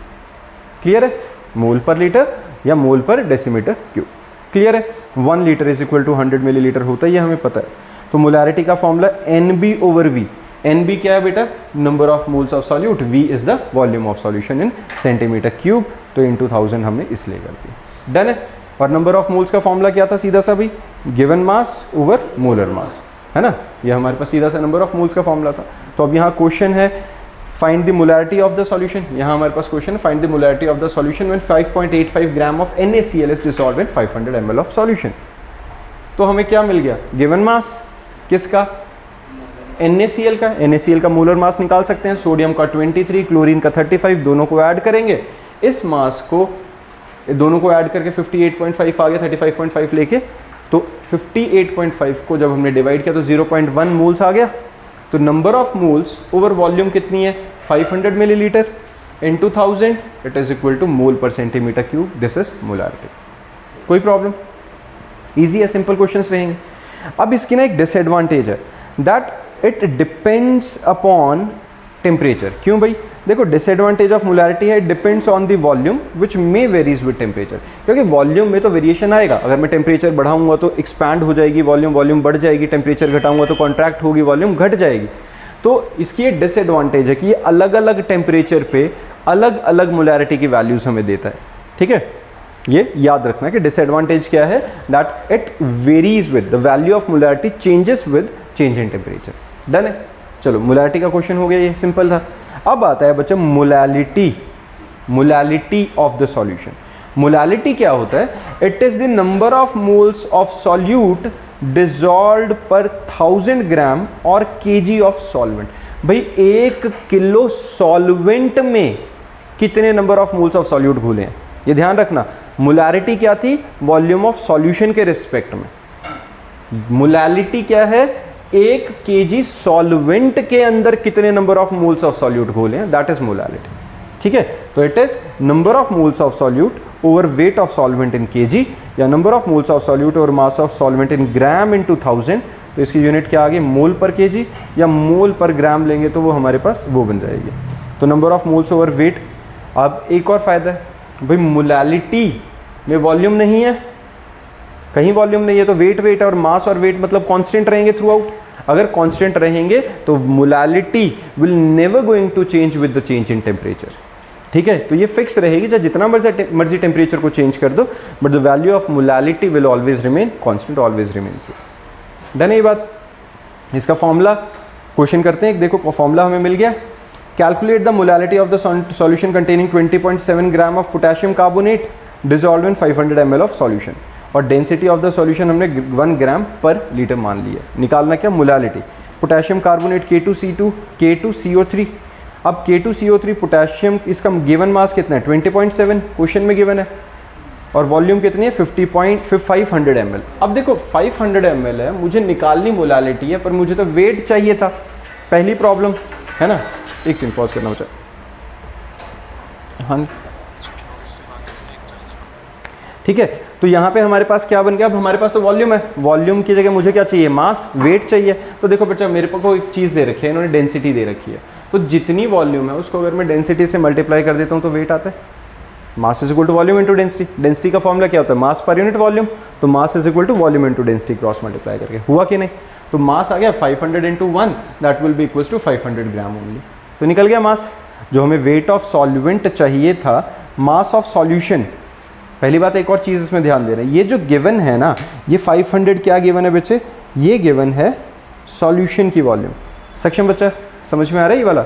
क्लियर है? मोल पर लीटर या मोल पर डेसीमीटर क्यूब। क्लियर है? 1 litre is equal to 100 millilitre होता है, ये हमें पता है। तो मोलैरिटी का formula NB over V। NB क्या है बेटा? Number of moles of solute, V is the volume of solution in centimetre cube, तो इंटू 1000 हमने इसलिए कर दिया। डन है? और नंबर ऑफ मोल्स का फॉर्मूला क्या था? सीधा सा भाई given mass over molar mass, है ना? ये हमारे पास सीधा सा नंबर ऑफ मोल्स का फॉर्मूला था। तो अब यहाँ क्वेश्चन है find the molarity of the solution. यहाँ हमारे पास क्वेश्चन है find the molarity of the solution when 5.85 gram of NaCl is dissolved in 500 ml of solution. तो हमें क्या मिल गया? गिवन मास किसका? NaCl का। NaCl का मोलर मास निकाल सकते हैं, सोडियम का 23, क्लोरीन का 35, दोनों को ऐड करेंगे। इस मास को दोनों को ऐड करके 58.5 आ गया, 35.5 लेके, तो 58.5 को जब हमने डिवाइड किया तो 0.1 मोल्स आ गया। तो number of moles over volume कितनी है? 500 millilitre into 1000, it is equal to mole per centimetre cube. This is molarity. कोई प्रॉब्लम? ईजी है, सिंपल क्वेश्चंस रहेंगे। अब इसकी ना एक डिसएडवांटेज है, that it depends upon temperature. क्यों भाई? देखो डिसएडवांटेज ऑफ मोलैरिटी है, it depends on the volume which may varies with temperature. क्योंकि वॉल्यूम में तो वेरिएशन आएगा, अगर मैं टेम्परेचर बढ़ाऊंगा तो एक्सपैंड हो जाएगी वॉल्यूम, वॉल्यूम बढ़ जाएगी, टेम्परेचर घटाऊंगा तो कॉन्ट्रैक्ट होगी, वॉल्यूम घट जाएगी। तो इसकी ये डिसएडवांटेज है कि ये अलग अलग टेम्परेचर पे अलग अलग मोलैरिटी की वैल्यूज हमें देता है। ठीक है, ये याद रखना कि डिसएडवांटेज क्या है, that it varies with the value of molarity changes with change in temperature. Done है? चलो मोलैरिटी का क्वेश्चन हो गया, ये सिंपल था। अब आता है बच्चा molality. Molality of the solution. Molality क्या होता है? It is the number of moles of solute dissolved पर 1000 ग्राम और केजी ऑफ सॉल्वेंट। भाई 1 किलो सॉल्वेंट में कितने number of moles of solute घुले हैं, ये ध्यान रखना। मोलारिटी क्या थी, वॉल्यूम ऑफ सॉल्यूशन के रिस्पेक्ट में। मोलालिटी क्या है, 1 केजी सॉल्वेंट के अंदर कितने number of moles of solute घोले हैं, दैट इज मोलालिटी। ठीक है, तो it is number of moles of solute over weight of solvent in KG, या number of moles of solute over mass of solvent in gram into 1000। तो इसकी unit क्या आ गई, मोल पर केजी, या मोल पर ग्राम लेंगे तो वो हमारे पास वो बन जाएगी। तो number of moles over weight. अब एक और फायदा है, भाई मोलालिटी में वॉल्यूम नहीं है, कहीं वॉल्यूम नहीं है, तो वेट और मास और वेट मतलब कांस्टेंट रहेंगे थ्रू आउट। अगर कांस्टेंट रहेंगे तो molality will never going to change with the change in temperature. ठीक है, तो ये फिक्स रहेगी, चाहे जितना मर्जी टेम्परेचर को चेंज कर दो, but the value of molality will always remain constant, always remain same. Done है ये बात। इसका फॉर्मूला क्वेश्चन करते हैं। देखो फॉर्मूला हमें मिल गया, calculate the molality of the solution containing 20.7 gram of potassium carbonate dissolved in 500 ml of solution, और डेंसिटी ऑफ द सॉल्यूशन हमने 1 ग्राम पर लीटर मान लिया। निकालना क्या, molality. Potassium carbonate K2C2 K2CO3। अब K2CO3 पोटेशियम, इसका गिवन मास कितना है, 20.7 क्वेश्चन में गिवन है, और वॉल्यूम कितनी है 500 ml। अब देखो 500 ml है, मुझे निकालनी मोलालिटी है, पर मुझे तो वेट चाहिए था, पहली प्रॉब्लम है ना। एक सेकंड पॉज करना होता है। हाँ ठीक है, तो यहाँ पे हमारे पास क्या बन गया, अब हमारे पास तो वॉल्यूम है, वॉल्यूम की जगह मुझे क्या चाहिए, मास, वेट चाहिए। तो देखो बच्चा, मेरे को कोई चीज़ दे रखी है, इन्होंने डेंसिटी दे रखी है, तो जितनी वॉल्यूम है उसको अगर मैं डेंसिटी से मल्टीप्लाई कर देता हूँ तो वेट आता है। Mass is equal to volume into density. Density का फॉर्मूला क्या होता है, मास पर यूनिट वॉल्यूम, तो mass is equal to volume into density cross multiply करके। हुआ कि नहीं, तो मास आ गया 500 into 1, that will be equal to 500 gram only. तो निकल गया मास। जो हमें वेट ऑफ सॉल्वेंट चाहिए था, मास ऑफ सॉल्यूशन। पहली बात, एक और चीज़ इसमें ध्यान दे रहे हैं, ये जो गिवन है ना, ये 500 क्या गिवन है बच्चे, ये गिवन है सॉल्यूशन की वॉल्यूम। सक्षम बच्चा, समझ में आ रहा है ये वाला?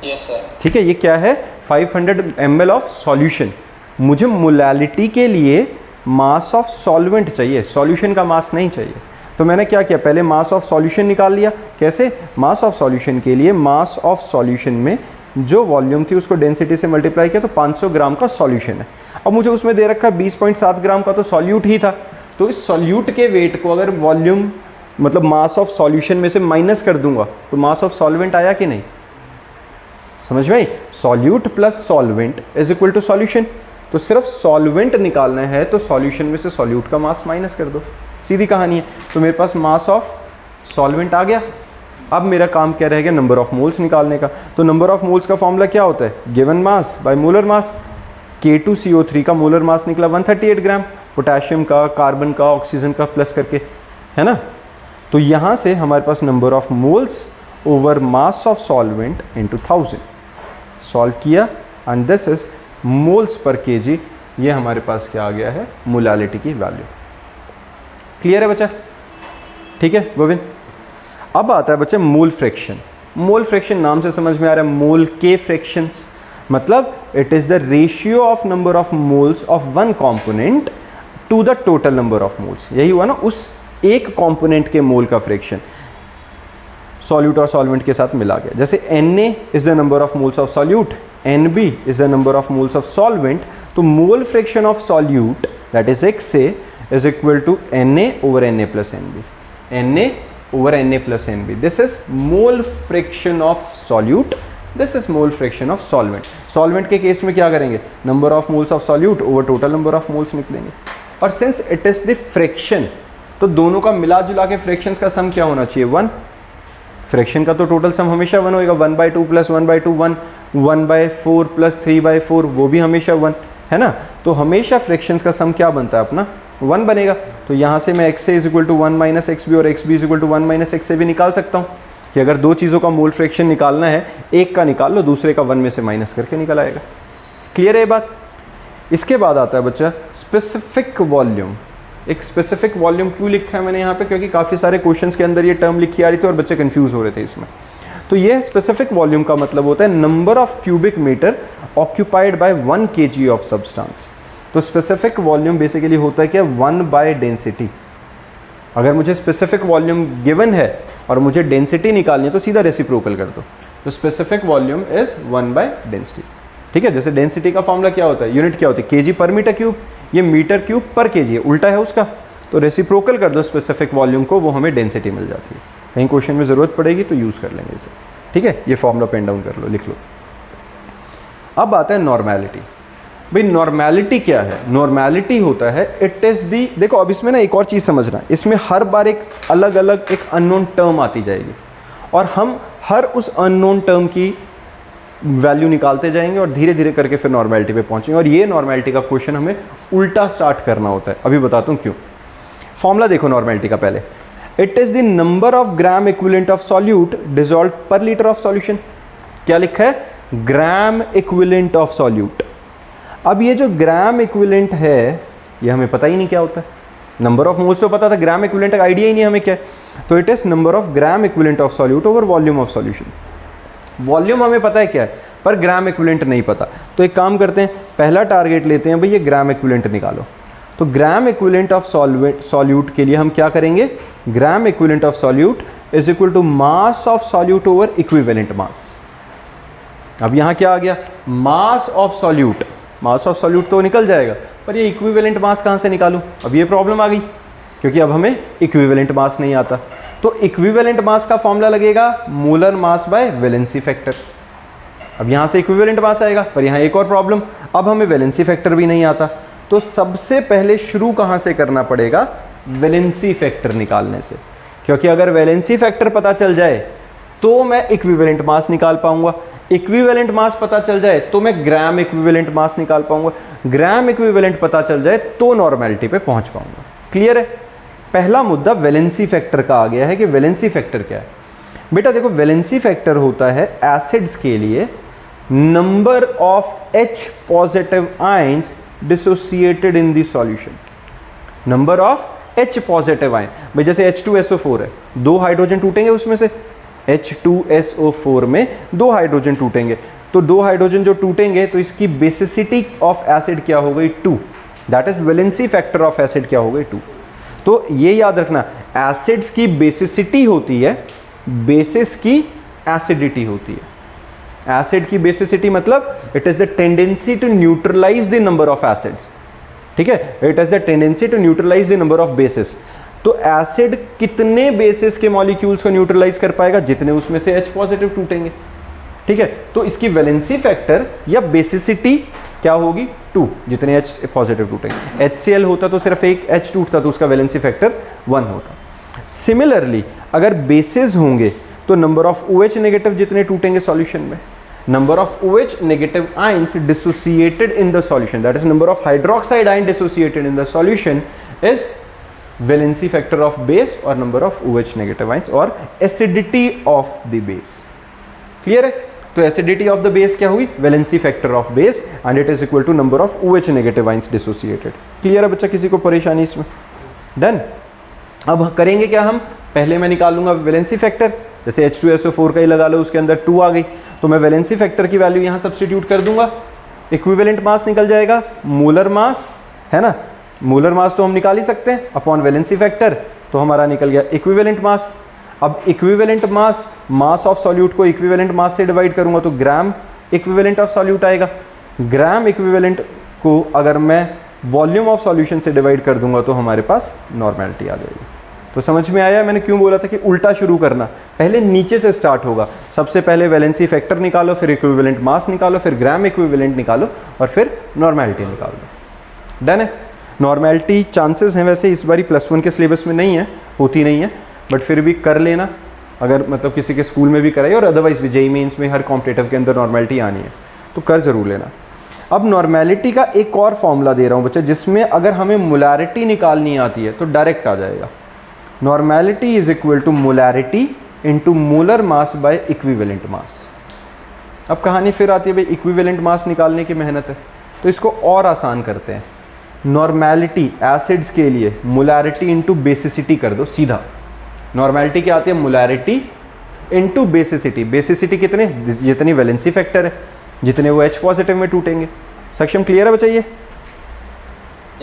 Yes sir. ठीक है, ये क्या है, 500 ml ऑफ सॉल्यूशन। मुझे मोलालिटी के लिए मास ऑफ सॉल्वेंट चाहिए, सॉल्यूशन का मास नहीं चाहिए। तो मैंने क्या किया, पहले मास ऑफ सॉल्यूशन निकाल लिया। कैसे, मास ऑफ सॉल्यूशन के लिए मास ऑफ सॉल्यूशन में जो वॉल्यूम थी उसको डेंसिटी से मल्टीप्लाई किया, तो 500 ग्राम का सॉल्यूशन है। अब मुझे उसमें दे रखा 20.7 ग्राम का तो सॉल्यूट ही था, तो इस सॉल्यूट के वेट को अगर वॉल्यूम मतलब मास ऑफ सॉल्यूशन में से माइनस कर दूंगा तो मास ऑफ सॉल्वेंट आया कि नहीं, समझ में आई। Solute plus solvent is equal to solution. तो सिर्फ सॉल्वेंट निकालना है तो सॉल्यूशन में से सॉल्यूट का मास माइनस कर दो, सीधी कहानी है। तो मेरे पास मास ऑफ सॉल्वेंट आ गया। अब मेरा काम क्या रह गया, नंबर ऑफ मोल्स निकालने का। तो नंबर ऑफ मोल्स का फॉर्मूला क्या होता है, given mass by molar mass. K2CO3 का मोलर मास निकला 138 ग्राम, पोटेशियम का, कार्बन का, ऑक्सीजन का प्लस करके, है ना। तो यहाँ से हमारे पास number of moles over mass of solvent into 1000 solve किया, and this is moles per KG. ये हमारे पास क्या आ गया है, मोलालिटी की वैल्यू। क्लियर है बच्चा? ठीक है गोविंद। अब आता है बच्चे मोल फ्रैक्शन। मोल फ्रैक्शन नाम से समझ में आ रहा है, मोल के फ्रैक्शंस, मतलब it is the ratio of number of moles of one component to the total number of moles. यही हुआ ना, उस एक कंपोनेंट के मोल का फ्रैक्शन सॉल्यूट और सॉल्वेंट के साथ मिला गया। जैसे Na is the number of moles of solute, Nb is the number of moles of solvent. तो mole fraction of solute that is XA is equal to Na over Na plus Nb. Na over Na plus Nb. This is mole fraction of solute. This is mole fraction of solvent. Solvent के case में क्या करेंगे, number of moles of solute over total number of moles निकलेंगे। और since it is the fraction, तो दोनों का मिला जुला के fractions का सम क्या होना चाहिए, 1। फ्रैक्शन का तो टोटल सम हमेशा 1 होएगा, 1/2 प्लस 1/2 1, 1/4 प्लस 3/4 वो भी हमेशा 1, है ना। तो हमेशा फ्रैक्शंस का सम क्या बनता है अपना, 1 बनेगा। तो यहाँ से मैं XA is equal to 1 minus XB और XB is equal to 1 minus XA भी निकाल सकता हूँ कि अगर दो चीज़ों का मोल फ्रैक्शन निकालना है, एक का निकाल लो, दूसरे का 1 में से माइनस करके निकल आएगा। क्लियर है ये बात? इसके बाद आता है बच्चा स्पेसिफिक वॉल्यूम। एक स्पेसिफिक वॉल्यूम क्यों लिखा है मैंने यहाँ पे, क्योंकि काफ़ी सारे क्वेश्चंस के अंदर ये टर्म लिखी आ रही थी और बच्चे कंफ्यूज हो रहे थे इसमें। तो ये स्पेसिफिक वॉल्यूम का मतलब होता है number of cubic metre occupied by 1 kg of substance. तो स्पेसिफिक वॉल्यूम बेसिकली होता है क्या, 1 बाय डेंसिटी। अगर मुझे स्पेसिफिक वॉल्यूम गिवन है और मुझे डेंसिटी निकालनी है तो सीधा रेसिप्रोकल कर दो। तो स्पेसिफिक वॉल्यूम इज 1/डेंसिटी। ठीक है, जैसे डेंसिटी का फॉर्मूला क्या होता है, यूनिट क्या होती है, केजी पर मीटर क्यूब, ये मीटर क्यूब पर केजी है, उल्टा है उसका। तो रेसिप्रोकल कर दो स्पेसिफिक वॉल्यूम को, वो हमें डेंसिटी मिल जाती है। कहीं क्वेश्चन में ज़रूरत पड़ेगी तो यूज़ कर लेंगे इसे। ठीक है, ये फॉर्मूला पेन डाउन कर लो, लिख लो। अब आता है नॉर्मेलिटी। भाई नॉर्मेलिटी क्या है? नॉर्मेलिटी होता है इट इज़ दी, देखो अब इसमें ना एक और चीज़ समझना, इसमें हर बार एक अलग अलग एक अननोन टर्म आती जाएगी और हम हर उस अननोन टर्म की वैल्यू निकालते जाएंगे और धीरे धीरे करके फिर नॉर्मेलिटी पे पहुंचेंगे। और ये नॉर्मेलिटी का क्वेश्चन हमें उल्टा स्टार्ट करना होता है। अभी बताता हूँ क्यों। फॉर्मूला देखो नॉर्मेलिटी का पहले, it is the number of gram equivalent of solute dissolve पर लीटर ऑफ सॉल्यूशन। क्या लिखा है? ग्राम इक्विवेलेंट ऑफ सॉल्यूट। अब ये जो ग्राम इक्विवेलेंट है ये हमें पता ही नहीं क्या होता है। नंबर ऑफ मोल्स तो पता था, ग्राम इक्विवेलेंट का आइडिया ही नहीं हमें क्या है। तो it is number of gram equivalent of solute over volume of solution. Volume हमें पता है क्या है, पर ग्राम इक्विवेलेंट नहीं पता। तो एक काम करते हैं, पहला टारगेट लेते हैं भाई, ये ग्राम इक्विवेलेंट निकालो। तो ग्राम इक्विवेलेंट ऑफ सॉल्यूट के लिए हम क्या करेंगे, gram equivalent of solute is equal to mass of solute over equivalent mass. अब यहाँ क्या आ गया, mass of solute. Mass of solute तो निकल जाएगा, पर ये इक्विवेलेंट मास कहाँ से निकालूं? अब ये प्रॉब्लम आ गई, क्योंकि अब हमें इक्विवेलेंट मास नहीं आता। तो इक्विवेलेंट मास का फॉर्मूला लगेगा molar mass bye valency factor. अब यहाँ से इक्विवेलेंट मास आएगा, पर यहाँ एक और प्रॉब्लम, अब हमें वैलेंसी फैक्टर भी नहीं आता। तो सबसे पहले शुरू कहाँ से करना पड़ेगा, वैलेंसी फैक्टर निकालने से। क्योंकि अगर वैलेंसी फैक्टर पता चल जाए तो मैं इक्विवेलेंट मास निकाल पाऊंगा, इक्विवेलेंट मास पता चल जाए तो मैं ग्राम इक्विवेलेंट मास निकाल पाऊंगा, ग्राम इक्विवेलेंट पता चल जाए तो नॉर्मेलिटी पे पहुंच पाऊंगा। क्लियर है? पहला मुद्दा वैलेंसी फैक्टर का आ गया है कि वैलेंसी फैक्टर क्या है। बेटा देखो, वैलेंसी फैक्टर होता है एसिड्स के लिए number of H positive ions dissociated in the solution. Number of H positive ion, भाई जैसे H2SO4 है, 2 हाइड्रोजन टूटेंगे उसमें से, H2SO4 में 2 हाइड्रोजन टूटेंगे। तो 2 हाइड्रोजन जो टूटेंगे तो इसकी बेसिसिटी ऑफ एसिड क्या हो गई, 2। That is valency factor of acid क्या हो गई, 2। तो ये याद रखना, एसिड्स की बेसिसिटी होती है, बेसिस की एसिडिटी होती है। एसिड की बेसिसिटी मतलब it is the tendency to neutralise the number of acids. ठीक है, it is the tendency to neutralise the number of bases. तो एसिड कितने बेसिस के मॉलिक्यूल्स को न्यूट्रलाइज कर पाएगा, जितने उसमें से H पॉजिटिव टूटेंगे। ठीक है, तो इसकी वैलेंसी फैक्टर या बेसिसिटी क्या होगी, 2, जितने H पॉजिटिव टूटेंगे। HCl होता तो सिर्फ एक H टूटता तो उसका वैलेंसी फैक्टर 1 होता। सिमिलरली अगर बेसिस होंगे तो नंबर ऑफ OH नेगेटिव जितने टूटेंगे सॉल्यूशन में, number of OH negative ions dissociated in the solution, that is number of hydroxide ion dissociated in the solution is valency factor of base or number of OH negative ions or acidity of the base. Clear है? तो acidity of the base क्या हुई, valency factor of base and it is equal to number of OH negative ions dissociated. Clear है बच्चा, किसी को परेशानी इसमें? Done. अब करेंगे क्या हम, पहले मैं निकाल लूंगा वैलेंसी फैक्टर, जैसे H2SO4 का ही लगा लो, उसके अंदर 2 आ गई, तो मैं वैलेंसी फैक्टर की वैल्यू यहाँ सब्स्टिट्यूट कर दूंगा, इक्विवेलेंट मास निकल जाएगा, मोलर मास है ना, मोलर मास तो हम निकाल ही सकते हैं अपॉन वैलेंसी फैक्टर, तो हमारा निकल गया इक्विवेलेंट मास। अब equivalent mass, mass of solute को इक्विवेलेंट मास से डिवाइड करूंगा तो ग्राम इक्विवेलेंट ऑफ सॉल्यूट आएगा। ग्राम इक्विवेलेंट को अगर मैं वॉल्यूम ऑफ सॉल्यूशन से डिवाइड कर दूंगा तो हमारे पास नॉर्मेलिटी आ जाएगी। तो समझ में आया मैंने क्यों बोला था कि उल्टा शुरू करना, पहले नीचे से स्टार्ट होगा। सबसे पहले वैलेंसी फैक्टर निकालो, फिर इक्विवेलेंट मास निकालो, फिर ग्राम इक्विवेलेंट निकालो और फिर नॉर्मेलिटी निकालो। डन है? नॉर्मेलिटी चांसेस हैं वैसे इस बारी +1 के सिलेबस में नहीं है, होती नहीं है, बट फिर भी कर लेना, अगर मतलब किसी के स्कूल में भी कराई और अदरवाइज भी JEE मेंस में हर कॉम्पिटिटिव के अंदर नॉर्मेलिटी आनी है तो कर ज़रूर लेना। अब नॉर्मेलिटी का एक और फॉर्मूला दे रहा हूँ बच्चा, जिसमें अगर हमें मोलैरिटी निकालनी आती है तो डायरेक्ट आ जाएगा। Normality is equal to molarity into molar mass by equivalent mass. अब कहानी फिर आती है भाई, इक्विवेलेंट मास निकालने की मेहनत है, तो इसको और आसान करते हैं। नॉर्मेलिटी एसिड्स के लिए मोलैरिटी इंटू बेसिसिटी कर दो सीधा। नॉर्मेलिटी क्या आती है, मोलैरिटी इंटू बेसिसिटी। बेसिसिटी कितने, जितनी वैलेंसी फैक्टर है, जितने वो H पॉजिटिव में टूटेंगे। सक्षम क्लियर है बच्चा? ये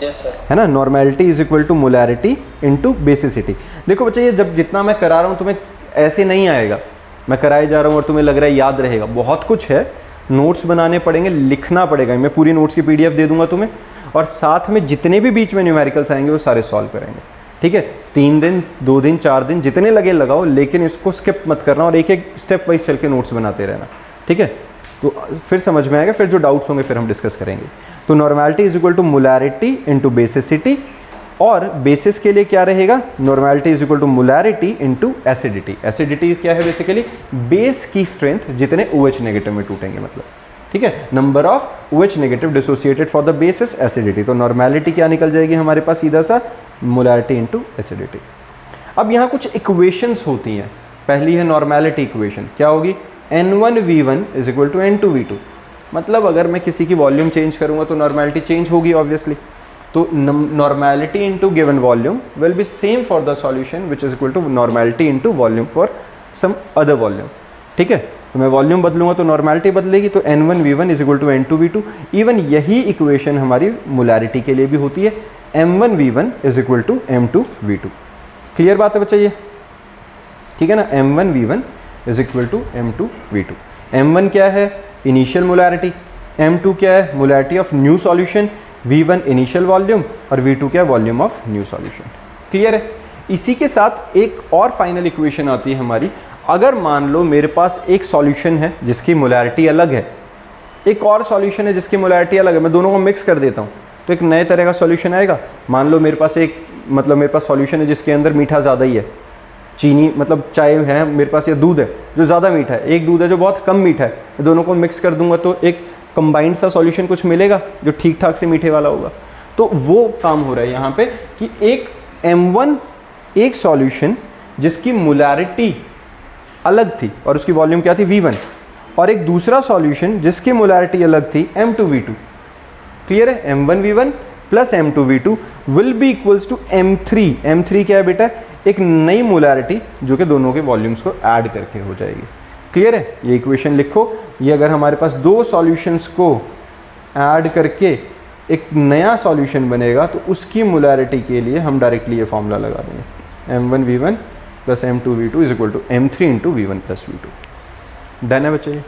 यस सर। है ना। Normality is equal to molarity into basicity. देखो बच्चे, ये जब जितना मैं करा रहा हूँ तुम्हें ऐसे नहीं आएगा, मैं कराए जा रहा हूँ और तुम्हें लग रहा है याद रहेगा, बहुत कुछ है, नोट्स बनाने पड़ेंगे, लिखना पड़ेगा। मैं पूरी नोट्स की पीडीएफ दे दूंगा तुम्हें, और साथ में जितने भी बीच में न्यूमेरिकल्स आएंगे वो सारे सॉल्व करेंगे, ठीक है। 3 दिन 2 दिन 4 दिन जितने लगे लगाओ, लेकिन इसको स्किप मत करना और एक एक स्टेप वाइज चल के नोट्स बनाते रहना, ठीक है। तो फिर समझ में आएगा, फिर जो डाउट्स होंगे फिर हम डिस्कस करेंगे। तो normality is equal to molarity into basicity, और बेसिस के लिए क्या रहेगा, normality is equal to molarity into acidity. Acidity क्या है, बेसिकली बेस की स्ट्रेंथ जितने OH नेगेटिव में टूटेंगे, मतलब, ठीक है। Number of OH negative dissociated for the base is acidity. तो नॉर्मेलिटी क्या निकल जाएगी हमारे पास, सीधा सा मोलैरिटी इनटू एसिडिटी। अब यहाँ कुछ इक्वेशंस होती हैं। पहली है नॉर्मेलिटी इक्वेशन, क्या होगी, N1V1 is equal to N2V2। मतलब अगर मैं किसी की वॉल्यूम चेंज करूंगा तो नॉर्मेलिटी चेंज होगी ऑब्वियसली। तो normality into given volume will be same for the solution which is equal to normality into volume for some other volume, ठीक है। तो मैं वॉल्यूम बदलूंगा तो नॉर्मेलिटी बदलेगी, तो N1V1 is equal to N2V2। Even यही इक्वेशन हमारी मोलैरिटी के लिए भी होती है, M1V1 is equal to M2V2। Clear बात है बच्चा ये, ठीक है ना। M1V1 is equal to M2V2। M1 क्या है, इनिशियल मोलैरिटी, M2 क्या है, molarity of new solution, V1 initial volume और V2 क्या है, volume of new solution. Clear है। इसी के साथ एक और फाइनल इक्वेशन आती है हमारी। अगर मान लो मेरे पास एक सॉल्यूशन है जिसकी मोलैरिटी अलग है, एक और सॉल्यूशन है जिसकी मोलैरिटी अलग है, मैं दोनों को मिक्स कर देता हूँ तो एक नए तरह का सॉल्यूशन आएगा। मान लो मेरे पास मेरे पास सॉल्यूशन है जिसके अंदर मीठा ज़्यादा ही है, चीनी मतलब चाय है मेरे पास, या दूध है जो ज़्यादा मीठा है, एक दूध है जो बहुत कम मीठा है, मैं दोनों को मिक्स कर दूंगा तो एक कंबाइंड सा सॉल्यूशन कुछ मिलेगा जो ठीक ठाक से मीठे वाला होगा। तो वो काम हो रहा है यहाँ पे कि एक M1 एक सॉल्यूशन जिसकी मोलैरिटी अलग थी और उसकी वॉल्यूम क्या थी, V1, और एक दूसरा सॉल्यूशन जिसकी मोलैरिटी अलग थी, M2V2। क्लियर है। M1V1 plus M2V2 will be equals to M3। M3 क्या है बेटा, एक नई मोलैरिटी जो कि दोनों के वॉल्यूम्स को ऐड करके हो जाएगी। क्लियर है। ये इक्वेशन लिखो, ये अगर हमारे पास दो सॉल्यूशंस को ऐड करके एक नया सॉल्यूशन बनेगा तो उसकी मोलैरिटी के लिए हम डायरेक्टली ये फॉर्मूला लगा देंगे, M1V1 plus M2V2 is equal to M3 into V1 plus V2। Done है बच्चे।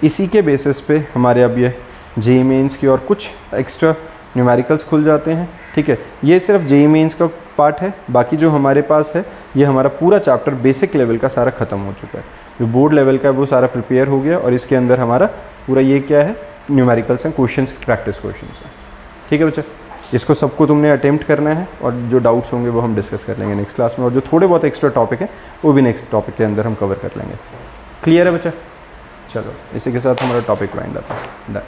इसी के बेसिस पे हमारे अब ये JEE मेंस की और कुछ एक्स्ट्रा न्यूमेरिकल्स खुल जाते हैं, ठीक है। ये सिर्फ JEE मेंस का पार्ट है, बाकी जो हमारे पास है ये हमारा पूरा चैप्टर बेसिक लेवल का सारा ख़त्म हो चुका है। जो बोर्ड लेवल का है वो सारा प्रिपेयर हो गया और इसके अंदर हमारा पूरा ये क्या है, न्यूमेरिकल्स हैं, क्वेश्चंस, प्रैक्टिस क्वेश्चंस हैं, ठीक है बच्चा। इसको सबको तुमने अटेम्प्ट करना है और जो डाउट्स होंगे वो हम डिस्कस कर लेंगे नेक्स्ट क्लास में, और जो थोड़े बहुत एक्स्ट्रा टॉपिक है वो भी नेक्स्ट टॉपिक के अंदर हम कवर कर लेंगे। क्लियर है बच्चा। चलो इसी के साथ हमारा टॉपिक वाइंड अप है। डन।